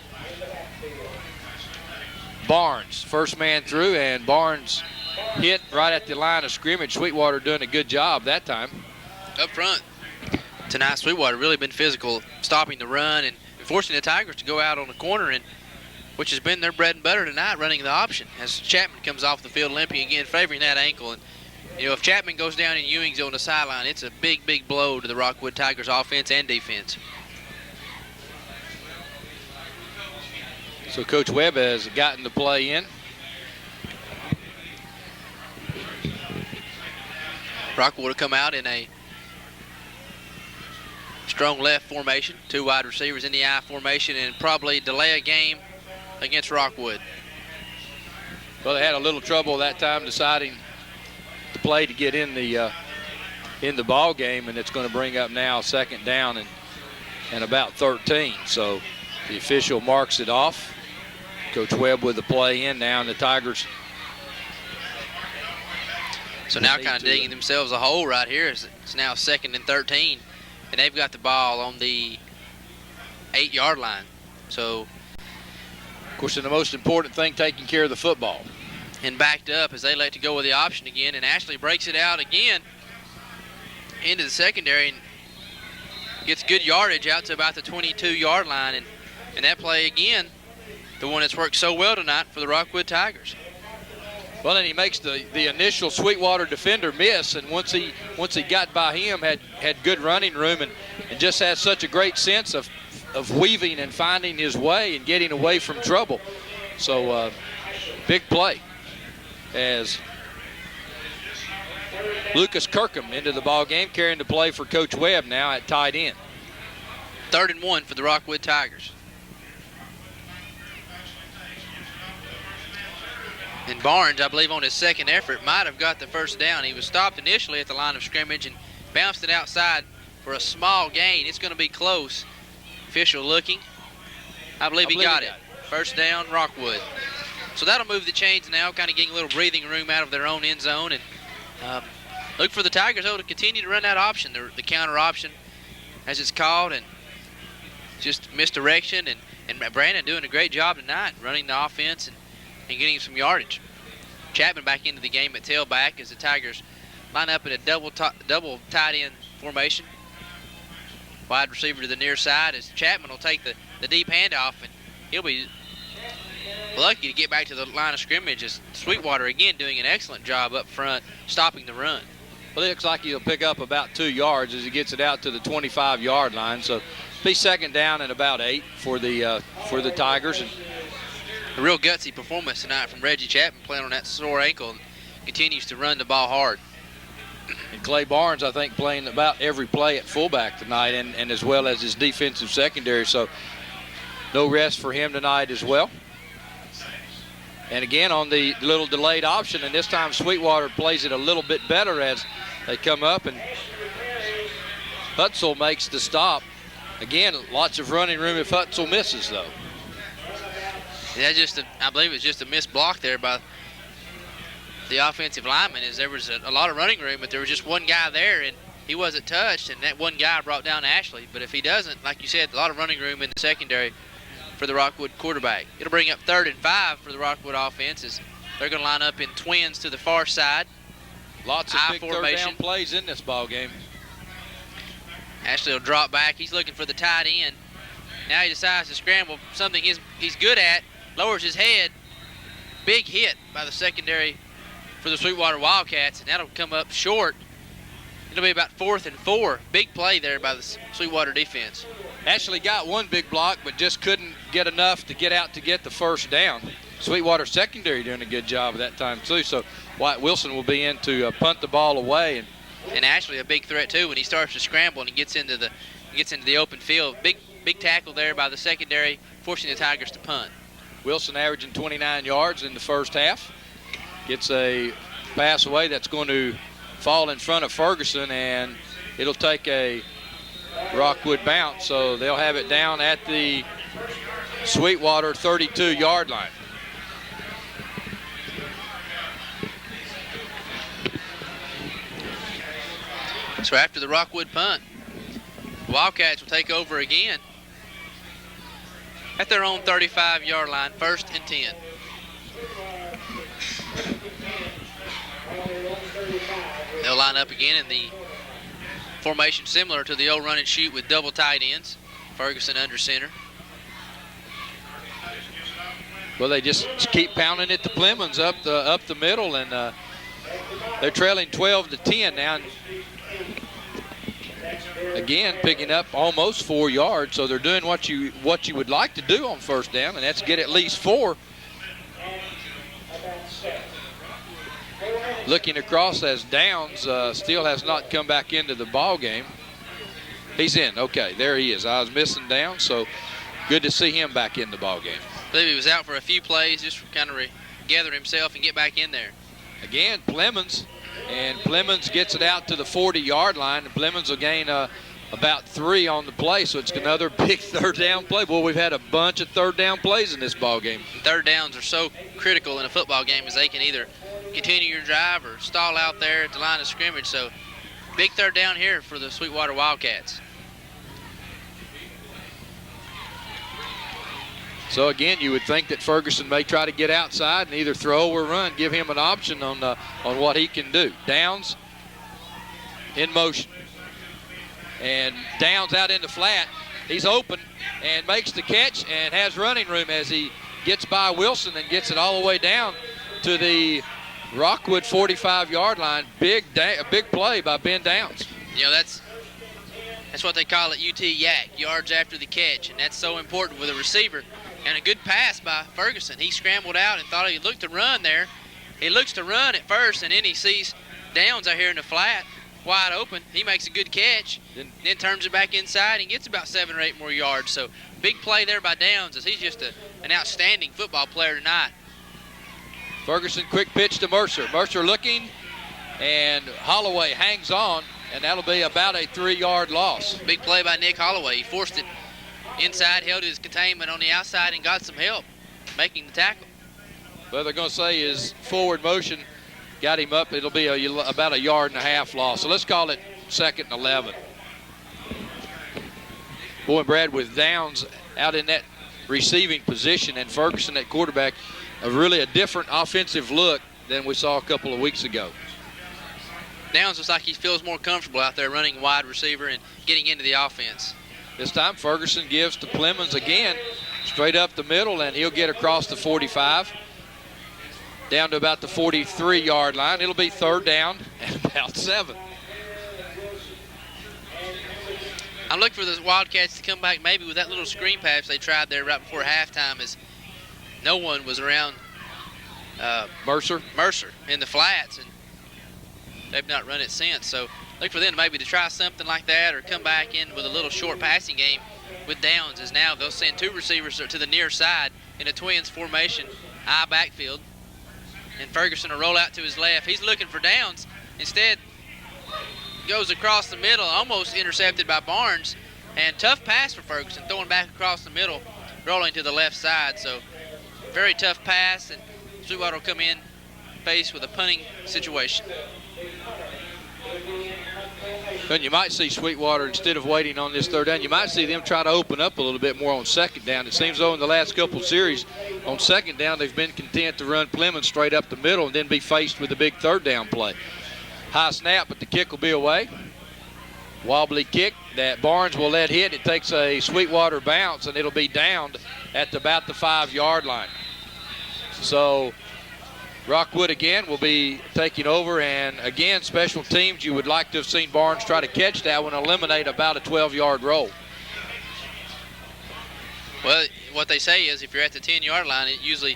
Barnes, first man through, and Barnes hit right at the line of scrimmage. Sweetwater doing a good job that time. Up front tonight, Sweetwater really been physical, stopping the run and forcing the Tigers to go out on the corner, and which has been their bread and butter tonight, running the option. As Chapman comes off the field limping again, favoring that ankle. And you know, if Chapman goes down and Ewing's on the sideline, it's a big, big blow to the Rockwood Tigers offense and defense. So Coach Webb has gotten the play in. Rockwood will come out in a strong left formation, 2 wide receivers in the I formation, and probably delay a game against Rockwood. Well, they had a little trouble that time deciding to play to get in the ball game, and it's going to bring up now 2nd down and about 13. So the official marks it off. Coach Webb with the play in now, and the Tigers. So now kind of digging themselves a hole right here. It's now 2nd and 13, and they've got the ball on the 8-yard line. So, of course, the most important thing, taking care of the football. And backed up as they let to go with the option again, and Ashley breaks it out again into the secondary and gets good yardage out to about the 22-yard line. And that play again, the one that's worked so well tonight for the Rockwood Tigers. Well, and he makes the initial Sweetwater defender miss, and once he got by him, had good running room and just has such a great sense of weaving and finding his way and getting away from trouble. So big play as Lucas Kirkham into the ball game, carrying the play for Coach Webb now at tight end. 3rd and 1 for the Rockwood Tigers. And Barnes, I believe on his 2nd effort, might have got the 1st down. He was stopped initially at the line of scrimmage and bounced it outside for a small gain. It's going to be close. Official looking. I believe he got it. 1st down, Rockwood. So that'll move the chains now, kind of getting a little breathing room out of their own end zone. And look for the Tigers, though, to continue to run that option, the counter option, as it's called, and just misdirection. And Brandon doing a great job tonight, running the offense and getting some yardage. Chapman back into the game at tailback as the Tigers line up in a double tight end formation. Wide receiver to the near side as Chapman will take the deep handoff, and he'll be lucky to get back to the line of scrimmage as Sweetwater again doing an excellent job up front stopping the run. Well, it looks like he'll pick up about 2 yards as he gets it out to the 25-yard line. So be 2nd down and about 8 for the Tigers. And a real gutsy performance tonight from Reggie Chapman, playing on that sore ankle, and continues to run the ball hard. And Clay Barnes, I think, playing about every play at fullback tonight, and as well as his defensive secondary. So no rest for him tonight as well. And again on the little delayed option, and this time Sweetwater plays it a little bit better as they come up, and Hutzel makes the stop. Again, lots of running room if Hutzel misses, though. Yeah, I believe it's just a missed block there by the offensive lineman. As there was a lot of running room, but there was just one guy there, and he wasn't touched, and that one guy brought down Ashley. But if he doesn't, like you said, a lot of running room in the secondary for the Rockwood quarterback. It'll bring up 3rd and 5 for the Rockwood offenses. They're going to line up in twins to the far side. Lots of big third down plays in this ball game. Ashley will drop back. He's looking for the tight end. Now he decides to scramble, something he's good at. Lowers his head. Big hit by the secondary for the Sweetwater Wildcats, and that'll come up short. It'll be about 4th and 4. Big play there by the Sweetwater defense. Ashley got one big block, but just couldn't get enough to get out to get the first down. Sweetwater secondary doing a good job of that time too. So Wyatt Wilson will be in to punt the ball away, and Ashley a big threat too when he starts to scramble and he gets into the open field. Big tackle there by the secondary, forcing the Tigers to punt. Wilson averaging 29 yards in the first half. Gets a pass away that's going to fall in front of Ferguson, and it'll take a Rockwood bounce, so they'll have it down at the Sweetwater 32-yard line. So after the Rockwood punt, the Wildcats will take over again at their own 35-yard line, 1st and 10. They'll line up again in the formation similar to the old run and shoot with double tight ends. Ferguson under center. Well, they just keep pounding it to Plemons up the middle, and they're trailing 12-10 now. Again, picking up almost 4 yards, so they're doing what you would like to do on first down, and that's get at least 4. Looking across as Downs still has not come back into the ball game. He's in. Okay, there he is. I was missing Downs, so good to see him back in the ball game. I believe he was out for a few plays, just kind of gather himself and get back in there. Again, Plemons, and Plemons gets it out to the 40-yard line, and Plemons will gain about 3 on the play, so it's another big third down play. Boy, we've had a bunch of third down plays in this ball game. Third downs are so critical in a football game, as they can either continue your drive or stall out there at the line of scrimmage. So big third down here for the Sweetwater Wildcats. So again, you would think that Ferguson may try to get outside and either throw or run, give him an option on what he can do. Downs in motion, and Downs out in the flat. He's open and makes the catch and has running room as he gets by Wilson and gets it all the way down to the Rockwood 45-yard line. Big play by Ben Downs. You know, that's what they call it UT YAC, yards after the catch, and that's so important with a receiver. And a good pass by Ferguson. He scrambled out and thought he looked to run there. He looks to run at first, and then he sees Downs out here in the flat, wide open. He makes a good catch, then turns it back inside and gets about 7 or 8 more yards. So big play there by Downs, as he's just an outstanding football player tonight. Ferguson, quick pitch to Mercer. Mercer looking, and Holloway hangs on, and that'll be about a 3-yard loss. Big play by Nick Holloway. He forced it inside, held his containment on the outside, and got some help making the tackle. Well, they're going to say his forward motion got him up. It'll be about a 1.5 yard loss. So let's call it 2nd and 11. Boy, Brad, with Downs out in that receiving position and Ferguson at quarterback, really a different offensive look than we saw a couple of weeks ago. Downs looks like he feels more comfortable out there running wide receiver and getting into the offense. This time Ferguson gives to Plemons again, straight up the middle, and he'll get across the 45, down to about the 43-yard line. It'll be 3rd down and about 7. I'm looking for the Wildcats to come back maybe with that little screen pass they tried there right before halftime, as no one was around Mercer in the flats, and they've not run it since. So look for them maybe to try something like that or come back in with a little short passing game with Downs is now they'll send 2 receivers to the near side in a twins formation, I backfield. And Ferguson will roll out to his left. He's looking for Downs. Instead, goes across the middle, almost intercepted by Barnes. And tough pass for Ferguson, throwing back across the middle, rolling to the left side. So very tough pass, and Sweetwater will come in faced with a punting situation. And you might see Sweetwater, instead of waiting on this third down, you might see them try to open up a little bit more on second down. It seems though in the last couple of series, on second down, they've been content to run Plemons straight up the middle and then be faced with a big third down play. High snap, but the kick will be away. Wobbly kick that Barnes will let hit. It takes a Sweetwater bounce, and it'll be downed at about the 5-yard line. So Rockwood again will be taking over, and again, special teams, you would like to have seen Barnes try to catch that one, eliminate about a 12-yard roll. Well, what they say is if you're at the 10-yard line, it usually,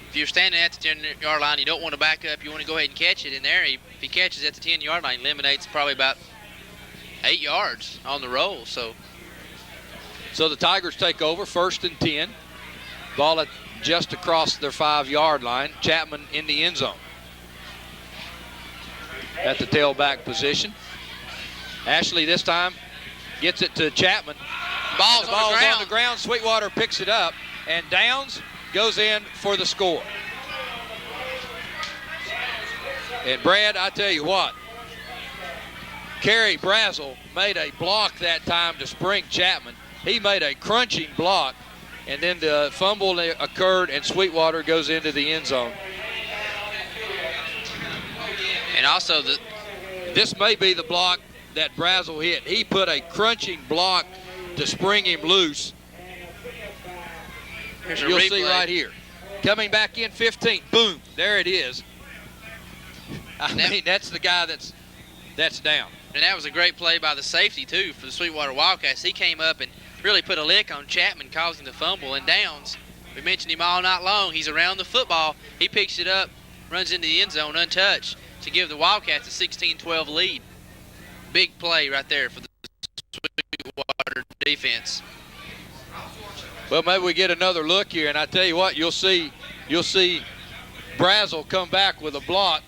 if you're standing at the 10-yard line, you don't want to back up, you want to go ahead and catch it in there. If he catches at the 10-yard line, eliminates probably about 8 yards on the roll. So the Tigers take over, 1st and 10. Ball at just across their 5-yard line. Chapman in the end zone at the tailback position. Ashley this time gets it to Chapman. Ball's on the ground. Sweetwater picks it up, and Downs goes in for the score. And Brad, I tell you what, Kerry Brazel made a block that time to spring Chapman. He made a crunching block, and then the fumble occurred, and Sweetwater goes into the end zone. And also, this may be the block that Brazel hit. He put a crunching block to spring him loose. You'll see right here. Coming back in 15. Boom. There it is. I mean, that's the guy that's down. And that was a great play by the safety, too, for the Sweetwater Wildcats. He came up and really put a lick on Chapman, causing the fumble. And Downs, we mentioned him all night long. He's around the football. He picks it up, runs into the end zone untouched to give the Wildcats a 16-12 lead. Big play right there for the Sweetwater defense. Well, maybe we get another look here, and I tell you what, you'll see Brazel come back with a block.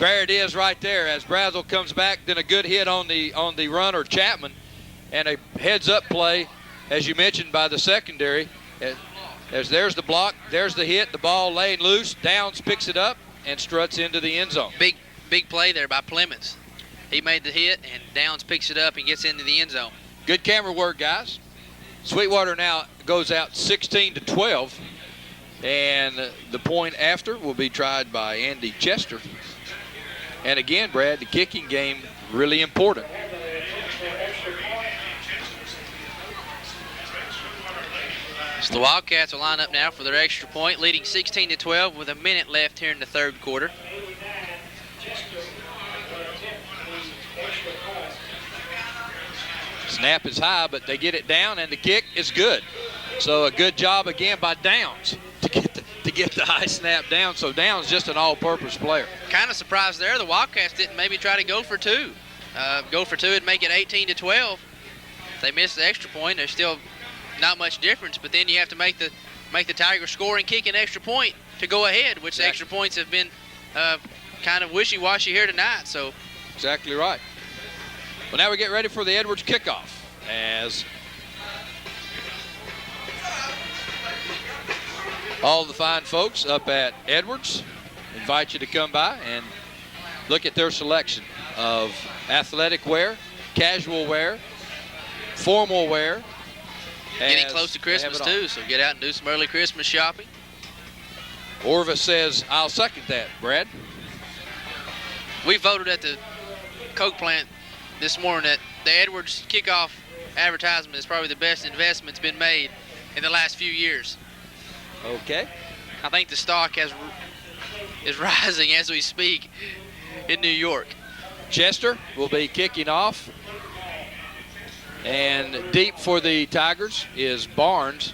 There it is right there as Brazel comes back, then a good hit on the runner Chapman, and a heads-up play, as you mentioned, by the secondary. As there's the block, there's the hit, the ball laying loose. Downs picks it up and struts into the end zone. Big play there by Plemons. He made the hit, and Downs picks it up and gets into the end zone. Good camera work, guys. Sweetwater now goes out 16-12, and the point after will be tried by Andy Chester. And again, Brad, the kicking game really important. So the Wildcats will line up now for their extra point, leading 16-12 with a minute left here in the third quarter. Snap is high, but they get it down, and the kick is good. So a good job again by Downs to get the high snap down. So Downs just an all-purpose player. Kind of surprised there. The Wildcats didn't maybe try to go for two. Go for two and make it 18-12. If they miss the extra point, there's still not much difference. But then you have to make the Tigers score and kick an extra point to go ahead, which the extra points have been kind of wishy-washy here tonight. So exactly right. Well, now we get ready for the Edwards kickoff as all the fine folks up at Edwards invite you to come by and look at their selection of athletic wear, casual wear, formal wear. Getting close to Christmas too, so get out and do some early Christmas shopping. Orvis says, I'll second that, Brad. We voted at the Coke plant this morning that the Edwards kickoff advertisement is probably the best investment's been made in the last few years. Okay. I think the stock is rising as we speak in New York. Chester will be kicking off. And deep for the Tigers is Barnes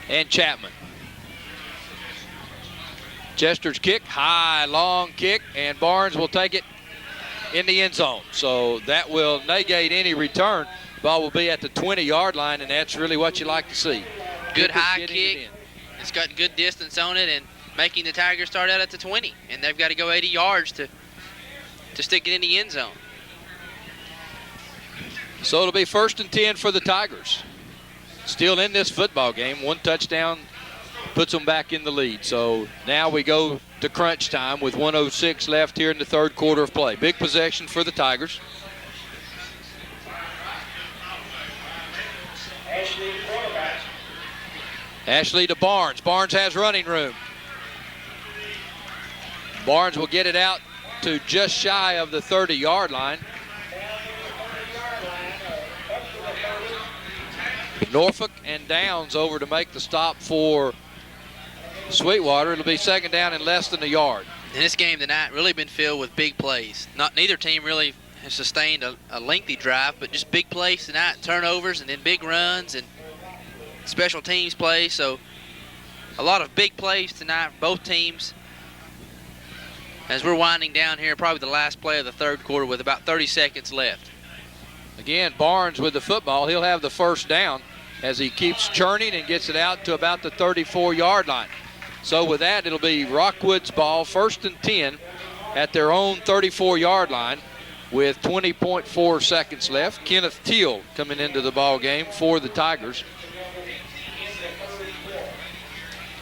and Chapman. Chester's kick, high, long kick, and Barnes will take it in the end zone. So that will negate any return. Ball will be at the 20-yard line, and that's really what you like to see. Good high kick. It's got good distance on it and making the Tigers start out at the 20. And they've got to go 80 yards to stick it in the end zone. So it'll be 1st and 10 for the Tigers. Still in this football game. 1 touchdown puts them back in the lead. So now we go to crunch time with 1:06 left here in the 3rd quarter of play. Big possession for the Tigers. Ashley to Barnes. Barnes has running room. Barnes will get it out to just shy of the 30-yard line. Norfolk and Downs over to make the stop for Sweetwater. It'll be 2nd down and less than a yard. And this game tonight really been filled with big plays. Neither team really has sustained a lengthy drive, but just big plays tonight, turnovers, and then big runs and special teams plays. So a lot of big plays tonight for both teams. As we're winding down here, probably the last play of the 3rd quarter with about 30 seconds left. Again, Barnes with the football. He'll have the 1st down as he keeps churning and gets it out to about the 34-yard line. So with that, it'll be Rockwood's ball, 1st and 10 at their own 34-yard line with 20.4 seconds left. Kenneth Teal coming into the ball game for the Tigers.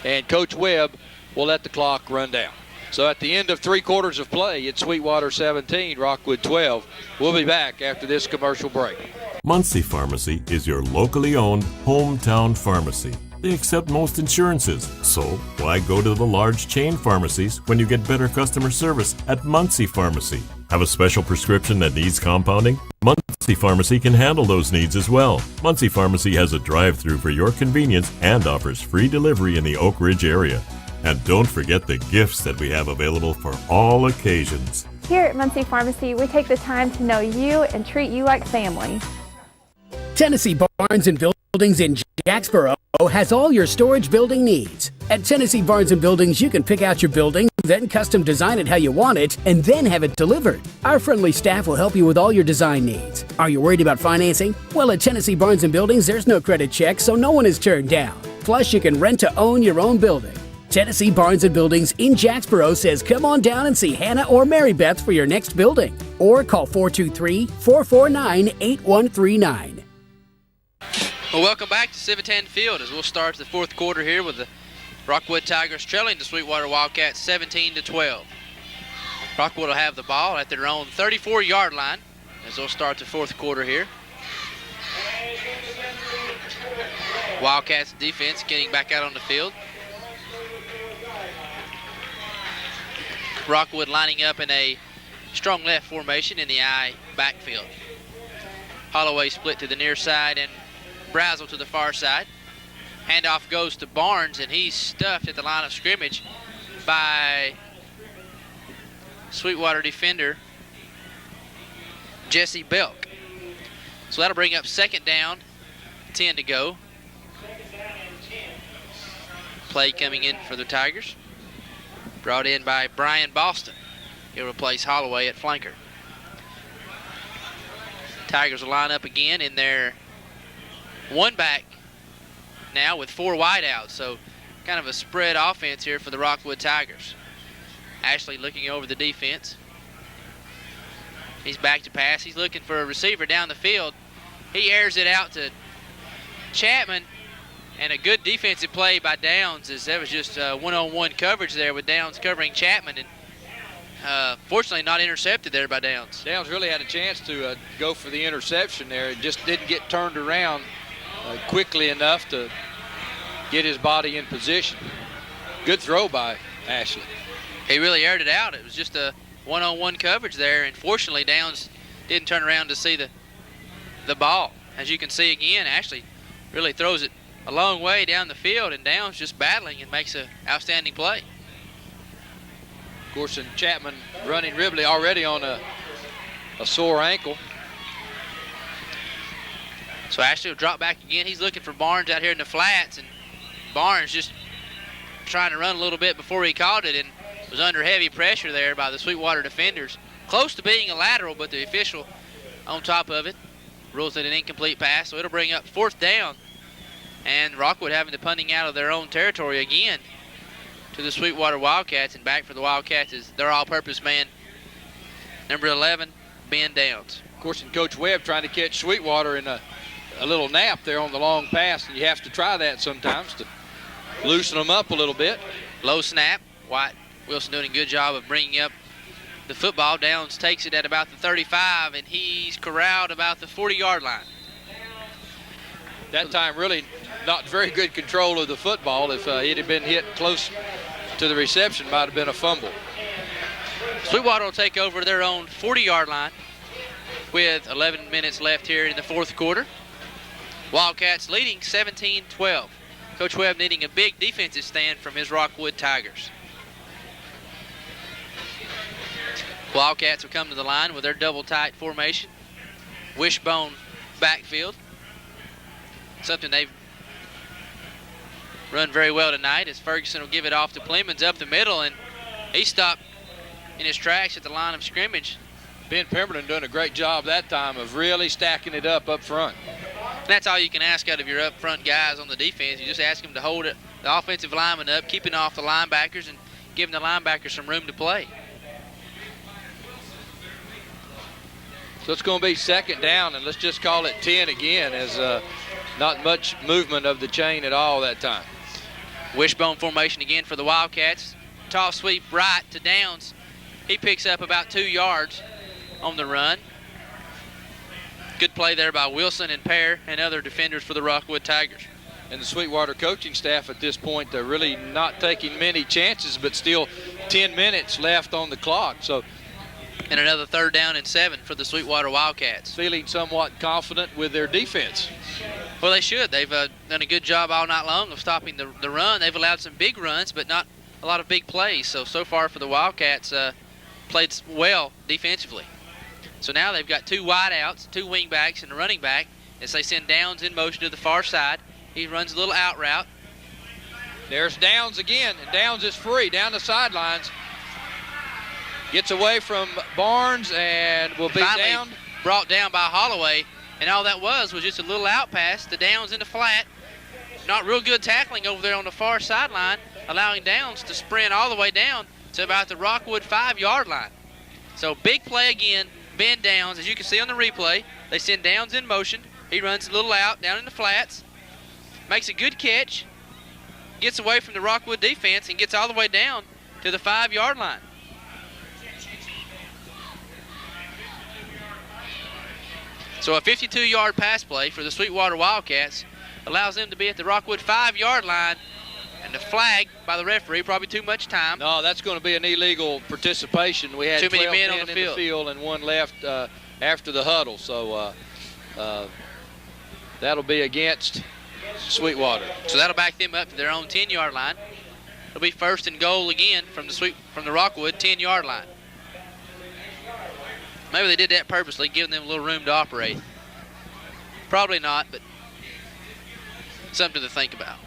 And Coach Webb will let the clock run down. So at the end of 3 quarters of play, it's Sweetwater 17, Rockwood 12. We'll be back after this commercial break. Muncie Pharmacy is your locally owned hometown pharmacy. They accept most insurances, so why go to the large chain pharmacies when you get better customer service at Muncie Pharmacy? Have a special prescription that needs compounding? Muncie Pharmacy can handle those needs as well. Muncie Pharmacy has a drive-through for your convenience and offers free delivery in the Oak Ridge area. And don't forget the gifts that we have available for all occasions. Here at Muncie Pharmacy, we take the time to know you and treat you like family. Tennessee Barnes and Buildings in Jacksboro has all your storage building needs. At Tennessee Barnes and Buildings, you can pick out your building, then custom design it how you want it, and then have it delivered. Our friendly staff will help you with all your design needs. Are you worried about financing? Well, at Tennessee Barnes and Buildings, there's no credit check, so no one is turned down. Plus, you can rent to own your own building. Tennessee Barnes and Buildings in Jacksboro says come on down and see Hannah or Mary Beth for your next building. Or call 423-449-8139. Well, welcome back to Civitan Field as we'll start the 4th quarter here with the Rockwood Tigers trailing the Sweetwater Wildcats 17-12. Rockwood will have the ball at their own 34-yard line as they'll start the 4th quarter here. Wildcats defense getting back out on the field. Rockwood lining up in a strong left formation in the I backfield. Holloway split to the near side and Brazel to the far side. Handoff goes to Barnes, and he's stuffed at the line of scrimmage by Sweetwater defender Jesse Belk. So that'll bring up 2nd down, 10 to go. Play coming in for the Tigers. Brought in by Brian Boston. He'll replace Holloway at flanker. Tigers will line up again in their 1-back now with 4 wideouts. So kind of a spread offense here for the Rockwood Tigers. Ashley looking over the defense. He's back to pass. He's looking for a receiver down the field. He airs it out to Chapman. And a good defensive play by Downs, as that was just one-on-one coverage there with Downs covering Chapman, and fortunately not intercepted there by Downs. Downs really had a chance to go for the interception there. It just didn't get turned around quickly enough to get his body in position. Good throw by Ashley. He really aired it out. It was just a one-on-one coverage there, and fortunately Downs didn't turn around to see the ball. As you can see again, Ashley really throws it a long way down the field, and Downs just battling and makes an outstanding play. Of course, and Chapman running Ribley already on a sore ankle. So Ashley will drop back again. He's looking for Barnes out here in the flats, and Barnes just trying to run a little bit before he caught it and was under heavy pressure there by the Sweetwater defenders. close to being a lateral, but the official on top of it rules it an incomplete pass, so it'll bring up 4th down. And Rockwood having the punting out of their own territory again to the Sweetwater Wildcats, and back for the Wildcats is their all-purpose man, number 11, Ben Downs. Of course, and Coach Webb trying to catch Sweetwater in a little nap there on the long pass, and you have to try that sometimes to loosen them up a little bit. Low snap. White Wilson doing a good job of bringing up the football. Downs takes it at about the 35, and he's corralled about the 40-yard line. That time really not very good control of the football. If it had been hit close to the reception, might have been a fumble. Sweetwater will take over their own 40-yard line with 11 minutes left here in the 4th quarter. Wildcats leading 17-12. Coach Webb needing a big defensive stand from his Rockwood Tigers. Wildcats will come to the line with their double tight formation. Wishbone backfield. Something they've run very well tonight, as Ferguson will give it off to Plemons up the middle, and he stopped in his tracks at the line of scrimmage. Ben Pemberton doing a great job that time of really stacking it up front. And that's all you can ask out of your up front guys on the defense. You just ask them to hold it, the offensive lineman up, keeping off the linebackers and giving the linebackers some room to play. So it's going to be 2nd down, and let's just call it 10 again, as not much movement of the chain at all that time. Wishbone formation again for the Wildcats. Toss sweep right to Downs. He picks up about 2 yards on the run. Good play there by Wilson and Pear and other defenders for the Rockwood Tigers. And the Sweetwater coaching staff at this point, they're really not taking many chances, but still 10 minutes left on the clock. So, and another 3rd down and 7 for the Sweetwater Wildcats. Feeling somewhat confident with their defense. Well, they should. They've done a good job all night long of stopping the run. They've allowed some big runs, but not a lot of big plays. So far for the Wildcats, played well defensively. So now they've got 2 wideouts, 2 wingbacks, and a running back as they send Downs in motion to the far side. He runs a little out route. There's Downs again, and Downs is free down the sidelines. Gets away from Barnes and will be down. Brought down by Holloway, and all that was just a little out pass to Downs in the flat. Not real good tackling over there on the far sideline, allowing Downs to sprint all the way down to about the Rockwood 5-yard line. So big play again. Ben Downs, as you can see on the replay, they send Downs in motion. He runs a little out down in the flats, makes a good catch, gets away from the Rockwood defense, and gets all the way down to the 5-yard line. So a 52-yard pass play for the Sweetwater Wildcats allows them to be at the Rockwood 5-yard line, and the flag by the referee, probably too much time. No, that's going to be an illegal participation. We had too many 12 men men on the in the field and 1 left after the huddle. So that'll be against Sweetwater. So that'll back them up to their own 10-yard line. It'll be 1st and goal again from the Rockwood 10-yard line. Maybe they did that purposely, giving them a little room to operate. Probably not, but something to think about.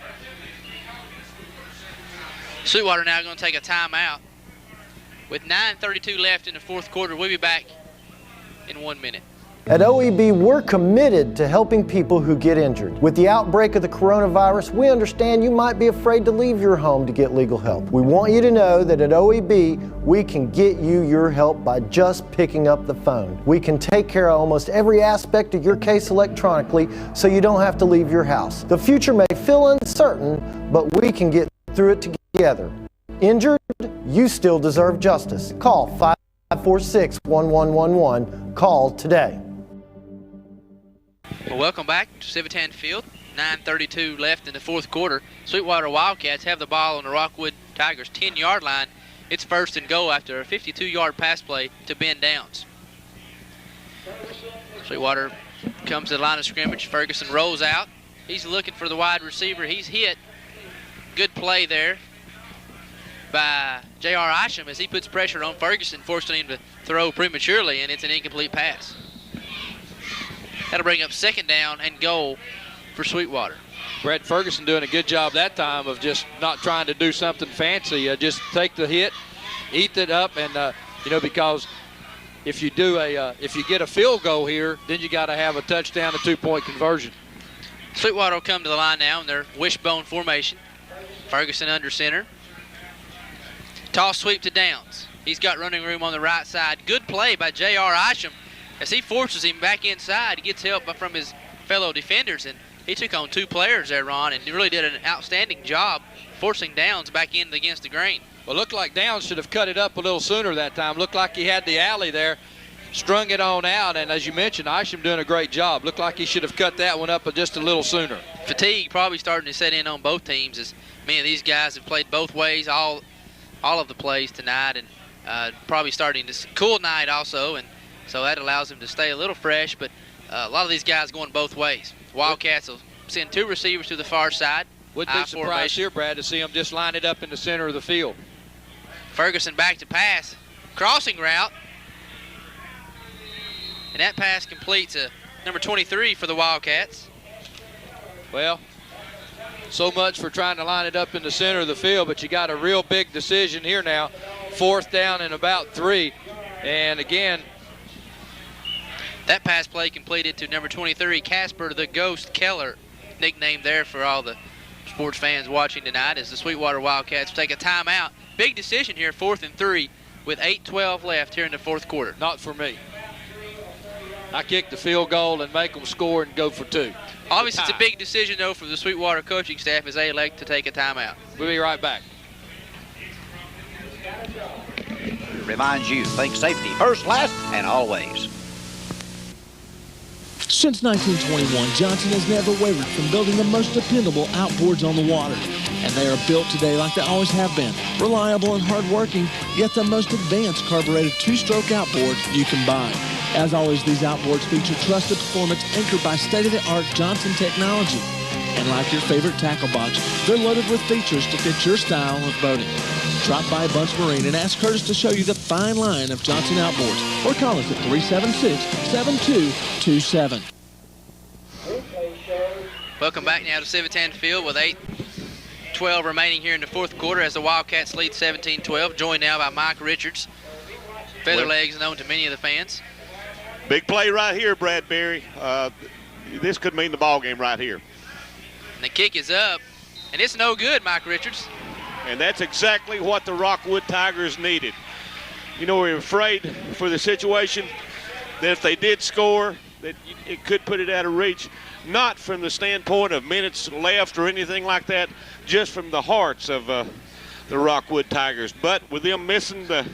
Sweetwater now going to take a timeout. With 9:32 left in the 4th quarter, we'll be back in 1 minute. At OEB, we're committed to helping people who get injured. With the outbreak of the coronavirus, we understand you might be afraid to leave your home to get legal help. We want you to know that at OEB, we can get you your help by just picking up the phone. We can take care of almost every aspect of your case electronically, so you don't have to leave your house. The future may feel uncertain, but we can get through it together. Injured? You still deserve justice. Call 546-1111. Call today. Well, welcome back to Civitan Field. 9:32 left in the 4th quarter. Sweetwater Wildcats have the ball on the Rockwood Tigers 10-yard line. It's 1st and goal after a 52-yard pass play to Ben Downs. Sweetwater comes to the line of scrimmage. Ferguson rolls out. He's looking for the wide receiver. He's hit. Good play there by J.R. Isham as he puts pressure on Ferguson, forcing him to throw prematurely, and it's an incomplete pass. That'll bring up 2nd down and goal for Sweetwater. Brett Ferguson doing a good job that time of just not trying to do something fancy. Just take the hit, eat it up, and, because if you get a field goal here, then you got to have a touchdown, a 2-point conversion. Sweetwater will come to the line now in their wishbone formation. Ferguson under center. Toss sweep to Downs. He's got running room on the right side. Good play by J.R. Isham as he forces him back inside. He gets help from his fellow defenders, and he took on 2 players there, Ron, and really did an outstanding job forcing Downs back in against the grain. Well, looked like Downs should have cut it up a little sooner that time. Looked like he had the alley there, strung it on out, and as you mentioned, Isham doing a great job. Looked like he should have cut that one up just a little sooner. Fatigue probably starting to set in on both teams as many of these guys have played both ways all of the plays tonight, and probably starting to cool night also, and so that allows them to stay a little fresh, but a lot of these guys going both ways. Wildcats will send 2 receivers to the far side. Wouldn't be surprised here, Brad, to see them just line it up in the center of the field. Ferguson back to pass. Crossing route. And that pass completes number 23 for the Wildcats. Well, so much for trying to line it up in the center of the field, but you got a real big decision here now. 4th down and about 3. And again, that pass play completed to number 23, Casper the Ghost Keller, nicknamed there for all the sports fans watching tonight, as the Sweetwater Wildcats take a timeout. Big decision here, 4th and 3, with 8:12 left here in the 4th quarter. Not for me. I kick the field goal and make them score and go for 2. Obviously, it's a big decision, though, for the Sweetwater coaching staff as they elect to take a timeout. We'll be right back. Reminds you, think safety first, last, and always. Since 1921, Johnson has never wavered from building the most dependable outboards on the water. And they are built today like they always have been. Reliable and hardworking, yet the most advanced carbureted 2-stroke outboard you can buy. As always, these outboards feature trusted performance anchored by state-of-the-art Johnson technology. And like your favorite tackle box, they're loaded with features to fit your style of boating. Drop by Bunch Marine and ask Curtis to show you the fine line of Johnson outboards, or call us at 376-7227. Welcome back now to Civitan Field with 8:12 remaining here in the 4th quarter as the Wildcats lead 17-12, joined now by Mike Richards. Featherlegs known to many of the fans. Big play right here, Bradbury. This could mean the ball game right here. And the kick is up, and it's no good, Mike Richards. And that's exactly what the Rockwood Tigers needed. You know, we were afraid for the situation that if they did score, that it could put it out of reach. Not from the standpoint of minutes left or anything like that, just from the hearts of the Rockwood Tigers. But with them missing the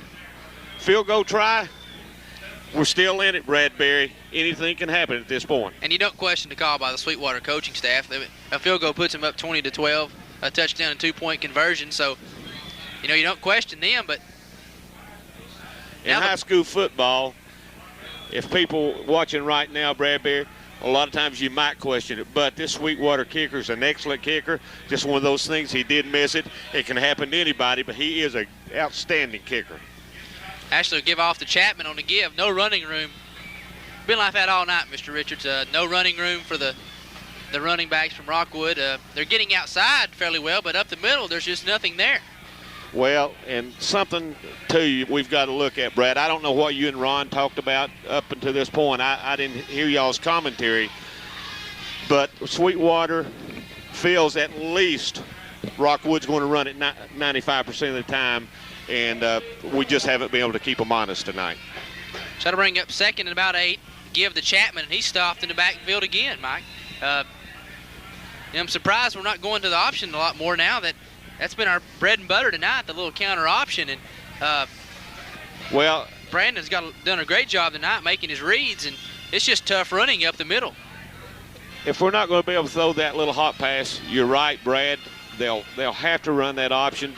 field goal try, we're still in it, Bradbury. Anything can happen at this point. And you don't question the call by the Sweetwater coaching staff. A field goal puts them up 20-12, a touchdown and 2-point conversion. So, you know, you don't question them, but in high school football, if people watching right now, Bradbury, a lot of times you might question it, but this Sweetwater kicker is an excellent kicker. Just one of those things, he did miss it. It can happen to anybody, but he is an outstanding kicker. Actually, will give off to Chapman on the give. No running room. Been like that all night, Mr. Richards. No running room for the running backs from Rockwood. They're getting outside fairly well, but up the middle, there's just nothing there. Well, and something, too, we've got to look at, Brad. I don't know what you and Ron talked about up until this point. I didn't hear y'all's commentary. But Sweetwater feels at least Rockwood's going to run it 95% of the time, and we just haven't been able to keep them honest tonight. Try to bring up 2nd and about 8. Give to Chapman, and he's stopped in the backfield again, Mike. I'm surprised we're not going to the option a lot more now. That's been our bread and butter tonight, the little counter option. And well, Brandon's done a great job tonight making his reads, and it's just tough running up the middle. If we're not going to be able to throw that little hot pass, you're right, Brad. They'll have to run that option.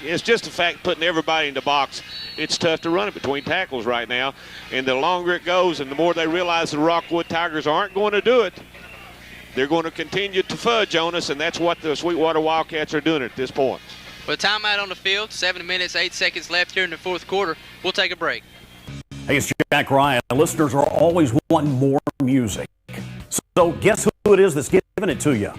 It's just the fact putting everybody in the box. It's tough to run it between tackles right now. And the longer it goes and the more they realize the Rockwood Tigers aren't going to do it, they're going to continue to fudge on us, and that's what the Sweetwater Wildcats are doing at this point. With timeout on the field, 7 minutes, 8 seconds left here in the 4th quarter. We'll take a break. Hey, it's Jack Ryan. Listeners are always wanting more music. So guess who it is that's giving it to you?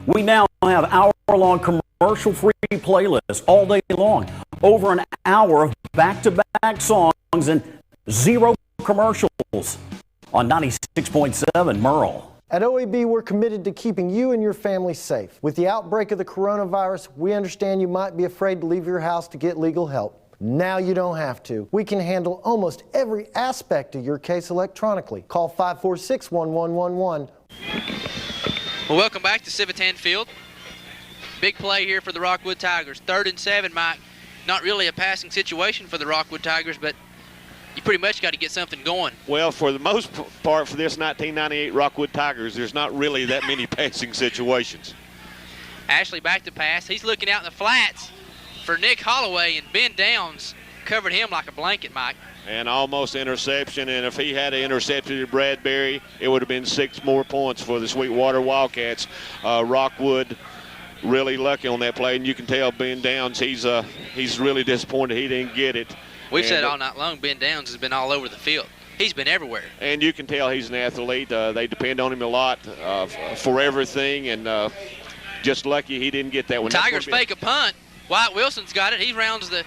We now have hour-long commercial-free playlists all day long. Over an hour of back-to-back songs and 0 commercials on 96.7 Merle. At OEB, we're committed to keeping you and your family safe. With the outbreak of the coronavirus, we understand you might be afraid to leave your house to get legal help. Now you don't have to. We can handle almost every aspect of your case electronically. Call 546-1111. Well, welcome back to Civitan Field. Big play here for the Rockwood Tigers. 3rd and 7, Mike. Not really a passing situation for the Rockwood Tigers, but you pretty much got to get something going. Well, for the most part for this 1998 Rockwood Tigers, there's not really that many passing situations. Ashley back to pass. He's looking out in the flats for Nick Holloway, and Ben Downs covered him like a blanket, Mike. And almost interception, and if he had intercepted Bradbury, it would have been 6 more points for the Sweetwater Wildcats. Rockwood really lucky on that play, and you can tell Ben Downs, he's really disappointed he didn't get it. We've said all night long Ben Downs has been all over the field. He's been everywhere. And you can tell he's an athlete. They depend on him a lot for everything, and just lucky he didn't get that one. Tigers fake a punt. Wyatt Wilson's got it. He rounds the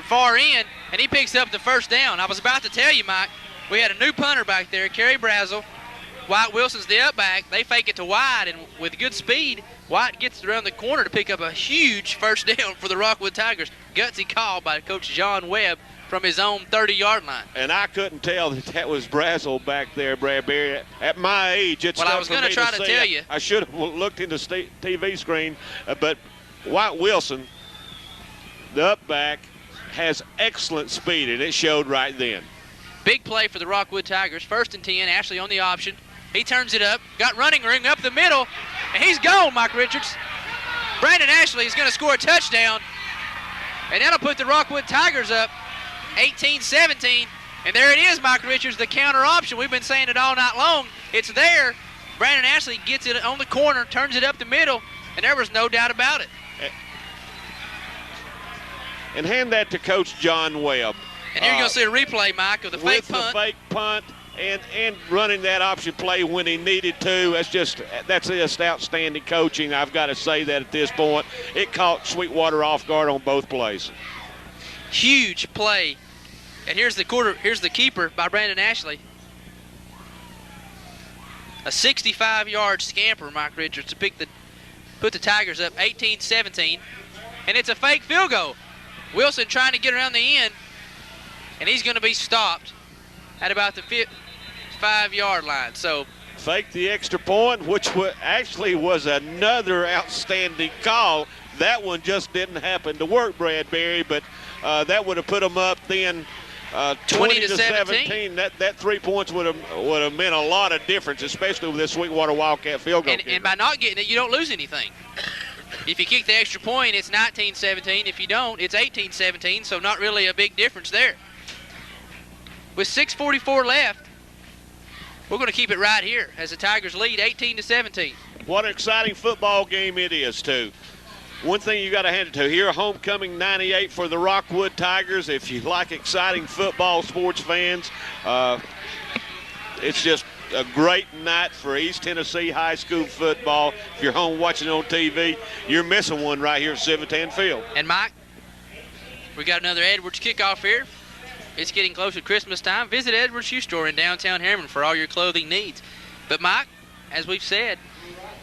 far end, and he picks up the first down. I was about to tell you, Mike, we had a new punter back there, Kerry Brazel. Wyatt Wilson's the up back. They fake it to Wyatt, and with good speed, Wyatt gets around the corner to pick up a huge first down for the Rockwood Tigers. Gutsy call by Coach John Webb from his own 30-yard line. And I couldn't tell that was Brazel back there, Bradbury. At my age, it's well, I was going to try to tell you. I should have looked in the TV screen, but Wyatt Wilson, the up back, has excellent speed, and it showed right then. Big play for the Rockwood Tigers. 1st and 10, Ashley on the option. He turns it up, got running room up the middle, and he's gone, Mike Richards. Brandon Ashley is going to score a touchdown, and that'll put the Rockwood Tigers up 18-17. And there it is, Mike Richards, the counter option. We've been saying it all night long. It's there. Brandon Ashley gets it on the corner, turns it up the middle, and there was no doubt about it. And hand that to Coach John Webb. And here you're going to see a replay, Mike, of the fake punt. With the fake punt and running that option play when he needed to. That's just outstanding coaching. I've got to say that at this point. It caught Sweetwater off guard on both plays. Huge play. And here's the keeper by Brandon Ashley. A 65-yard scamper, Mike Richards, to put the Tigers up 18-17. And it's a fake field goal. Wilson trying to get around the end, and he's going to be stopped at about the 5-yard line. So fake the extra point, which actually was another outstanding call. That one just didn't happen to work, Bradbury, but that would have put them up then 20-17. That 3 points would have meant a lot of difference, especially with this Sweetwater Wildcat field goal. And by not getting it, you don't lose anything. If you kick the extra point, it's 19-17. If you don't, it's 18-17, so not really a big difference there. With 6:44 left, we're going to keep it right here as the Tigers lead 18-17. What an exciting football game it is, too. One thing you got to hand it to here, homecoming 98 for the Rockwood Tigers. If you like exciting football, sports fans, it's just a great night for East Tennessee high school football. If you're home watching on TV, you're missing one right here at Civitan Field. And Mike, we got another Edwards kickoff here. It's getting close to Christmas time. Visit Edwards Shoe Store in downtown Harriman for all your clothing needs. But Mike, as we've said,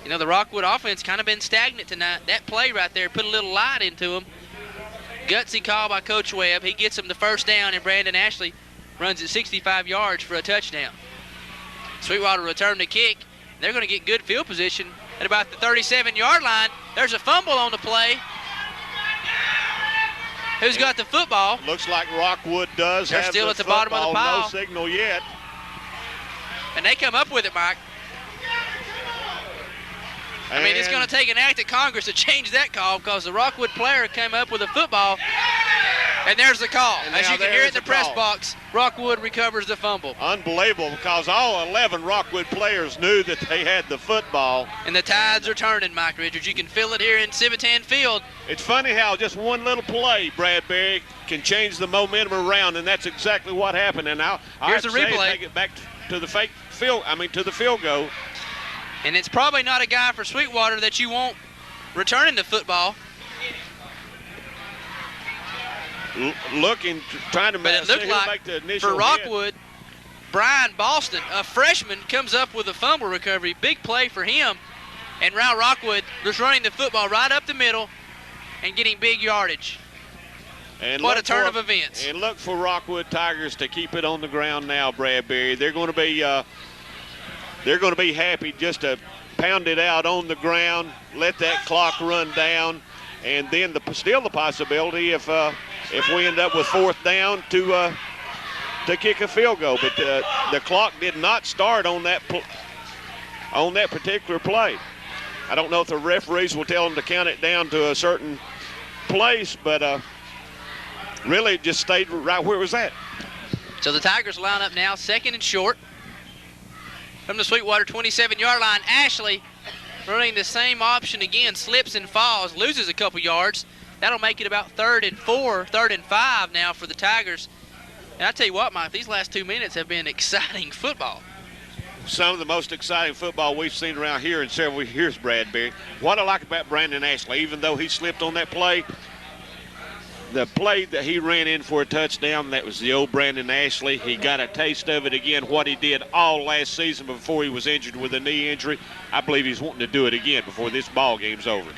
you know, the Rockwood offense kind of been stagnant tonight. That play right there put a little light into them. Gutsy call by Coach Webb. He gets them the first down, and Brandon Ashley runs it 65 yards for a touchdown. Sweetwater returned the kick. They're going to get good field position at about the 37-yard line. There's a fumble on the play. Who's got the football? Looks like Rockwood does. They're still at the bottom of the pile. No signal yet. And they come up with it, Mike. I mean, it's going to take an act of Congress to change that call because the Rockwood player came up with a football, and there's the call. As you can hear it in the press box, Rockwood recovers the fumble. Unbelievable, because all 11 Rockwood players knew that they had the football. And the tides are turning, Mike Richards. You can feel it here in Civitan Field. It's funny how just one little play, Bradbury, can change the momentum around, and that's exactly what happened. And now here's the replay. Take it back to the to the field goal. And it's probably not a guy for Sweetwater that you want returning the football. Looking, trying to but it looked like make the initial for Rockwood, Brian Boston, a freshman, comes up with a fumble recovery. Big play for him. And Round Rockwood just running the football right up the middle and getting big yardage. And what a turn of events. And look for Rockwood Tigers to keep it on the ground now, Bradbury. They're going to be happy just to pound it out on the ground, let that clock run down, and then still the possibility if we end up with fourth down to kick a field goal. But the clock did not start on that particular play. I don't know if the referees will tell them to count it down to a certain place, but really it just stayed right where it was at. So the Tigers line up now, second and short from the Sweetwater 27-yard line. Ashley running the same option again, slips and falls, loses a couple yards. That'll make it about 3rd and 4, 3rd and 5 now for the Tigers. And I tell you what, Mike, these last 2 minutes have been exciting football. Some of the most exciting football we've seen around here in several years, Bradbury. What I like about Brandon Ashley, even though he slipped on that play, the play that he ran in for a touchdown, that was the old Brandon Ashley. He got a taste of it again, what he did all last season before he was injured with a knee injury. I believe he's wanting to do it again before this ball game's over.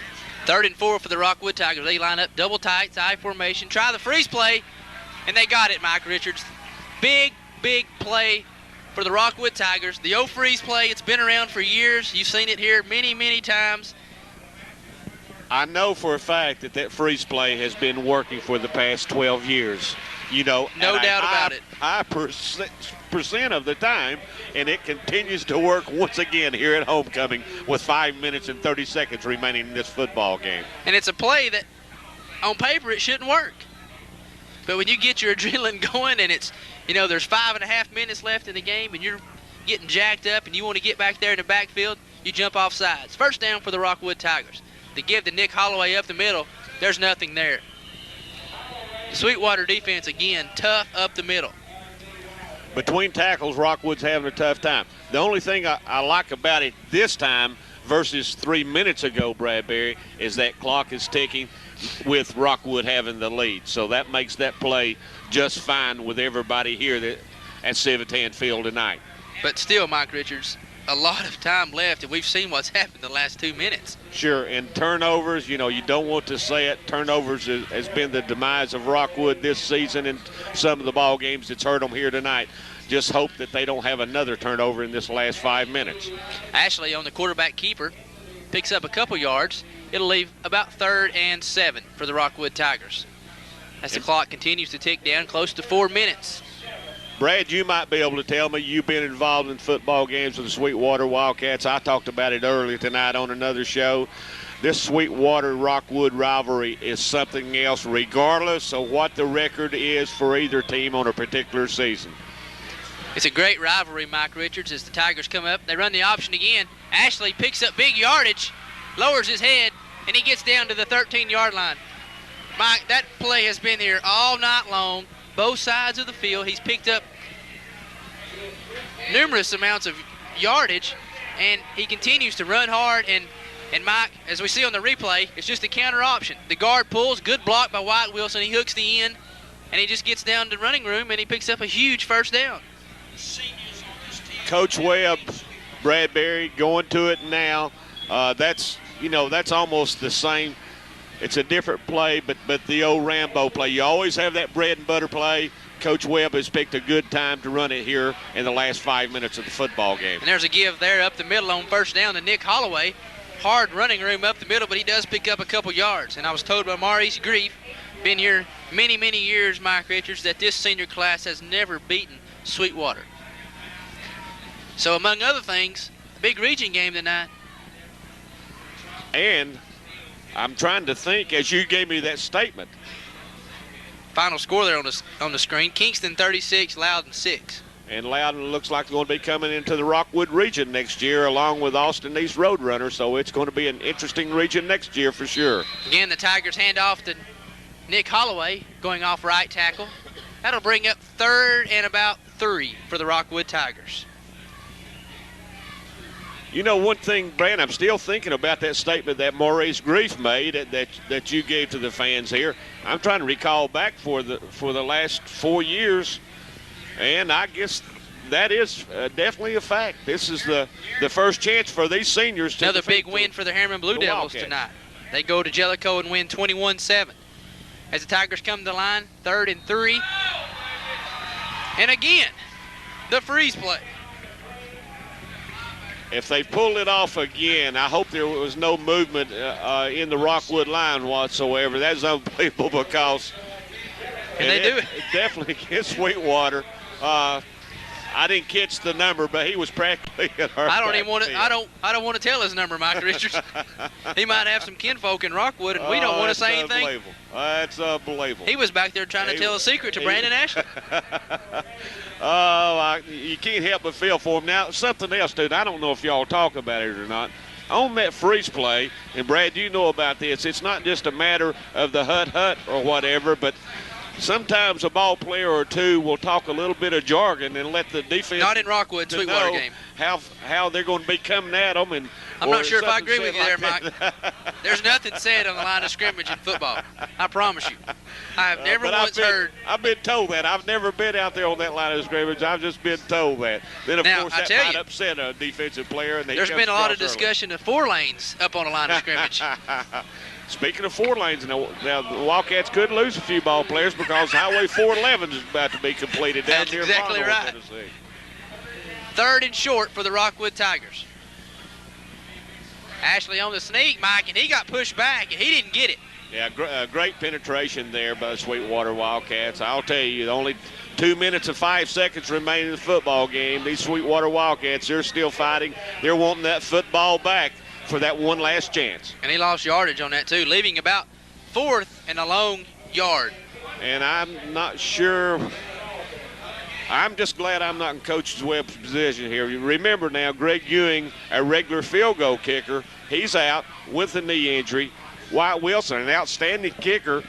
3rd and 4 for the Rockwood Tigers. They line up double tights, I formation, try the freeze play, and they got it, Mike Richards. Big play for the Rockwood Tigers. The old freeze play, it's been around for years. You've seen it here many times. I know for a fact that freeze play has been working for the past 12 years. No doubt about it. Percent of the time, and it continues to work once again here at Homecoming with 5 minutes and 30 seconds remaining in this football game. And it's a play that, on paper, it shouldn't work. But when you get your adrenaline going and it's, there's 5.5 minutes left in the game and you're getting jacked up and you want to get back there in the backfield, you jump off sides. First down for the Rockwood Tigers. They give to Nick Holloway up the middle. There's nothing there. The Sweetwater defense, again, tough up the middle. Between tackles, Rockwood's having a tough time. The only thing I like about it this time versus 3 minutes ago, Bradbury, is that clock is ticking with Rockwood having the lead. So that makes that play just fine with everybody here at Civitan Field tonight. But still, Mike Richards, a lot of time left, and we've seen what's happened the last 2 minutes. Sure, and turnovers, you don't want to say it. Turnovers has been the demise of Rockwood this season, and some of the ball games that's hurt them here tonight. Just hope that they don't have another turnover in this last 5 minutes. Ashley on the quarterback keeper picks up a couple yards. It'll leave about 3rd and 7 for the Rockwood Tigers as the clock continues to tick down close to 4 minutes. Brad, you might be able to tell me, you've been involved in football games with the Sweetwater Wildcats. I talked about it earlier tonight on another show. This Sweetwater-Rockwood rivalry is something else regardless of what the record is for either team on a particular season. It's a great rivalry, Mike Richards, as the Tigers come up. They run the option again. Ashley picks up big yardage, lowers his head, and he gets down to the 13-yard line. Mike, that play has been here all night long, both sides of the field. He's picked up numerous amounts of yardage, and he continues to run hard. And Mike, as we see on the replay, it's just a counter option. The guard pulls, good block by White Wilson. He hooks the end, and he just gets down to running room, and he picks up a huge first down. Coach Webb, Bradbury, going to it now. That's almost the same. It's a different play, but the old Rambo play. You always have that bread and butter play. Coach Webb has picked a good time to run it here in the last 5 minutes of the football game. And there's a give there up the middle on first down to Nick Holloway. Hard running room up the middle, but he does pick up a couple yards. And I was told by Maurice Grief, been here many years, Mike Richards, that this senior class has never beaten Sweetwater. So among other things, a big region game tonight. And I'm trying to think, as you gave me that statement. Final score there on the screen, Kingston 36, Loudon 6. And Loudon looks like they're going to be coming into the Rockwood region next year along with Austin East Roadrunners, so it's going to be an interesting region next year for sure. Again, the Tigers hand off to Nick Holloway going off right tackle. That'll bring up 3rd and about 3 for the Rockwood Tigers. You know, one thing, Brand, I'm still thinking about that statement that Maurice Grief made that you gave to the fans here. I'm trying to recall back for the last 4 years, and I guess that is definitely a fact. This is the first chance for these seniors to another big win for the Harriman Blue Devils tonight. They go to Jellicoe and win 21-7. As the Tigers come to the line, 3rd and 3. And again, the freeze play. If they pull it off again, I hope there was no movement in the Rockwood line whatsoever. That's unbelievable because they do it definitely against Sweetwater. I didn't catch the number, but he was practically at her. I don't even want to. I don't want to tell his number, Mike Richards. He might have some kinfolk in Rockwood, and we don't want to say anything. That's unbelievable. He was back there trying to tell a secret to Brandon Ashley. You can't help but feel for him. Now, something else, dude. I don't know if y'all talk about it or not. On that freeze play, and Brad, you know about this, it's not just a matter of the hut or whatever, but sometimes a ball player or two will talk a little bit of jargon and let the defense. Not in Rockwood, Sweetwater game. How they're going to be coming at them. And I'm not sure if I agree with you there, Mike. There's nothing said on the line of scrimmage in football. I promise you. I have never once heard. I've been told that. I've never been out there on that line of scrimmage. I've just been told that. Then, of course, that might upset a defensive player. And there's been a lot of discussion of 4 lanes up on the line of scrimmage. Speaking of 4 lanes, now the Wildcats could lose a few ball players because Highway 411 is about to be completed down here in Monroe, Tennessee. 3rd and short for the Rockwood Tigers. Ashley on the sneak, Mike, and he got pushed back, and he didn't get it. Yeah, great penetration there by the Sweetwater Wildcats. I'll tell you, only 2 minutes and 5 seconds remaining in the football game. These Sweetwater Wildcats, they're still fighting. They're wanting that football back for that one last chance. And he lost yardage on that, too, leaving about 4th and a long yard. And I'm not sure. I'm just glad I'm not in Coach Webb's position here. Remember now, Greg Ewing, a regular field goal kicker, he's out with a knee injury. Wyatt Wilson, an outstanding kicker.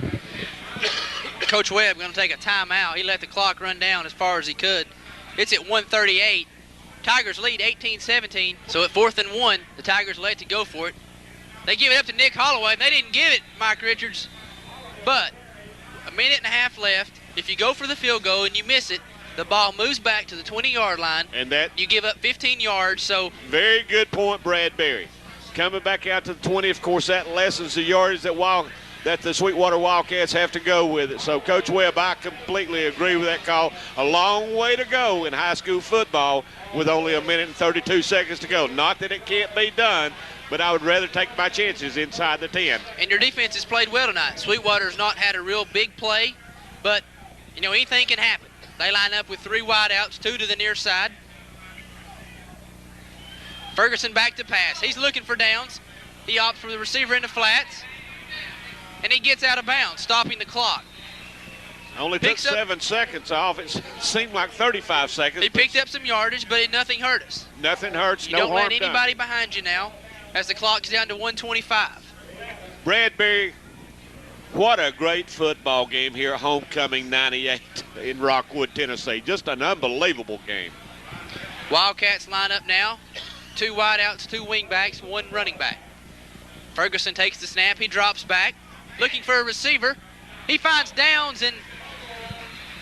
Coach Webb going to take a timeout. He let the clock run down as far as he could. It's at 1:38. Tigers lead 18-17. So at 4th and 1, the Tigers elect to go for it. They give it up to Nick Holloway. They didn't give it, Mike Richards. But a minute and a half left. If you go for the field goal and you miss it, the ball moves back to the 20-yard line. And that you give up 15 yards. So very good point, Brad Berry. Coming back out to the 20, of course, that lessens the yardage that the Sweetwater Wildcats have to go with it. So, Coach Webb, I completely agree with that call. A long way to go in high school football with only a minute and 32 seconds to go. Not that it can't be done, but I would rather take my chances inside the 10. And your defense has played well tonight. Sweetwater's not had a real big play, but, anything can happen. They line up with 3 wideouts, 2 to the near side. Ferguson back to pass. He's looking for downs. He opts for the receiver in the flats. And he gets out of bounds, stopping the clock. Only took 7 seconds off. It seemed like 35 seconds. He picked up some yardage, but nothing hurt us. Nothing hurts, no harm done. You don't let anybody behind you now as the clock's down to 1:25. Bradbury, what a great football game here at Homecoming 98 in Rockwood, Tennessee. Just an unbelievable game. Wildcats line up now. 2 wideouts, 2 wingbacks, 1 running back. Ferguson takes the snap. He drops back, looking for a receiver. He finds Downs, and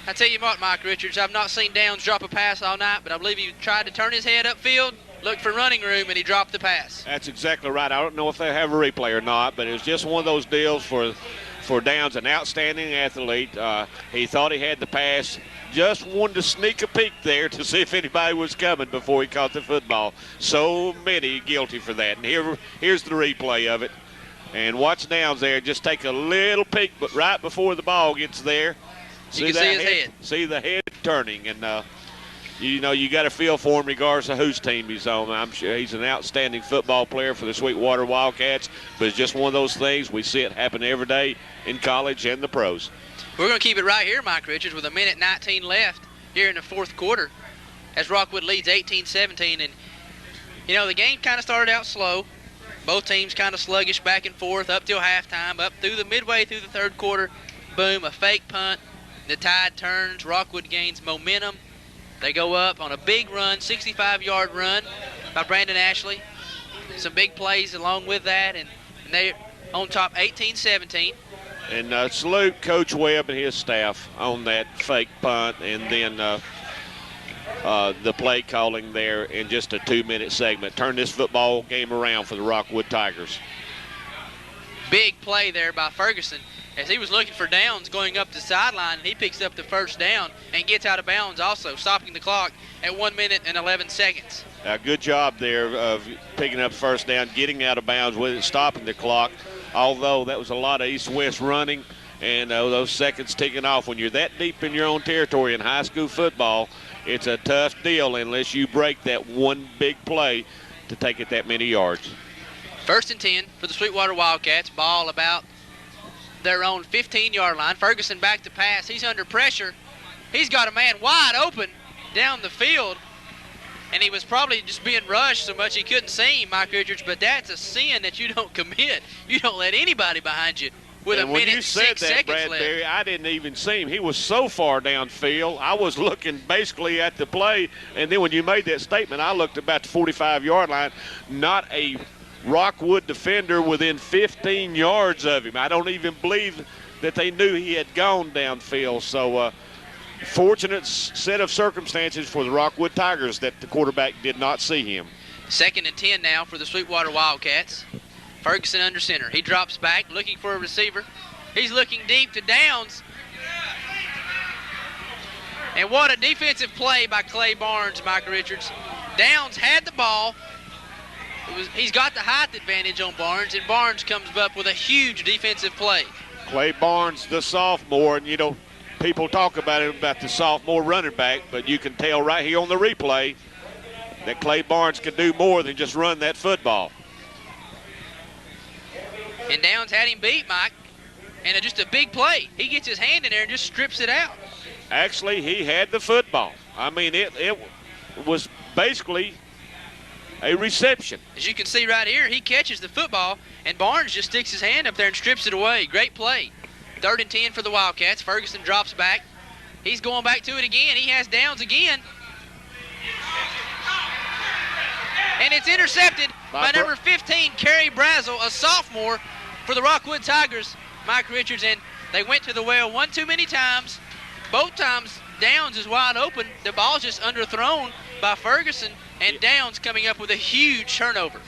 I tell you what, Mike Richards, I've not seen Downs drop a pass all night, but I believe he tried to turn his head upfield, looked for running room, and he dropped the pass. That's exactly right. I don't know if they have a replay or not, but it was just one of those deals for Downs, an outstanding athlete. He thought he had the pass. Just wanted to sneak a peek there to see if anybody was coming before he caught the football. So many guilty for that. And here's the replay of it. And watch Downs there. Just take a little peek, but right before the ball gets there, you can see his head. See the head turning. And, you got to feel for him regardless of whose team he's on. I'm sure he's an outstanding football player for the Sweetwater Wildcats, but it's just one of those things. We see it happen every day in college and the pros. We're going to keep it right here, Mike Richards, with 1:19 left here in the 4th quarter as Rockwood leads 18-17. And, the game kind of started out slow. Both teams kind of sluggish back and forth up till halftime, up through the midway through the 3rd quarter. Boom, a fake punt. The tide turns. Rockwood gains momentum. They go up on a big run, 65-yard run by Brandon Ashley. Some big plays along with that, and they're on top 18-17. And salute Coach Webb and his staff on that fake punt. And then the play calling there in just a 2-minute segment. Turn this football game around for the Rockwood Tigers. Big play there by Ferguson as he was looking for downs going up the sideline, and he picks up the first down and gets out of bounds also, stopping the clock at 1 minute and 11 seconds. Good job there of picking up first down, getting out of bounds with it, stopping the clock, although that was a lot of east-west running and those seconds ticking off. When you're that deep in your own territory in high school football, it's a tough deal unless you break that one big play to take it that many yards. 1st and 10 for the Sweetwater Wildcats. Ball about their own 15-yard line. Ferguson back to pass. He's under pressure. He's got a man wide open down the field, and he was probably just being rushed so much he couldn't see him, Mike Richards, but that's a sin that you don't commit. You don't let anybody behind you with a minute and 6 seconds Bradbury, left. I didn't even see him. He was so far downfield. I was looking basically at the play, and then when you made that statement, I looked about the 45-yard line. Not a Rockwood defender within 15 yards of him. I don't even believe that they knew he had gone downfield. So fortunate set of circumstances for the Rockwood Tigers that the quarterback did not see him. 2nd and 10 now for the Sweetwater Wildcats. Ferguson under center. He drops back looking for a receiver. He's looking deep to Downs. And what a defensive play by Clay Barnes, Mike Richards. Downs had the ball. He's got the height advantage on Barnes, and Barnes comes up with a huge defensive play. Clay Barnes, the sophomore, and you know, people talk about him about the sophomore running back, but you can tell right here on the replay that Clay Barnes can do more than just run that football. And Downs had him beat, Mike, and just a big play. He gets his hand in there and just strips it out. Actually, he had the football. I mean, it was basically a reception. As you can see right here, he catches the football, and Barnes just sticks his hand up there and strips it away. Great play. 3rd and 10 for the Wildcats. Ferguson drops back. He's going back to it again. He has Downs again. And it's intercepted by number 15, Kerry Brazel, a sophomore for the Rockwood Tigers, Mike Richards. And they went to the well one too many times. Both times, Downs is wide open. The ball's just underthrown by Ferguson, and Downs coming up with a huge turnover.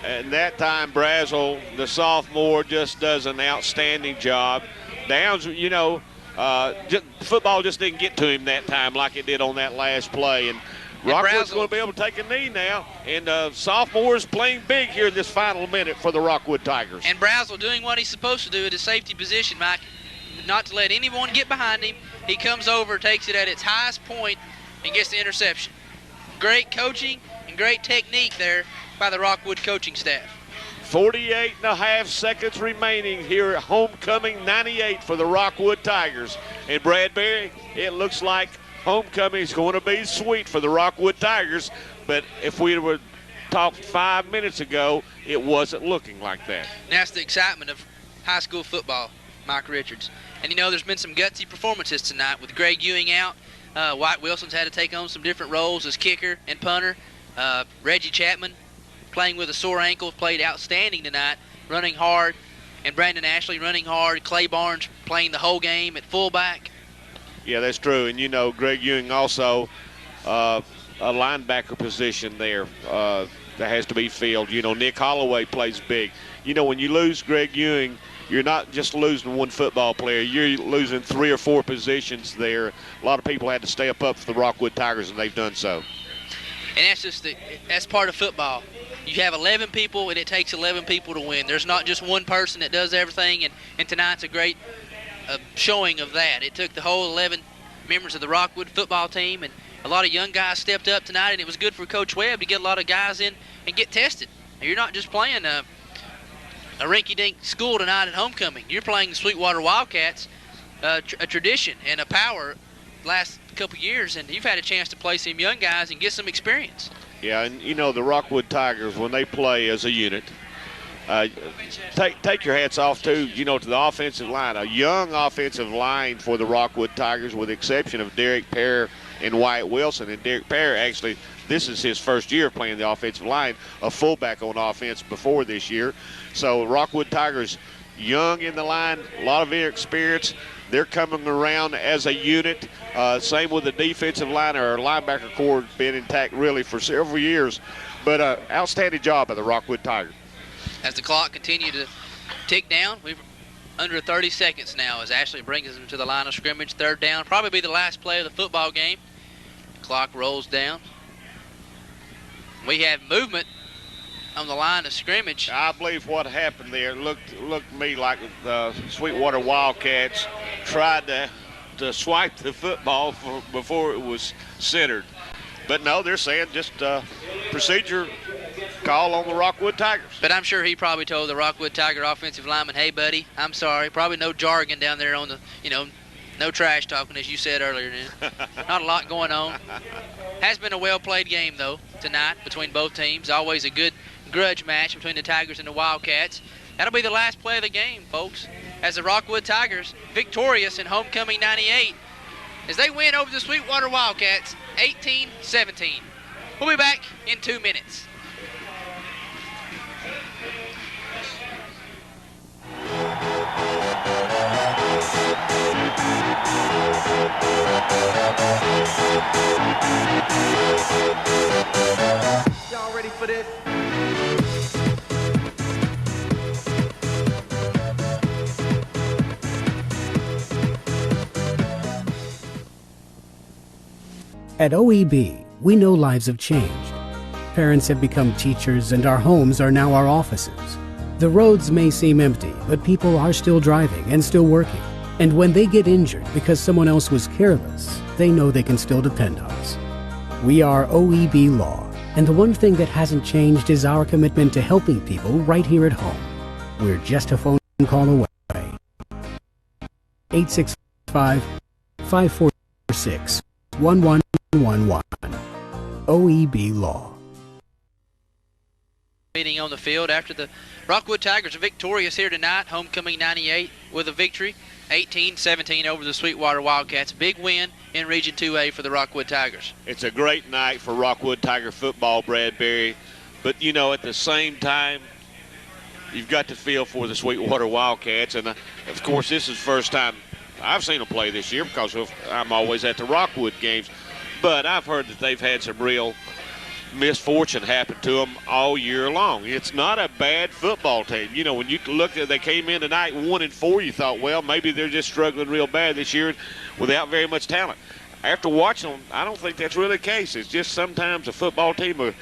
And that time, Brazel, the sophomore, just does an outstanding job. Downs, you know, football just didn't get to him that time like it did on that last play. And Rockwood's going to be able to take a knee now. And sophomore is playing big here in this final minute for the Rockwood Tigers. And Brazel doing what he's supposed to do at his safety position, Mike, not to let anyone get behind him. He comes over, takes it at its highest point, and gets the interception. Great coaching and great technique there by the Rockwood coaching staff. 48.5 seconds remaining here at Homecoming 98 for the Rockwood Tigers. And Bradbury, it looks like homecoming is going to be sweet for the Rockwood Tigers, but if we were talked 5 minutes ago, it wasn't looking like that. And that's the excitement of high school football, Mike Richards. And you know, there's been some gutsy performances tonight with Greg Ewing out. White Wilson's had to take on some different roles as kicker and punter. Reggie Chapman, playing with a sore ankle, played outstanding tonight, running hard. And Brandon Ashley running hard. Clay Barnes playing the whole game at fullback. Yeah, that's true. And, you know, Greg Ewing also a linebacker position there that has to be filled. You know, Nick Holloway plays big. You know, when you lose Greg Ewing, you're not just losing one football player. You're losing 3 or 4 positions there. A lot of people had to step up for the Rockwood Tigers, and they've done so. And that's part of football. You have 11 people, and it takes 11 people to win. There's not just one person that does everything, and tonight's a great showing of that. It took the whole 11 members of the Rockwood football team, and a lot of young guys stepped up tonight, and it was good for Coach Webb to get a lot of guys in and get tested. You're not just playing a rinky-dink school tonight at homecoming. You're playing the Sweetwater Wildcats, a tradition and a power last couple years, and you've had a chance to play some young guys and get some experience. Yeah, and you know, the Rockwood Tigers, when they play as a unit, take your hats off too, you know, to the offensive line. A young offensive line for the Rockwood Tigers, with the exception of Derek Pear and Wyatt Wilson. And Derek Pear, actually, this is his first year playing the offensive line, a fullback on offense before this year. So Rockwood Tigers, young in the line, a lot of experience. They're coming around as a unit. Same with the defensive line. Our linebacker core has been intact really for several years. But outstanding job by the Rockwood Tigers. As the clock continues to tick down, we've under 30 seconds now as Ashley brings them to the line of scrimmage. Third down, probably be the last play of the football game. Clock rolls down. We have movement on the line of scrimmage. I believe what happened there looked to me like the Sweetwater Wildcats tried to swipe the football before it was centered. But no, they're saying just procedure call on the Rockwood Tigers. But I'm sure he probably told the Rockwood Tiger offensive lineman, hey, buddy, I'm sorry. Probably no jargon down there on the, no trash talking, as you said earlier. Not a lot going on. Has been a well-played game, though, tonight between both teams. Always a good grudge match between the Tigers and the Wildcats. That'll be the last play of the game, folks, as the Rockwood Tigers victorious in Homecoming 98 as they win over the Sweetwater Wildcats 18-17. We'll be back in 2 minutes. Y'all ready for this? At OEB, we know lives have changed. Parents have become teachers, and our homes are now our offices. The roads may seem empty, but people are still driving and still working. And when they get injured because someone else was careless, they know they can still depend on us. We are OEB Law, and the one thing that hasn't changed is our commitment to helping people right here at home. We're just a phone call away. 865-546-1111. OEB Law. Meeting on the field after the Rockwood Tigers are victorious here tonight, Homecoming 98 with a victory, 18-17 over the Sweetwater Wildcats. Big win in Region 2A for the Rockwood Tigers. It's a great night for Rockwood Tiger football, Bradbury. But, at the same time, you've got to feel for the Sweetwater Wildcats. And, of course, this is the first time I've seen them play this year because I'm always at the Rockwood games. But I've heard that they've had some real misfortune happen to them all year long. It's not a bad football team. When you looked at they came in tonight 1-4, you thought, well, maybe they're just struggling real bad this year without very much talent. After watching them, I don't think that's really the case. It's just sometimes a football team will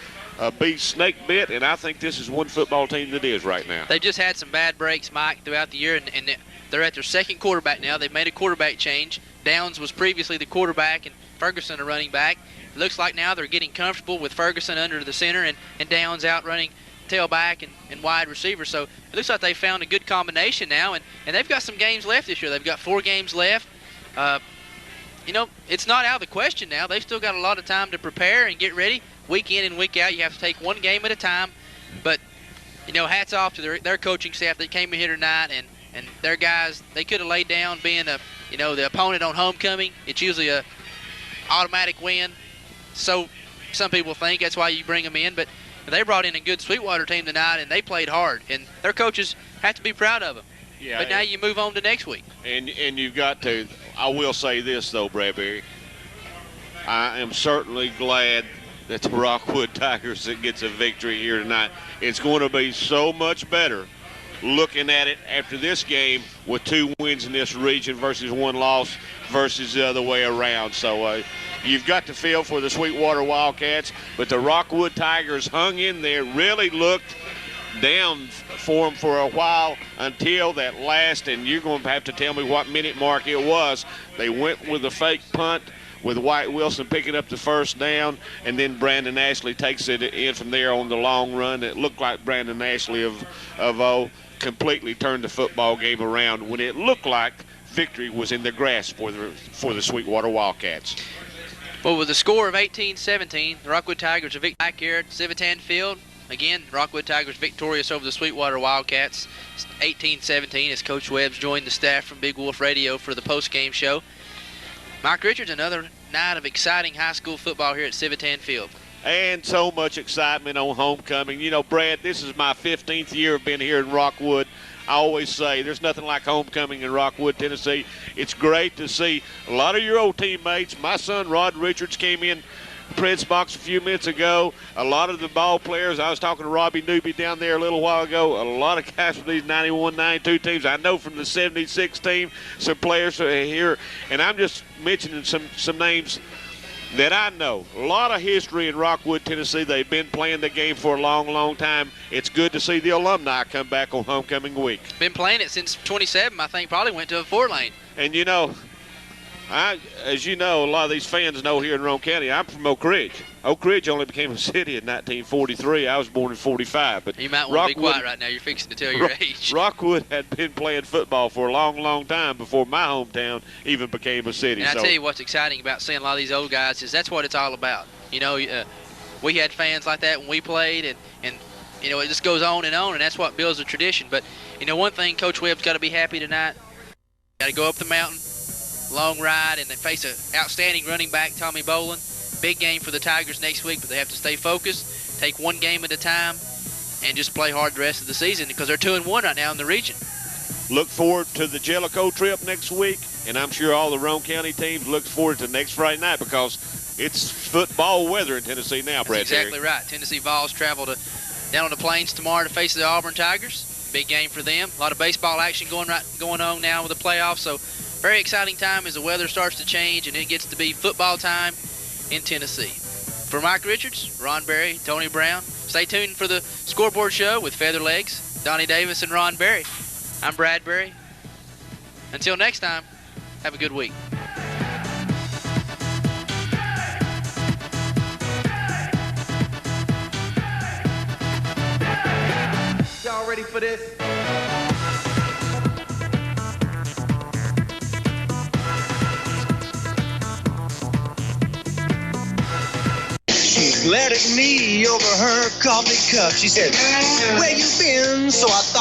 be snake bit, and I think this is one football team that is right now. They've just had some bad breaks, Mike, throughout the year, and they're at their second quarterback now. They've made a quarterback change. Downs was previously the quarterback and Ferguson a running back. It looks like now they're getting comfortable with Ferguson under the center and Downs out running tailback and wide receiver. So it looks like they found a good combination now, and they've got some games left this year. They've got 4 games left. It's not out of the question now. They've still got a lot of time to prepare and get ready. Week in and week out, you have to take one game at a time. But, hats off to their coaching staff that came in here tonight, and their guys, they could have laid down being the opponent on homecoming. It's usually a automatic win. So some people think that's why you bring them in. But they brought in a good Sweetwater team tonight, and they played hard. And their coaches have to be proud of them. Yeah, but now you move on to next week. And you've got to, I will say this, though, Bradbury. I am certainly glad that the Rockwood Tigers gets a victory here tonight. It's going to be so much better looking at it after this game with 2 wins in this region versus 1 loss versus the other way around. So you've got to feel for the Sweetwater Wildcats, but the Rockwood Tigers hung in there, really looked down for them for a while until that last, and you're going to have to tell me what minute mark it was. They went with a fake punt with White Wilson picking up the first down, and then Brandon Ashley takes it in from there on the long run. It looked like Brandon Ashley of completely turned the football game around when it looked like victory was in their grasp for the Sweetwater Wildcats. Well, with a score of 18-17, the Rockwood Tigers are back here at Civitan Field. Again, Rockwood Tigers victorious over the Sweetwater Wildcats, 18-17, as Coach Webb's joined the staff from Big Wolf Radio for the post-game show. Mike Richards, another night of exciting high school football here at Civitan Field. And so much excitement on homecoming. Brad, this is my 15th year of being here in Rockwood. I always say there's nothing like homecoming in Rockwood, Tennessee. It's great to see a lot of your old teammates. My son Rod Richards came in Prince box a few minutes ago. A lot of the ball players, I was talking to Robbie Newby down there a little while ago, a lot of guys from these 91, 92 teams. I know from the 76 team, some players are here, and I'm just mentioning some names that I know. A lot of history in Rockwood, Tennessee. They've been playing the game for a long, long time. It's good to see the alumni come back on homecoming week. Been playing it since 27, I think, probably went to a 4-lane. And, you know, as you know, a lot of these fans know here in Rome County, I'm from Oak Ridge. Oak Ridge only became a city in 1943. I was born in 45. But you might want to be quiet right now. You're fixing to tell your age. Rockwood had been playing football for a long, long time before my hometown even became a city. And I tell you what's exciting about seeing a lot of these old guys is that's what it's all about. You know, we had fans like that when we played, and you know, it just goes on, and that's what builds a tradition. But, you know, one thing, Coach Webb's got to be happy tonight. Got to go up the mountain. Long ride, and they face an outstanding running back, Tommy Boland. Big game for the Tigers next week, but they have to stay focused, take one game at a time, and just play hard the rest of the season because they're 2-1 right now in the region. Look forward to the Jellicoe trip next week, and I'm sure all the Rome County teams look forward to next Friday night because it's football weather in Tennessee now, Brad. That's exactly right. Tennessee Vols travel down on the plains tomorrow to face the Auburn Tigers. Big game for them. A lot of baseball action going on now with the playoffs, so very exciting time as the weather starts to change and it gets to be football time in Tennessee. For Mike Richards, Ron Berry, Tony Brown, stay tuned for the Scoreboard Show with Featherlegs, Donnie Davis, and Ron Berry. I'm Brad Berry. Until next time, have a good week. Y'all ready for this? She glared at me over her coffee cup. She said, "Where you been?" So I thought